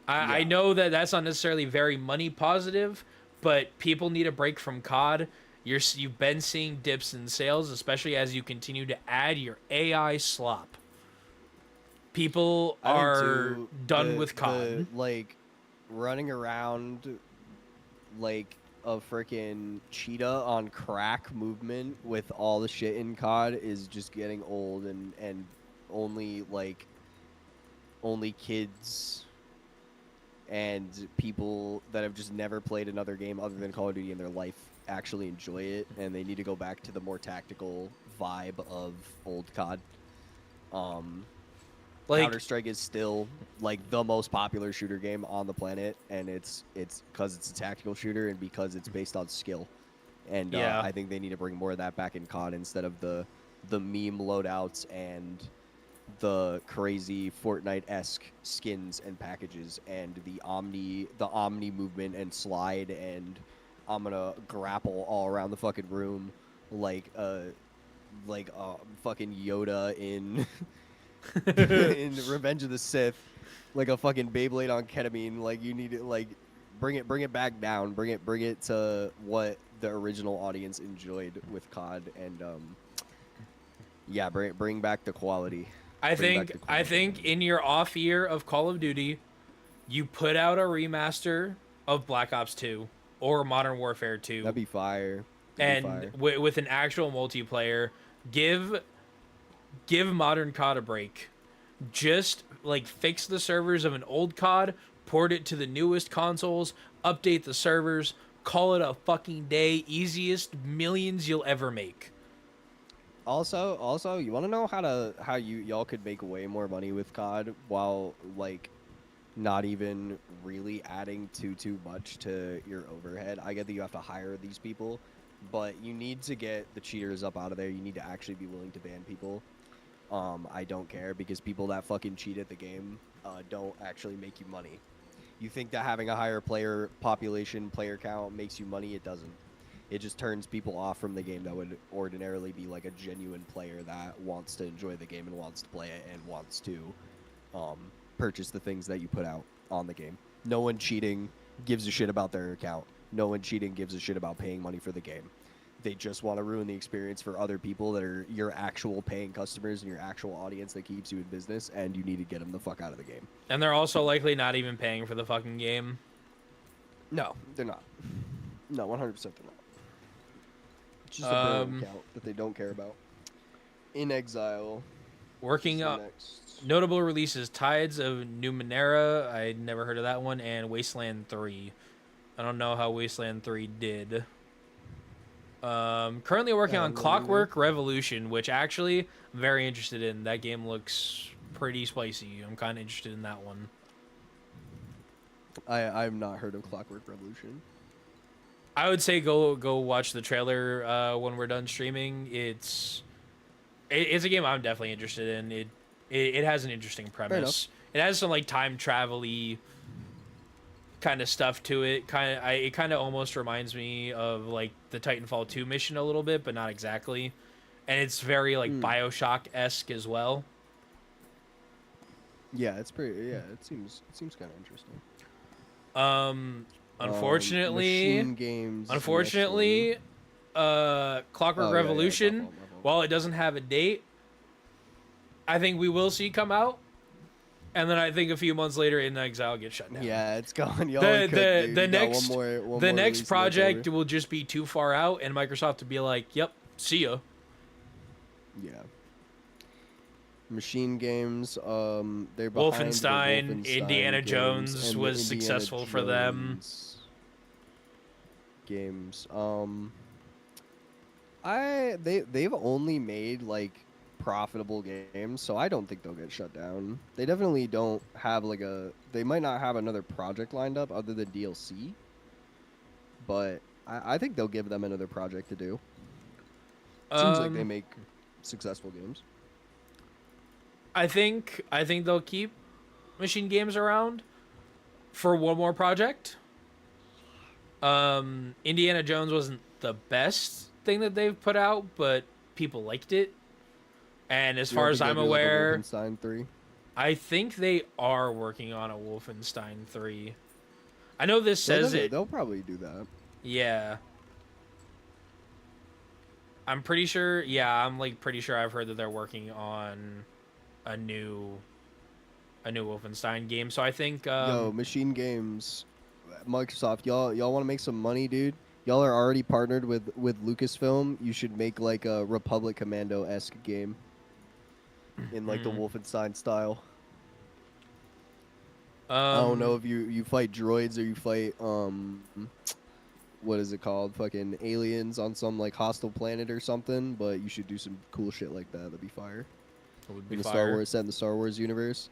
I
Yeah.
know that that's not necessarily very money positive, but people need a break from COD. You've been seeing dips in sales, especially as you continue to add your AI slop. People
I think,
are
too,
done with COD.
like running around like a freaking cheetah on crack movement with all the shit in COD is just getting old, and only kids and people that have just never played another game other than Call of Duty in their life actually enjoy it, and they need to go back to the more tactical vibe of old COD.
Like,
Counter Strike is still like the most popular shooter game on the planet, and it's because it's a tactical shooter and because it's based on skill. And
Yeah.
I think they need to bring more of that back in COD instead of the meme loadouts and the crazy Fortnite-esque skins and packages and the Omni movement and slide, and I'm gonna grapple all around the fucking room like fucking Yoda in in Revenge of the Sith, like a fucking Beyblade on ketamine. Like you need to like bring it back down, bring it to what the original audience enjoyed with COD, and yeah, bring back the quality.
I think in your off year of Call of Duty, you put out a remaster of Black Ops 2 or Modern Warfare 2,
That'd be fire.
and with an actual multiplayer. Give Modern COD a break. Just like fix the servers of an old COD, port it to the newest consoles, update the servers, call it a fucking day. Easiest millions you'll ever make.
Also, you want to know how y'all could make way more money with COD while like not even really adding too much to your overhead. I get that you have to hire these people, but you need to get the cheaters up out of there. You need to actually be willing to ban people. I don't care because people that fucking cheat at the game don't actually make you money. You think that having a higher player population, player count makes you money? It doesn't. It just turns people off from the game that would ordinarily be like a genuine player that wants to enjoy the game and wants to play it and wants to purchase the things that you put out on the game. No one cheating gives a shit about their account. No one cheating gives a shit about paying money for the game. They just want to ruin the experience for other people that are your actual paying customers and your actual audience that keeps you in business, and you need to get them the fuck out of the game.
And they're also likely not even paying for the fucking game.
No, they're not. No, 100% they're not. It's just a burn account that they don't care about. In Exile.
Working up.
Next.
Notable releases: Tides of Numenera. I never heard of that one, and Wasteland 3. I don't know how Wasteland 3 did. Currently working on Clockwork Revolution, which actually I'm very interested in. That game looks pretty spicy. I'm kind of interested in that one.
I've not heard of Clockwork Revolution.
I would say go watch the trailer when we're done streaming. It's a game I'm definitely interested in. It has an interesting premise. It has some like time travel-y kind of stuff to it. It kind of almost reminds me of like the Titanfall 2 mission a little bit, but not exactly. And it's very like BioShock-esque as well.
Yeah, it's pretty. Yeah, it seems kind of interesting.
Unfortunately,
Machine Games.
Unfortunately, Clockwork Revolution,
my fault.
while it doesn't have a date, I think we will see come out. And then I think a few months later, In Exile gets shut down.
Yeah, it's gone. Y'all
The next
one
next
more
project will just be too far out, and Microsoft to be like, "Yep, see ya."
Yeah. Machine Games. They're behind
Wolfenstein,
the
Indiana
games
Jones
and the
was
Indiana
successful for them.
Jones Games. They've only made like profitable games, so I don't think they'll get shut down. They definitely don't have like they might not have another project lined up other than DLC, but I think they'll give them another project to do. Seems like they make successful games.
I think they'll keep Machine Games around for one more project. Indiana Jones wasn't the best thing that they've put out, but people liked it. And as far as I'm aware,
Wolfenstein 3.
I think they are working on a Wolfenstein 3. I know this says it.
They'll probably do that.
Yeah. I'm pretty sure. Yeah, I'm like pretty sure I've heard that they're working on a new Wolfenstein game. So I think
Yo, Machine Games, Microsoft, y'all want to make some money, dude? Y'all are already partnered with Lucasfilm. You should make like a Republic Commando-esque game in like the Wolfenstein style. I don't know if you fight droids or you fight what is it called? Fucking aliens on some like hostile planet or something, but you should do some cool shit like that. That'd be fire.
It would be
In the
fire.
Star Wars set in the Star Wars universe.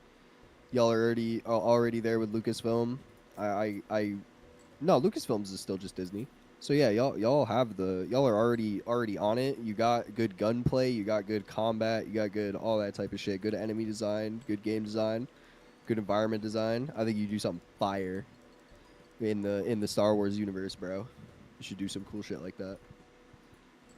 Y'all are already there with Lucasfilm. No, Lucasfilms is still just Disney. So yeah, y'all are already on it. You got good gunplay, you got good combat, you got good all that type of shit. Good enemy design, good game design, good environment design. I think you do something fire in the Star Wars universe, bro. You should do some cool shit like that.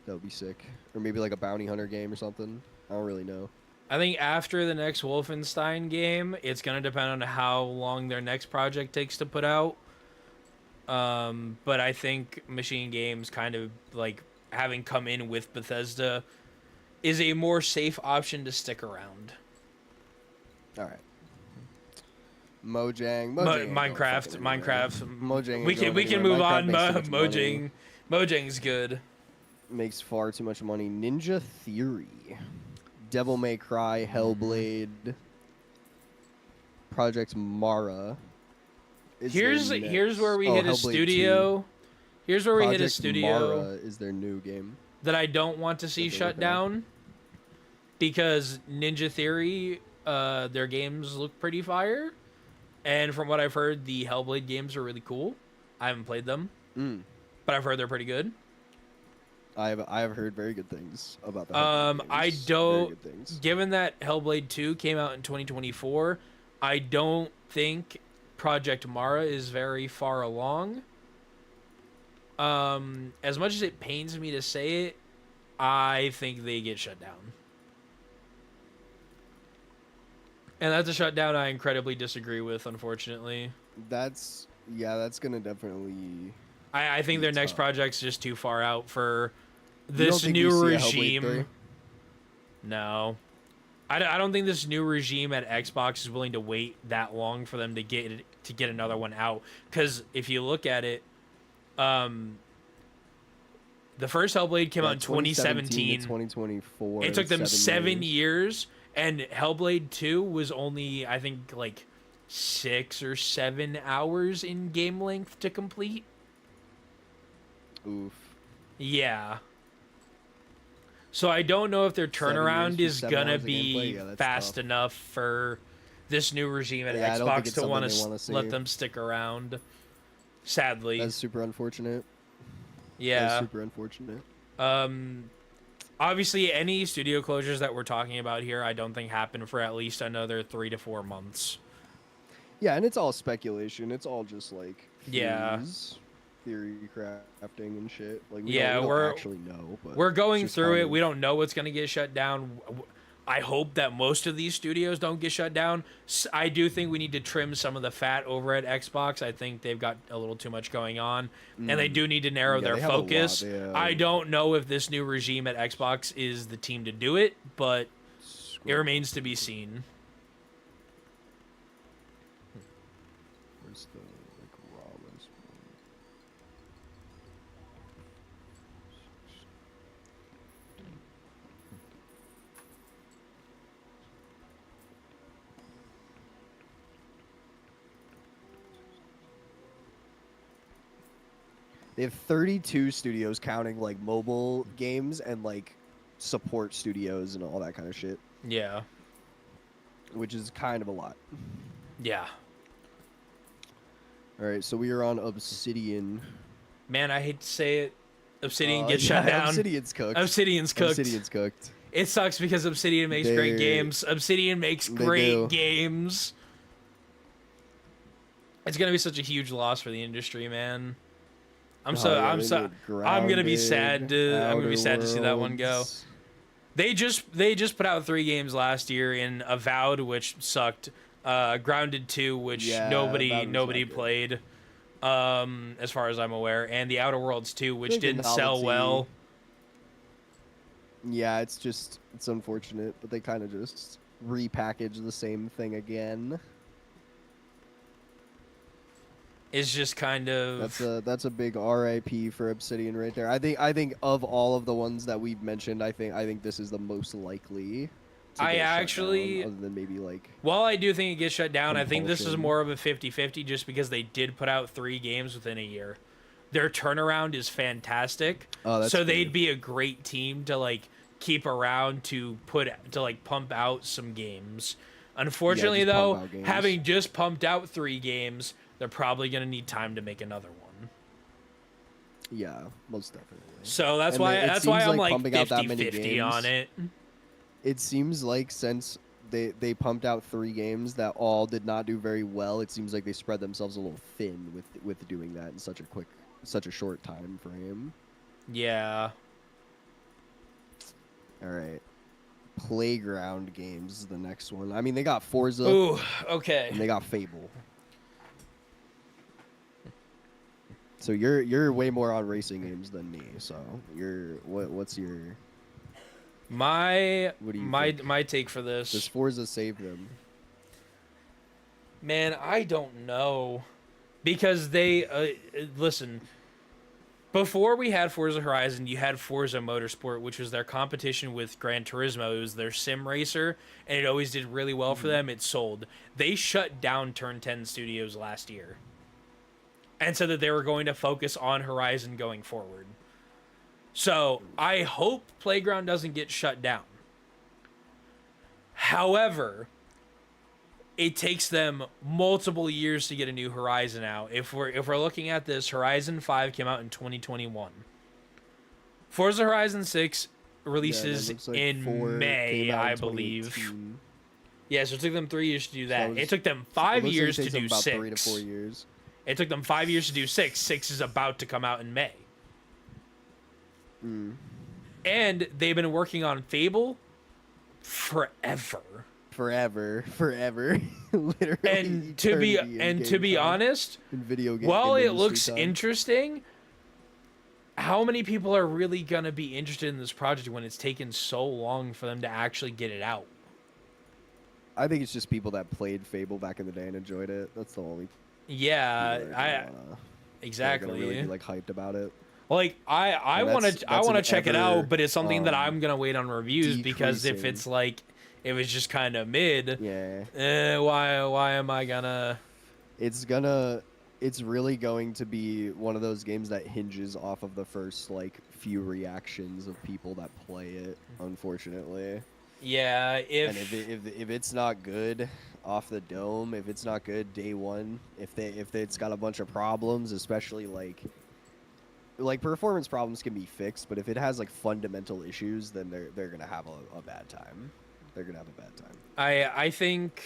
That would be sick. Or maybe like a bounty hunter game or something. I don't really know.
I think after the next Wolfenstein game, it's gonna depend on how long their next project takes to put out. But I think Machine Games kind of like having come in with Bethesda is a more safe option to stick around.
All right. Mojang.
Minecraft.
Mojang.
We can move on. Mojang's good.
Makes far too much money. Ninja Theory, Devil May Cry, Hellblade, Project Mara.
Here's where we hit a studio.
2.
Here's where we hit a
Project
studio.
Mara is their new game
that I don't want to see shut down because Ninja Theory, their games look pretty fire. And from what I've heard, the Hellblade games are really cool. I haven't played them, but I've heard they're pretty good.
I have heard very good things about the
Hellblade
games.
I don't. Given that Hellblade 2 came out in 2024, I don't think Project Mara is very far along. As much as it pains me to say it, I think they get shut down. And that's a shutdown I incredibly disagree with, unfortunately.
That's gonna definitely
I think
be
their next
tough.
project's just too far out for
You don't
this
think
new
we see a Hellblade 3?
regime. No. I don't think this new regime at Xbox is willing to wait that long for them to get another one out. Because if you look at it, the first Hellblade came out in 2017.
2024.
It took them 7
years.
years, and Hellblade 2 was only, I think, like 6 or 7 hours in game length to complete.
Oof.
Yeah. So I don't know if their
7
turnaround
years
is
for 7
gonna
hours of
be
gameplay? Yeah, that's
fast
tough.
enough for this new regime at
Yeah, I don't think
Xbox
it's
to
something
want
they wanna
to let
see.
them stick around. Sadly,
That's super unfortunate. That's
yeah.
super unfortunate.
Obviously, any studio closures that we're talking about here, I don't think happen for at least another 3 to 4 months.
Yeah, and it's all speculation. It's all just like
Yeah.
theory crafting and shit. Like
Yeah,
we don't
we're-
actually know. But
We're
it's
going
just
through
kind
it.
of-
We don't know what's going to get shut down. I hope that most of these studios don't get shut down. I do think we need to trim some of the fat over at Xbox. I think they've got a little too much going on, and they do need to narrow
Yeah,
their
they have a lot.
focus.
They,
I don't know if this new regime at Xbox is the team to do it, but it remains to be seen.
Where's the like rawest one? They have 32 studios counting like mobile games and like support studios and all that kind of shit,
Yeah.
which is kind of a lot.
Yeah.
All right, so we are on Obsidian.
Man, I hate to say it. Obsidian gets
yeah,
shut down.
Obsidian's cooked.
Obsidian's cooked.
Obsidian's cooked.
It sucks because Obsidian makes great
They're-
games. Obsidian makes
They
great
do.
games. It's gonna be such a huge loss for the industry, man. I'm
Oh,
gonna be sad to see that one go. They just put out 3 games last year in Avowed, which sucked. Grounded 2, which
Yeah,
nobody
Avowed was not good.
played, as far as I'm aware, and The Outer Worlds 2, which
think the
didn't sell
novelty-
well.
Yeah, it's unfortunate, but they kind of just repackage the same thing again.
It's just kind of
That's a big RIP for Obsidian right there. I think of all of the ones that we've mentioned, I think this is the most likely. To
I
get shut
actually-
down, other than maybe like
While I do think it gets shut down, I think this is
Compulsion.
more of a 50-50 just because they did put out 3 games within a year. Their turnaround is fantastic.
Oh, that's
so they'd
good.
be a great team to like keep around to pump out some games. Unfortunately
just pump
though,
out games.
having just pumped out 3 games, they're probably going to need time to make another one.
yeah, most definitely.
So that's
And
why
it
that's why
seems
I'm
like
like
pumping out that many
50-50 on
games-
it.
It seems like since they pumped out 3 games that all did not do very well, it seems like they spread themselves a little thin with doing that in such a short time frame.
Yeah.
All right. Playground Games is the next one. I mean, they got Forza
Ooh, okay.
and they got Fable. So you're way more on racing games than me. So what's your
My
What do you
my
think?
my take for this.
does Forza save them?
Man, I don't know. Because they listen, before we had Forza Horizon, you had Forza Motorsport, which was their competition with Gran Turismo. It was their sim racer, and it always did really well for them. It sold. They shut down Turn 10 Studios last year and said that they were going to focus on Horizon going forward. So I hope Playground doesn't get shut down. However, it takes them multiple years to get a new Horizon out. If we're looking at this, Horizon 5 came out in 2021. Forza Horizon 6 releases
Yeah, that looks like
in
4
May,
came out in
I believe.
2018.
Yeah, so it took them 3 years to do that.
was-
It took them
It
5
looks like it
years to
takes them
do
about
6.
3 to 4 years.
It took them 5 years to do 6. 6 is about to come out in May.
Mm.
And they've been working on Fable forever.
forever, literally.
And to be
eternity in
to be
game time,
honest,
in video game
while it
industry
looks
time.
interesting, how many people are really gonna be interested in this project when it's taken so long for them to actually get it out?
I think it's just people that played Fable back in the day and enjoyed it. That's the only
Yeah,
people that are
I
gonna wanna, that are gonna
exactly.
really be like hyped about it.
Like I
And
want
that's
to I want to
an
check it
ever,
out, but it's something that I'm gonna wait on reviews because if
decreasing.
it's like if it's just kind of mid,
Yeah,
why am I gonna?
it's really going to be one of those games that hinges off of the first like few reactions of people that play it, unfortunately.
Yeah,
And if it's not good off the dome, if it's not good day one, if it's got a bunch of problems, especially like performance problems can be fixed, but if it has like fundamental issues, then they're gonna have a bad time. They're gonna have a bad time.
I think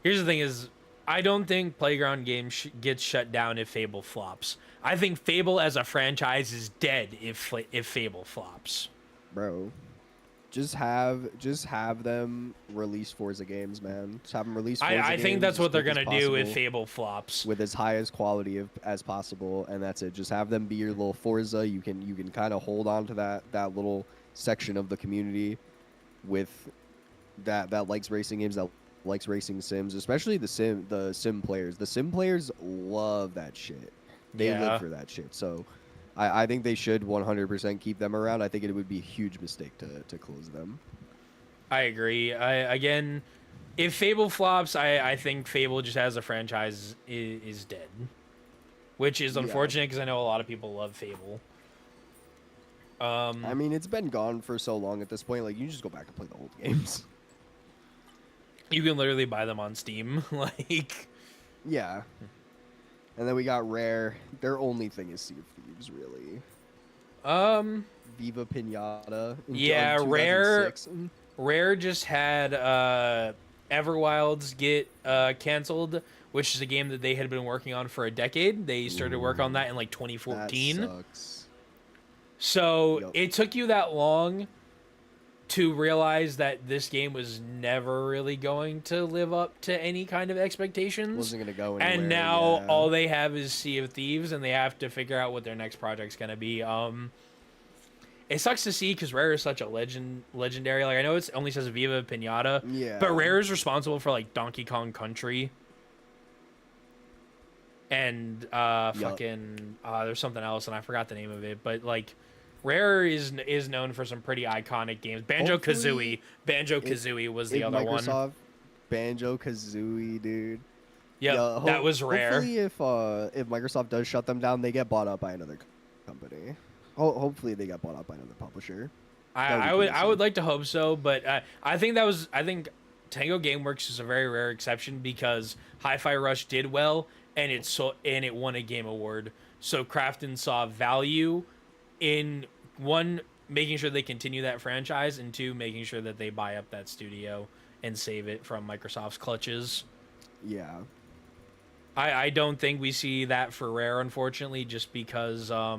here's the thing is I don't think Playground Games gets shut down if Fable flops. I think Fable as a franchise is dead if Fable flops.
Bro, just have them release Forza games, man. Just have them release Forza
I
games
think that's
as
what they're
quick as
gonna do if
possible,
Fable flops.
with as high as quality as possible, and that's it. Just have them be your little Forza. You can kind of hold on to that little section of the community with that likes racing games, that likes racing sims, especially the sim players. The sim players love that shit. They
Yeah.
live for that shit. So I think they should 100% keep them around. I think it would be a huge mistake to close them.
I agree. Again, if Fable flops, I think Fable just as a franchise is dead, which is
Yeah.
unfortunate because I know a lot of people love Fable.
I mean, it's been gone for so long at this point. Like, you just go back and play the old games.
You can literally buy them on Steam. Like,
Yeah. And then we got Rare. Their only thing is Sea of Thieves, really. Viva Pinata.
Yeah,
in
Rare.
2006.
Rare just had Everwilds get canceled, which is a game that they had been working on for a decade. They started work on that in like 2014.
That sucks.
So
Yup.
it took you that long to realize that this game was never really going to live up to any kind of expectations.
Wasn't gonna go anywhere.
And now
yeah.
all they have is Sea of Thieves, and they have to figure out what their next project's gonna be. It sucks to see because Rare is such a legendary. Like I know it only says Viva Pinata,
Yeah.
but Rare is responsible for like Donkey Kong Country. And fucking there's something else, and I forgot the name of it, but like. Rare is known for some pretty iconic games. Banjo-Kazooie. Banjo-Kazooie was the other one.
Microsoft, Banjo-Kazooie, dude.
Yeah, that was Rare.
Hopefully, if Microsoft does shut them down, they get bought up by another company. Hopefully, they get bought up by another publisher.
I would like to hope so, but I think Tango Gameworks is a very rare exception because Hi-Fi Rush did well and it won a game award. So Krafton saw value in one, making sure they continue that franchise, and two, making sure that they buy up that studio and save it from Microsoft's clutches.
Yeah.
I don't think we see that for Rare, unfortunately, just because
I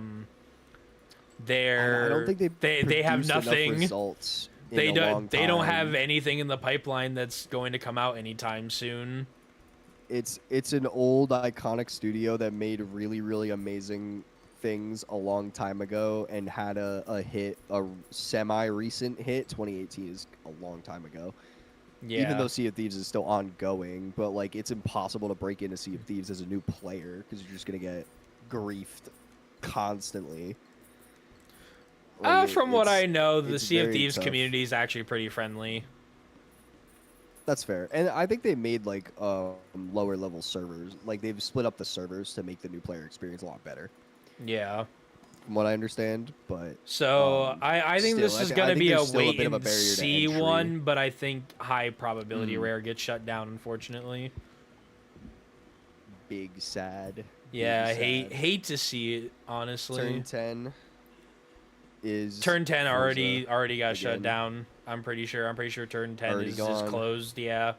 don't think
they have nothing.
Results
They don't have anything in the pipeline that's going to come out anytime soon.
It's an old iconic studio that made really, really amazing things a long time ago and had a hit, a semi-recent hit. 2018 is a long time ago.
Yeah.
Even though Sea of Thieves is still ongoing, but like it's impossible to break into Sea of Thieves as a new player because you're just gonna get griefed constantly.
From what I know, the
it's
Sea of
very
Thieves
tough.
community is actually pretty friendly.
That's fair, and I think they made like lower level servers. Like they've split up the servers to make the new player experience a lot better,
Yeah.
from what I understand. But
So I think
still,
this
I
is
thi-
going
I
to
think
be a
there's still a
wait
bit of a
and
barrier to
see
entry.
one, but I think high probability Rare gets shut down, unfortunately.
big sad.
Yeah, I
big sad.
hate to see it, honestly.
Turn 10 is
Turn 10 already
Forza
got shut
again.
down. I'm pretty sure Turn 10
Already
is
gone.
closed. Yeah.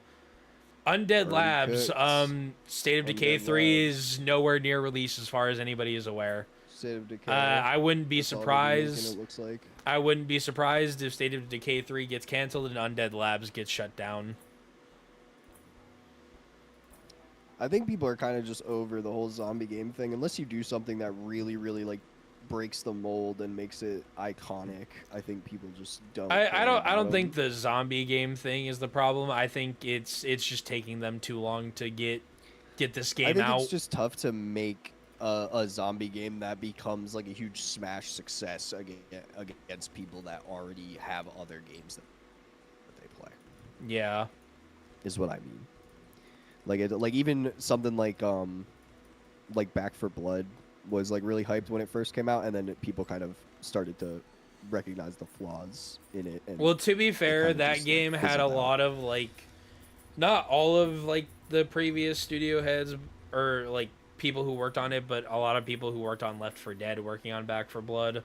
Undead
Already
Labs,
cooked.
State of Decay
Undead
3
Labs.
is nowhere near release as far as anybody is aware.
State of Decay.
I wouldn't be
That's all they're making,
surprised.
It looks like.
I wouldn't be surprised if State of Decay 3 gets canceled and Undead Labs gets shut down.
I think people are kind of just over the whole zombie game thing. Unless you do something that really, really like breaks the mold and makes it iconic, I think people just don't.
I don't
care about
think
them.
the zombie game thing is the problem. I think it's just taking them too long to get this game
I think
out.
it's just tough to make a zombie game that becomes like a huge smash success against people that already have other games that they play.
Yeah.
Is what I mean. Like even something like Back for Blood was like really hyped when it first came out, and then people kind of started to recognize the flaws in it. And
Well, to be fair,
kinda
that
just, like,
game had a
fizzled out.
lot of like, not all of like the previous studio heads or like people who worked on it, but a lot of people who worked on Left 4 Dead working on Back for Blood.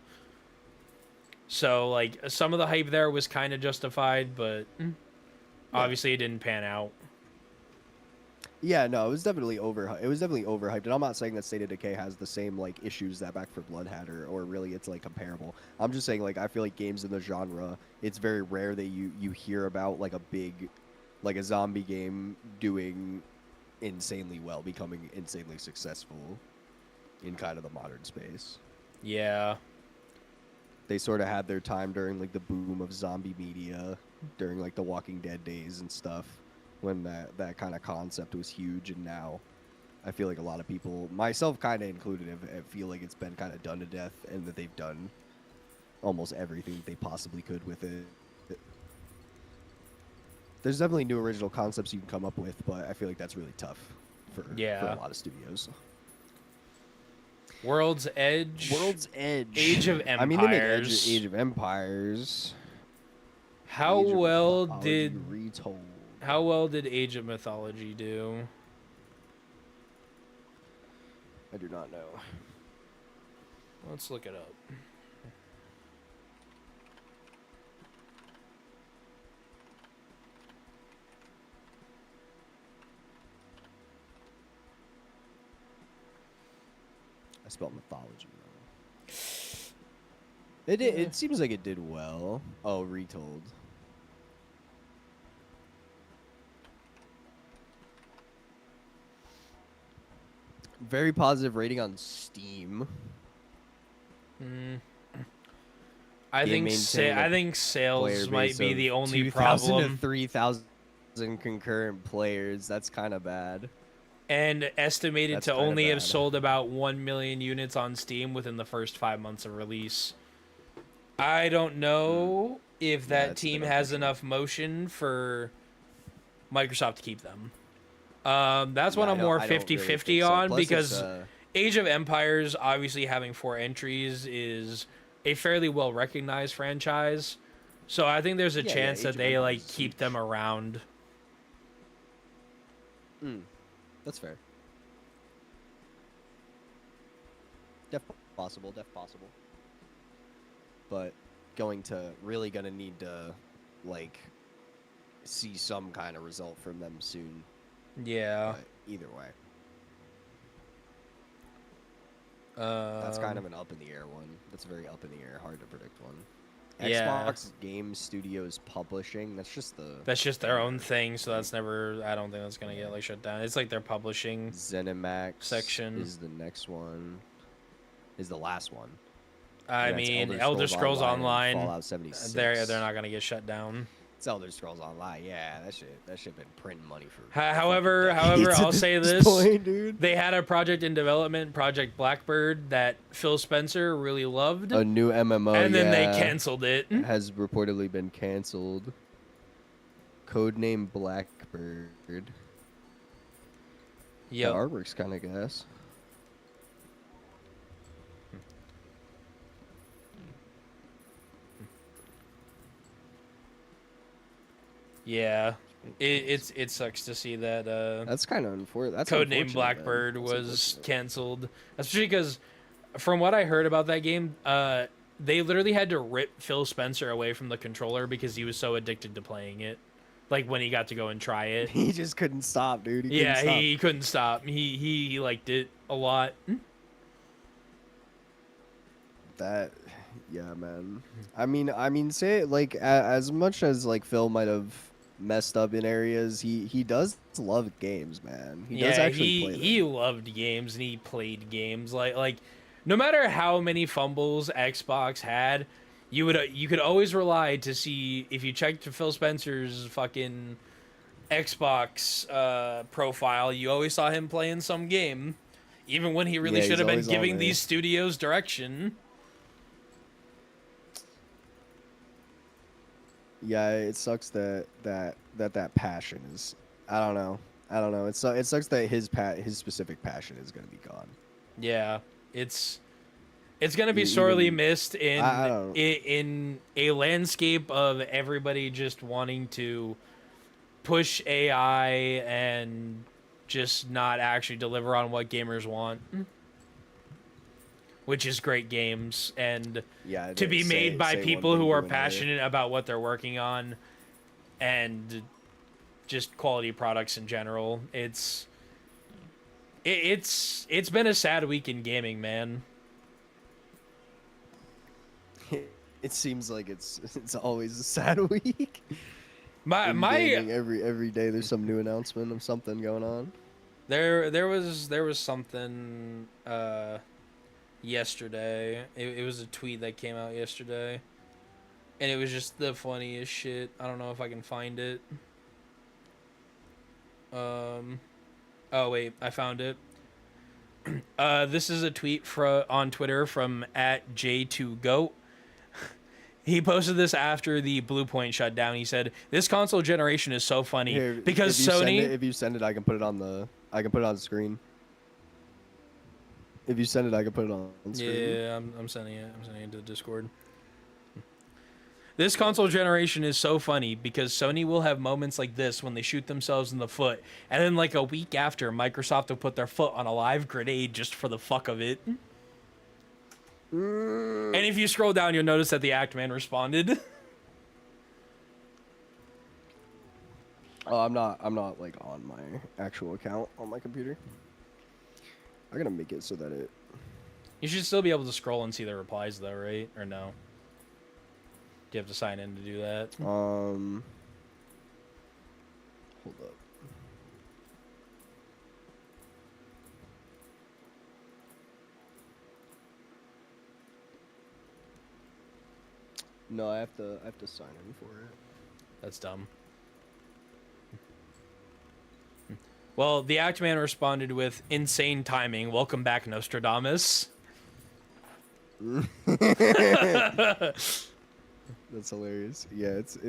So like some of the hype there was kind of justified, but obviously it didn't pan out.
Yeah, no, it was definitely overhyped, and I'm not saying that State of Decay has the same like issues that Back for Blood had, or really it's like comparable. I'm just saying like I feel like games in the genre, it's very rare that you hear about like a zombie game doing insanely well, becoming insanely successful in kind of the modern space.
Yeah.
They sort of had their time during like the boom of zombie media, during like the Walking Dead days and stuff, when that kind of concept was huge. And now I feel like a lot of people, myself kind of included, feel like it's been kind of done to death, and that they've done almost everything they possibly could with it. There's definitely new original concepts you can come up with, but I feel like that's really tough for a lot of studios.
World's Edge.
World's Edge.
Age of Empires.
I mean, they made Age of Empires.
How
Age of
well
Mythology
did
Retold.
How well did Age of Mythology do?
I do not know.
Let's look it up.
I spelled mythology wrong. It seems like it did well. Oh, Retold. Very positive rating on Steam.
I
Game
think
maintained
I
a
think sales
player
might
base
be
of
the only
2,000
problem.
to 3,000 concurrent players. That's kind of bad.
And estimated
That's
to
kinda
only have
bad.
sold about 1 million units on Steam within the first 5 months of release. I don't know if
Yeah,
that
that's
team
been
has
unfortunate.
enough motion for Microsoft to keep them. That's what
Yeah,
I'm more
I don't really
50-50
think so.
on,
Plus it's,
because Age of Empires, obviously having 4 entries, is a fairly well recognized franchise. So I think there's a
Yeah,
chance
Age
that
of
they
Empires
like
is
keep
huge.
them around.
That's fair. Def possible. But really gonna need to like see some kind of result from them soon.
Yeah.
But either way, that's kind of an up in the air one. That's a very up in the air, hard to predict one.
Yeah.
Xbox Game Studios Publishing. That's just
their own thing, so that's never. I don't think that's gonna get like shut down. It's like their publishing.
ZeniMax
section.
is the next one. Is the last one.
I
And that's
mean, Elder Scrolls
and
Online.
Fallout 76.
They're not gonna get shut down.
It's Elder Scrolls Online. Yeah, that shit been printing money for.
However,
fucking decades
I'll
at
say this:
point, dude.
they had a project in development, Project Blackbird, that Phil Spencer really loved,
A new MMO,
and then they
yeah,
canceled it.
has reportedly been canceled. Codename Blackbird. The
Yep.
artwork's kind of gas.
Yeah. It sucks to see that
That's kind of unfortunate. That's
Codename
unfortunate,
Blackbird
man. That's
was
unfortunate.
canceled. Especially because, from what I heard about that game, they literally had to rip Phil Spencer away from the controller because he was so addicted to playing it. Like when he got to go and try it.
He just couldn't stop, dude.
Yeah, he couldn't stop. He liked it a lot.
That, yeah, man. I mean, say like as much as like Phil might have messed up in areas, he does love games, man. He does
Yeah,
actually
he
play
he
them.
loved games and he played games like no matter how many fumbles Xbox had, you could always rely to see if you checked Phil Spencer's fucking Xbox profile, you always saw him playing some game, even when he really
Yeah,
should
he's
have been
always on
giving
there.
these studios direction.
Yeah, it sucks that passion is. I don't know. I don't know. It sucks that his specific passion is gonna be gone.
Yeah, it's it's gonna be sorely
Even
missed
I
in
don't.
in a landscape of everybody just wanting to push AI and just not actually deliver on what gamers want, which is great games and
Yeah,
to be made by
say one
people
thing,
who are
do another.
passionate about what they're working on and just quality products in general. It's been a sad week in gaming, man.
It seems like it's always a sad week
My
in
my
gaming. Every day there's some new announcement of something going on.
there was something yesterday. It was a tweet that came out yesterday, and it was just the funniest shit. I don't know if I can find it. Um, oh wait, I found it. This is a tweet on Twitter from at J2Goat. He posted this after the Blue Point shutdown. He said, "This console generation is so funny
Here,
because Sony."
if you send it, I can put it on the screen. If you send it, I can put it on the screen.
Yeah, I'm sending it. I'm sending it to Discord. This console generation is so funny because Sony will have moments like this when they shoot themselves in the foot, and then like a week after, Microsoft will put their foot on a live grenade just for the fuck of it. And if you scroll down, you'll notice that the Actman responded.
Oh, I'm not like on my actual account on my computer. I gotta make it so that it.
You should still be able to scroll and see the replies, though, right? Or no? Do you have to sign in to do that?
Hold up. No, I have to sign in for it.
That's dumb. Well, the Actman responded with insane timing. Welcome back, Nostradamus.
That's hilarious. Yeah, it's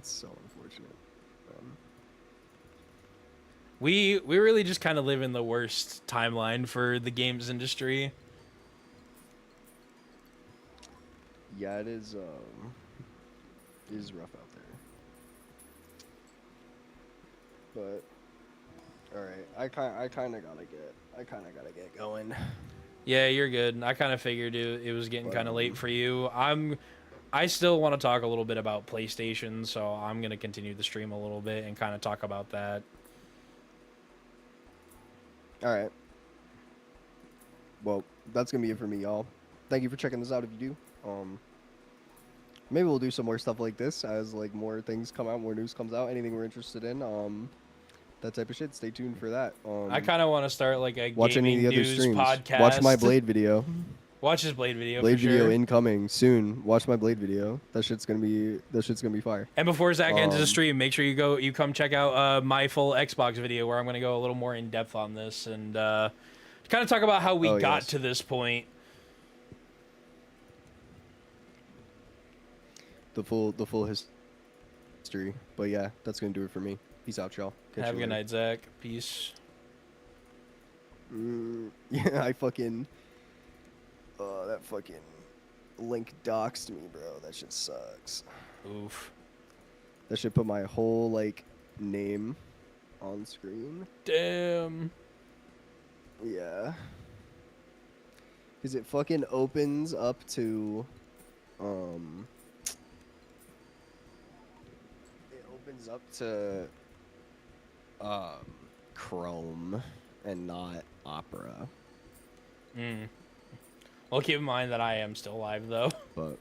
so unfortunate.
We really just kind of live in the worst timeline for the games industry.
Yeah, it is rough out there. But all right, I kind of gotta get going.
Yeah, you're good. I kind of figured it was getting kind of late for you. I still want to talk a little bit about PlayStation, so I'm going to continue the stream a little bit and kind of talk about that.
All right. Well, that's gonna be it for me, y'all. Thank you for checking this out. If you do, maybe we'll do some more stuff like this as like more things come out, more news comes out, anything we're interested in, that type of shit. Stay tuned for that.
I kind of want to start like a
Watch any
gaming
of the other
news
streams.
podcast.
Watch my Blade video.
Watch his Blade video.
Blade
for
video
sure.
incoming soon. Watch my Blade video. That shit's gonna be fire.
And before Zach ends the stream, make sure you come check out my full Xbox video where I'm going to go a little more in depth on this and kind of talk about how we got to this point.
The full history. But yeah, that's gonna do it for me. Peace out, y'all. Catch
Have a
you
good
later.
night, Zach. Peace.
Yeah, I fucking. That fucking link doxed me, bro. That shit sucks.
Oof.
That shit put my whole like name on screen.
Damn.
Yeah. Cause it fucking opens up to, it opens up to, Chrome and not Opera.
Well, keep in mind that I am still alive, though.
But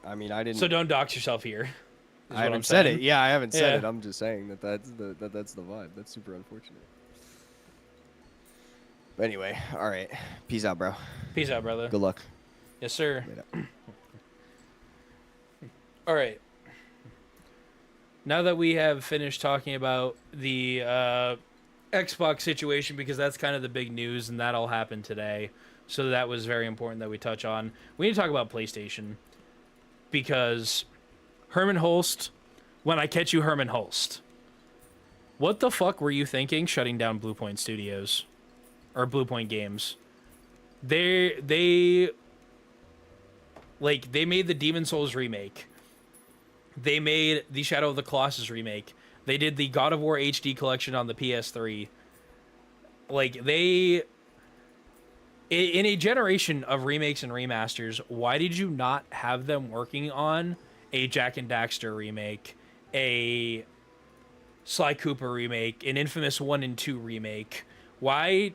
I mean, I didn't.
So don't dox yourself here.
I haven't said
saying.
it. Yeah, I haven't said
Yeah.
it. I'm just saying that's the vibe. That's super unfortunate. But anyway, all right. Peace out, bro.
Peace out, brother.
Good luck.
Yes, sir.
Later.
All right. Now that we have finished talking about the Xbox situation, because that's kind of the big news, and that all happened today, so that was very important that we touch on. We need to talk about PlayStation, because Herman Holst, when I catch you, Herman Holst, what the fuck were you thinking shutting down Bluepoint Studios or Bluepoint Games? They made the Demon Souls remake. They made the Shadow of the Colossus remake. They did the God of War HD collection on the PS3. Like, in a generation of remakes and remasters, why did you not have them working on a Jak and Daxter remake, a Sly Cooper remake, an Infamous 1 and 2 remake? Why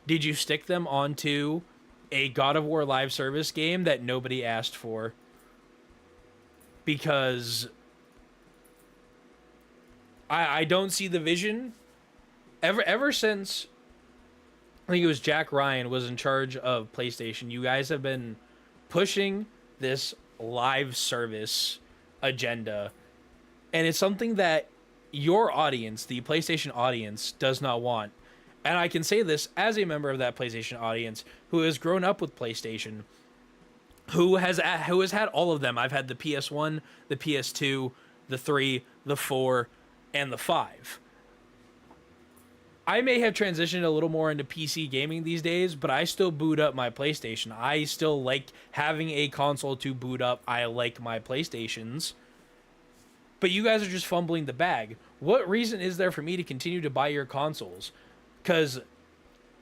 did you stick them onto a God of War live service game that nobody asked for? Because I don't see the vision. Ever since I think it was Jack Ryan was in charge of PlayStation, you guys have been pushing this live service agenda, and it's something that your audience, the PlayStation audience, does not want. And I can say this as a member of that PlayStation audience who has grown up with PlayStation, who has had all of them. I've had the PS1, the PS2, the 3, the 4, and the 5. I may have transitioned a little more into PC gaming these days, but I still boot up my PlayStation. I still like having a console to boot up. I like my PlayStations. But you guys are just fumbling the bag. What reason is there for me to continue to buy your consoles? Because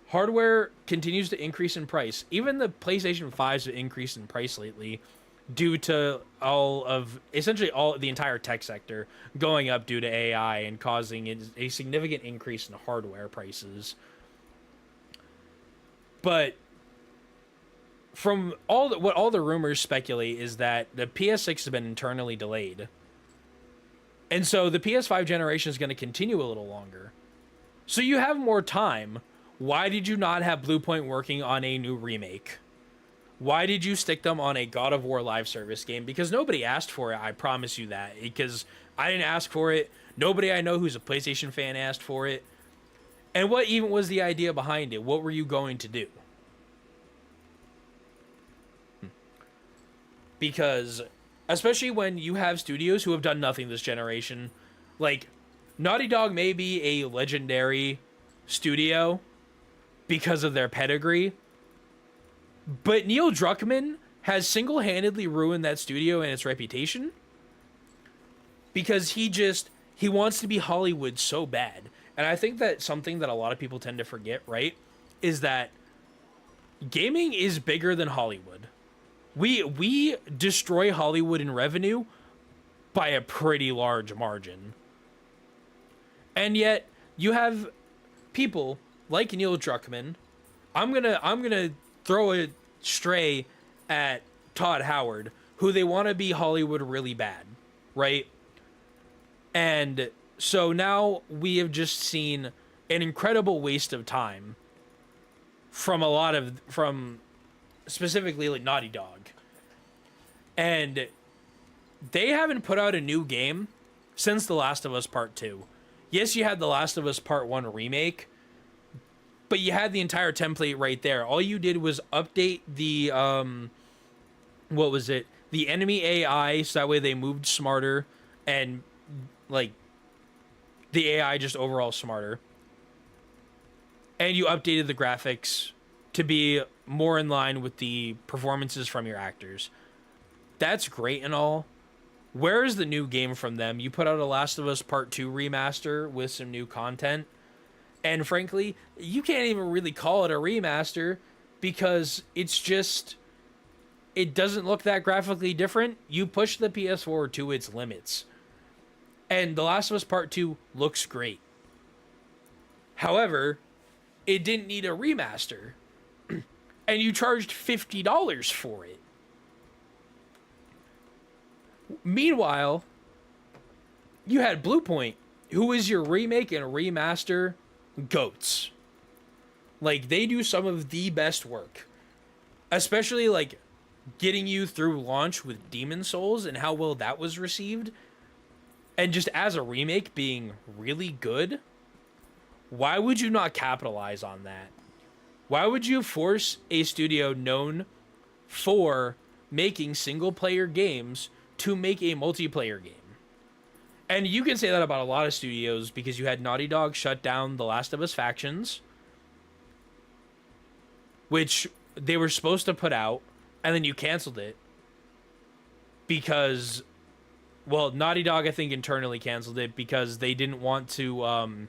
hardware continues to increase in price. Even the PlayStation 5s have increased in price lately due to essentially the entire tech sector going up due to AI and causing a significant increase in hardware prices. But from what all the rumors speculate is that the PS6 has been internally delayed. And so the PS5 generation is going to continue a little longer. So you have more time. Why did you not have Bluepoint working on a new remake? Why did you stick them on a God of War live service game? Because nobody asked for it, I promise you that. Because I didn't ask for it. Nobody I know who's a PlayStation fan asked for it. And what even was the idea behind it? What were you going to do? Because, especially when you have studios who have done nothing this generation, like, Naughty Dog may be a legendary studio because of their pedigree, but Neil Druckmann has single-handedly ruined that studio and its reputation because he wants to be Hollywood so bad. And I think that something that a lot of people tend to forget, right, is that gaming is bigger than Hollywood. We destroy Hollywood in revenue by a pretty large margin. And yet you have people like Neil Druckmann. I'm gonna throw a stray at Todd Howard, who they want to be Hollywood really bad, right? And so now we have just seen an incredible waste of time from specifically like Naughty Dog. And they haven't put out a new game since The Last of Us Part 2. Yes, you had The Last of Us Part 1 remake, but you had the entire template right there. All you did was update the the enemy AI, so that way they moved smarter, and like the AI just overall smarter. And you updated the graphics to be more in line with the performances from your actors. That's great and all. Where is the new game from them? You put out a Last of Us Part 2 remaster with some new content. And frankly, you can't even really call it a remaster because it doesn't look that graphically different. You push the PS4 to its limits. And The Last of Us Part 2 looks great. However, it didn't need a remaster, and you charged $50 for it. Meanwhile, you had Bluepoint, who is your remake and remaster goats. Like, they do some of the best work, especially like getting you through launch with Demon Souls and how well that was received, and just as a remake being really good. Why would you not capitalize on that? Why would you force a studio known for making single player games to make a multiplayer game? And you can say that about a lot of studios, because you had Naughty Dog shut down The Last of Us Factions, which they were supposed to put out, and then you canceled it because, well, Naughty Dog, I think, internally canceled it because they didn't want to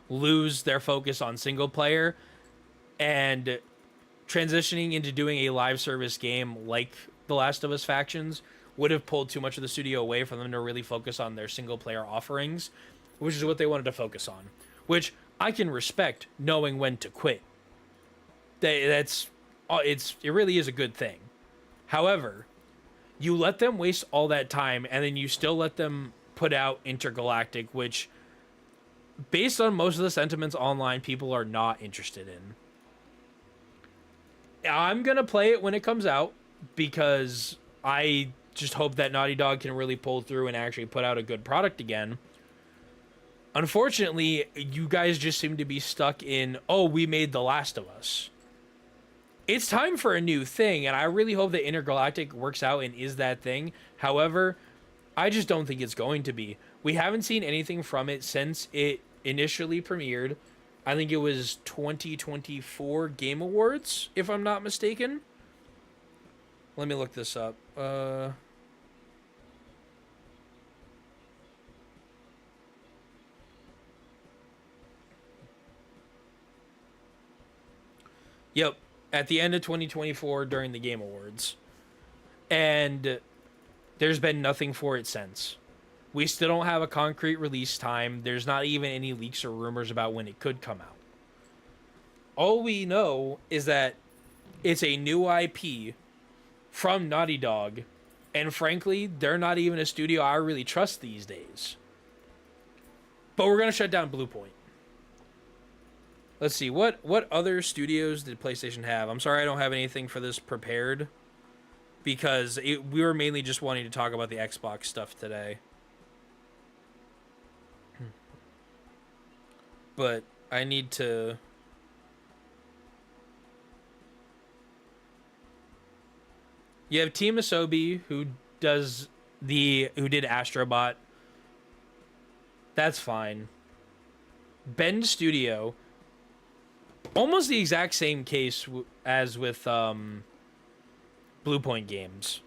lose their focus on single player, and transitioning into doing a live service game like The Last of Us Factions would have pulled too much of the studio away from them to really focus on their single player offerings, which is what they wanted to focus on, which I can respect, knowing when to quit. It really is a good thing. However, you let them waste all that time, and then you still let them put out Intergalactic, which, based on most of the sentiments online, people are not interested in. I'm going to play it when it comes out, because I just hope that Naughty Dog can really pull through and actually put out a good product again. Unfortunately, you guys just seem to be stuck in, oh, we made The Last of Us. It's time for a new thing, and I really hope that Intergalactic works out and is that thing. However, I just don't think it's going to be. We haven't seen anything from it since it initially premiered. I think it was 2024 Game Awards, if I'm not mistaken. Let me look this up. Yep, at the end of 2024 during the Game Awards. And there's been nothing for it since. We still don't have a concrete release time. There's not even any leaks or rumors about when it could come out. All we know is that it's a new IP from Naughty Dog, and frankly, they're not even a studio I really trust these days. But we're going to shut down Bluepoint. Let's see, what other studios did PlayStation have? I'm sorry I don't have anything for this prepared, because we were mainly just wanting to talk about the Xbox stuff today. But I need to... You have Team Asobi, who did Astrobot. That's fine. Bend Studio, almost the exact same case as with Bluepoint Games,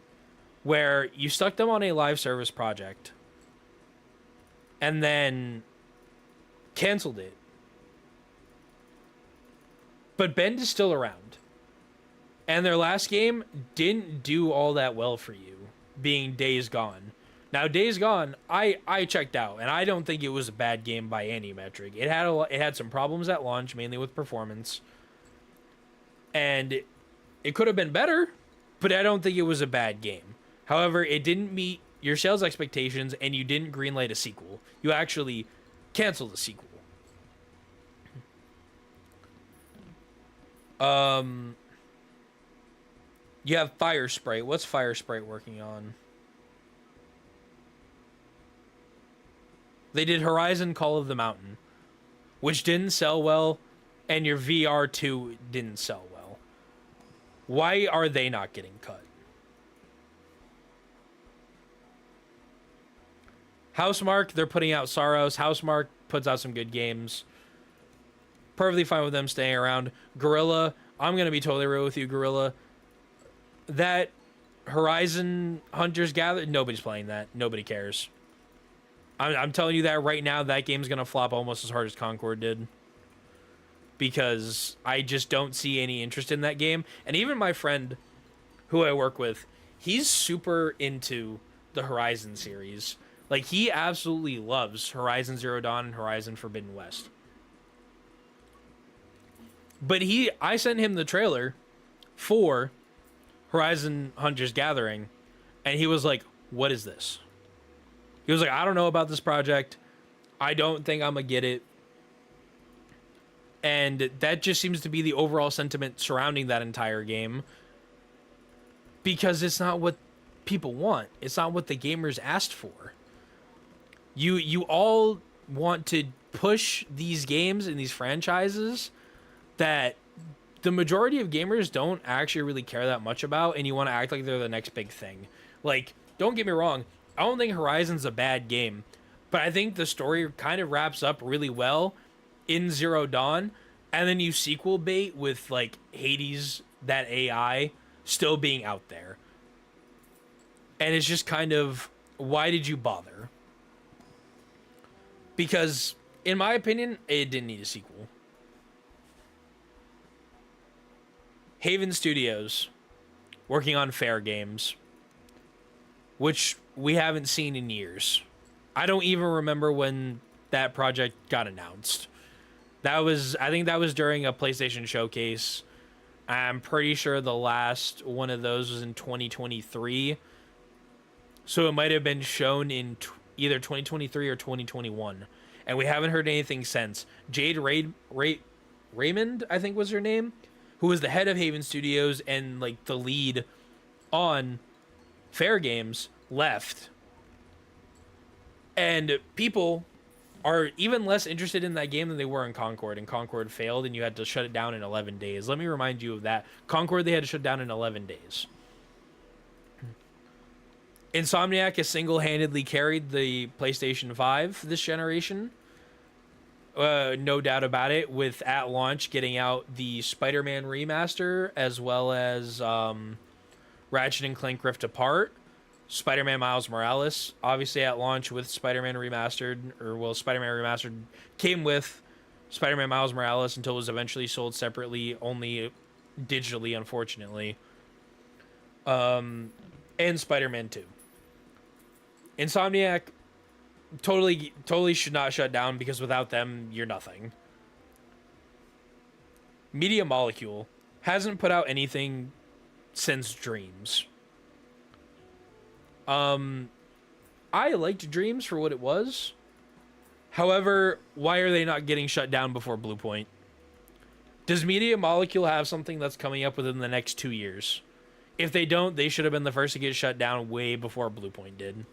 where you stuck them on a live service project and then canceled it. But Bend is still around. And their last game didn't do all that well for you, being Days Gone. Now, Days Gone, I checked out, and I don't think it was a bad game by any metric. It had some problems at launch, mainly with performance. And it could have been better, but I don't think it was a bad game. However, it didn't meet your sales expectations, and you didn't greenlight a sequel. You actually canceled the sequel. You have Firesprite. What's Firesprite working on? They did Horizon Call of the Mountain, which didn't sell well, and your VR2 didn't sell well. Why are they not getting cut? Housemarque, they're putting out Saros. Housemarque puts out some good games. Perfectly fine with them staying around. Guerrilla, I'm going to be totally real with you, Guerrilla. That Horizon Hunters Gather, nobody's playing that. Nobody cares. I'm telling you that right now, that game's going to flop almost as hard as Concord did. Because I just don't see any interest in that game. And even my friend, who I work with, he's super into the Horizon series. Like, he absolutely loves Horizon Zero Dawn and Horizon Forbidden West. But I sent him the trailer for Horizon Hunters Gathering, and he was like, "What is this?" He was like, "I don't know about this project. I don't think I'm gonna get it." And that just seems to be the overall sentiment surrounding that entire game, because it's not what people want. It's not what the gamers asked for. You all want to push these games and these franchises that the majority of gamers don't actually really care that much about, and you want to act like they're the next big thing. Like, don't get me wrong, I don't think Horizon's a bad game, but I think the story kind of wraps up really well in Zero Dawn, and then you sequel bait with like Hades, that AI, still being out there. And it's just kind of, why did you bother? Because, in my opinion, it didn't need a sequel. Haven Studios, working on Fair Games, which we haven't seen in years. I don't even remember when that project got announced. I think that was during a PlayStation showcase. I'm pretty sure the last one of those was in 2023. So it might have been shown in either 2023 or 2021. And we haven't heard anything since. Jade Raymond, I think was her name, who was the head of Haven Studios and like the lead on Fair Games, left. And people are even less interested in that game than they were in Concord, and Concord failed and you had to shut it down in 11 days. Let me remind you of that. Concord, they had to shut down in 11 days. Insomniac has single-handedly carried the PlayStation 5 this generation. No doubt about it, with at launch getting out the Spider-Man remaster as well as Ratchet and Clank Rift Apart. Spider-Man Miles Morales, obviously at launch with Spider-Man Remastered, Spider-Man Remastered came with Spider-Man Miles Morales until it was eventually sold separately, only digitally, unfortunately. And Spider-Man 2. Insomniac totally should not shut down, because without them, you're nothing. Media Molecule hasn't put out anything since Dreams. I liked Dreams for what it was. However, why are they not getting shut down before Bluepoint? Does Media Molecule have something that's coming up within the next 2 years? If they don't, they should have been the first to get shut down way before Bluepoint did.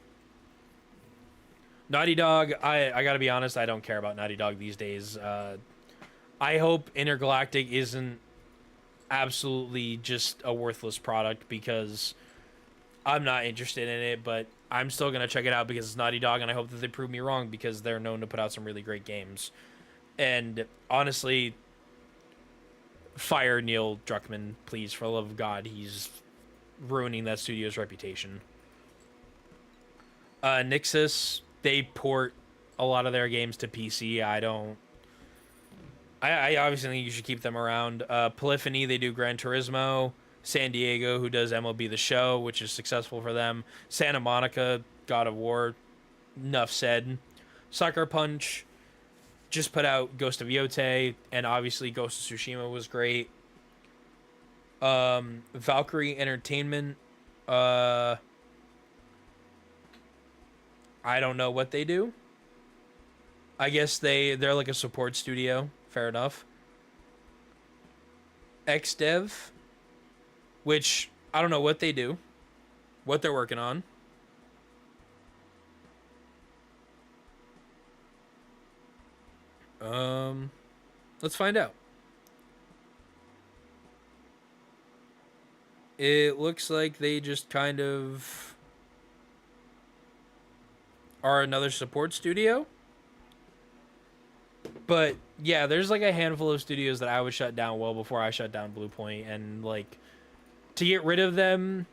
Naughty Dog, I gotta be honest, I don't care about Naughty Dog these days. I hope Intergalactic isn't absolutely just a worthless product, because I'm not interested in it, but I'm still going to check it out because it's Naughty Dog, and I hope that they prove me wrong, because they're known to put out some really great games. And honestly, fire Neil Druckmann, please, for the love of God. He's ruining that studio's reputation. Nixxes, they port a lot of their games to PC. I obviously think you should keep them around. Polyphony, they do Gran Turismo. San Diego, who does MLB The Show, which is successful for them. Santa Monica, God of War. Enough said. Sucker Punch just put out Ghost of Yotei, and obviously Ghost of Tsushima was great. Valkyrie Entertainment, I don't know what they do. I guess they're like a support studio. Fair enough. XDev, which I don't know what they do, what they're working on. Let's find out. It looks like they just kind of are another support studio. But yeah, there's like a handful of studios that I would shut down well before I shut down Bluepoint, and like to get rid of them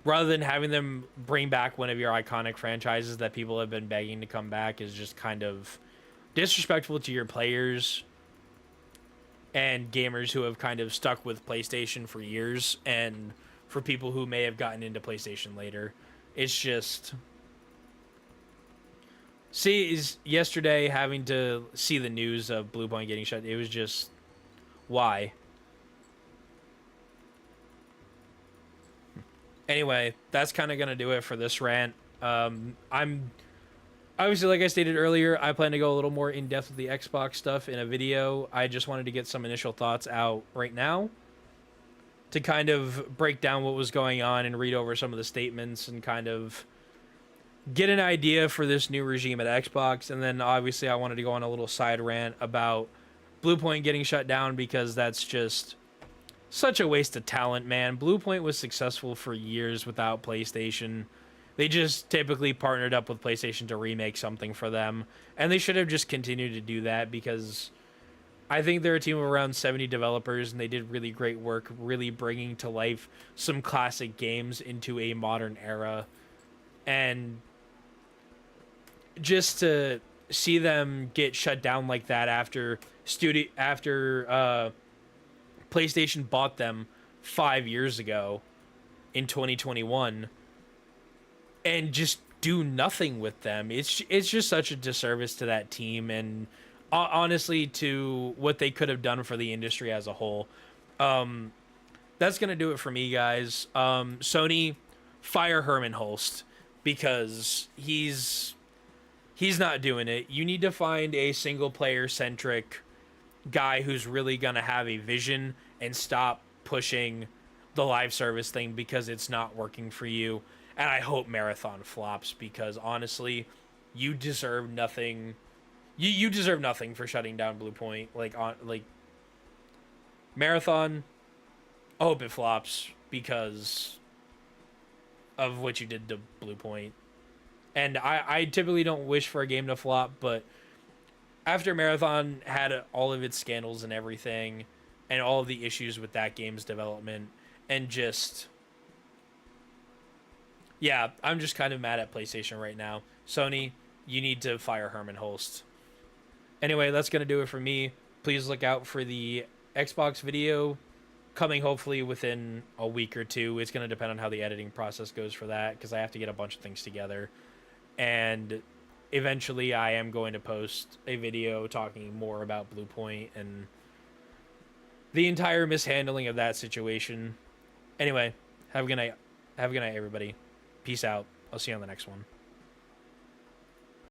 rather than having them bring back one of your iconic franchises that people have been begging to come back is just kind of disrespectful to your players and gamers who have kind of stuck with PlayStation for years, and for people who may have gotten into PlayStation later. It's just... yesterday having to see the news of Bluepoint getting shut, it was just... Why? Anyway, that's kind of going to do it for this rant. I'm obviously, like I stated earlier, I plan to go a little more in depth with the Xbox stuff in a video. I just wanted to get some initial thoughts out right now to kind of break down what was going on and read over some of the statements and kind of get an idea for this new regime at Xbox. And then obviously I wanted to go on a little side rant about Bluepoint getting shut down, because that's just such a waste of talent, man. Bluepoint was successful for years without PlayStation. They just typically partnered up with PlayStation to remake something for them, and they should have just continued to do that, because I think they're a team of around 70 developers, and they did really great work really bringing to life some classic games into a modern era. And just to see them get shut down like that after PlayStation bought them 5 years ago in 2021 and just do nothing with them. It's just such a disservice to that team, and honestly to what they could have done for the industry as a whole. That's going to do it for me, guys. Sony, fire Herman Hulst, because he's not doing it. You need to find a single player centric guy who's really going to have a vision and stop pushing the live service thing, because it's not working for you. And I hope Marathon flops, because honestly, you deserve nothing. You deserve nothing for shutting down Bluepoint. Like Marathon, I hope it flops because of what you did to Bluepoint. And I typically don't wish for a game to flop, but after Marathon had all of its scandals and everything, and all of the issues with that game's development, and just, yeah, I'm just kind of mad at PlayStation right now. Sony, you need to fire Herman Hulst. Anyway, that's going to do it for me. Please look out for the Xbox video coming hopefully within a week or two. It's going to depend on how the editing process goes for that, because I have to get a bunch of things together. And eventually I am going to post a video talking more about Bluepoint and the entire mishandling of that situation. Anyway, have a good night. Have a good night, everybody. Peace out. I'll see you on the next one.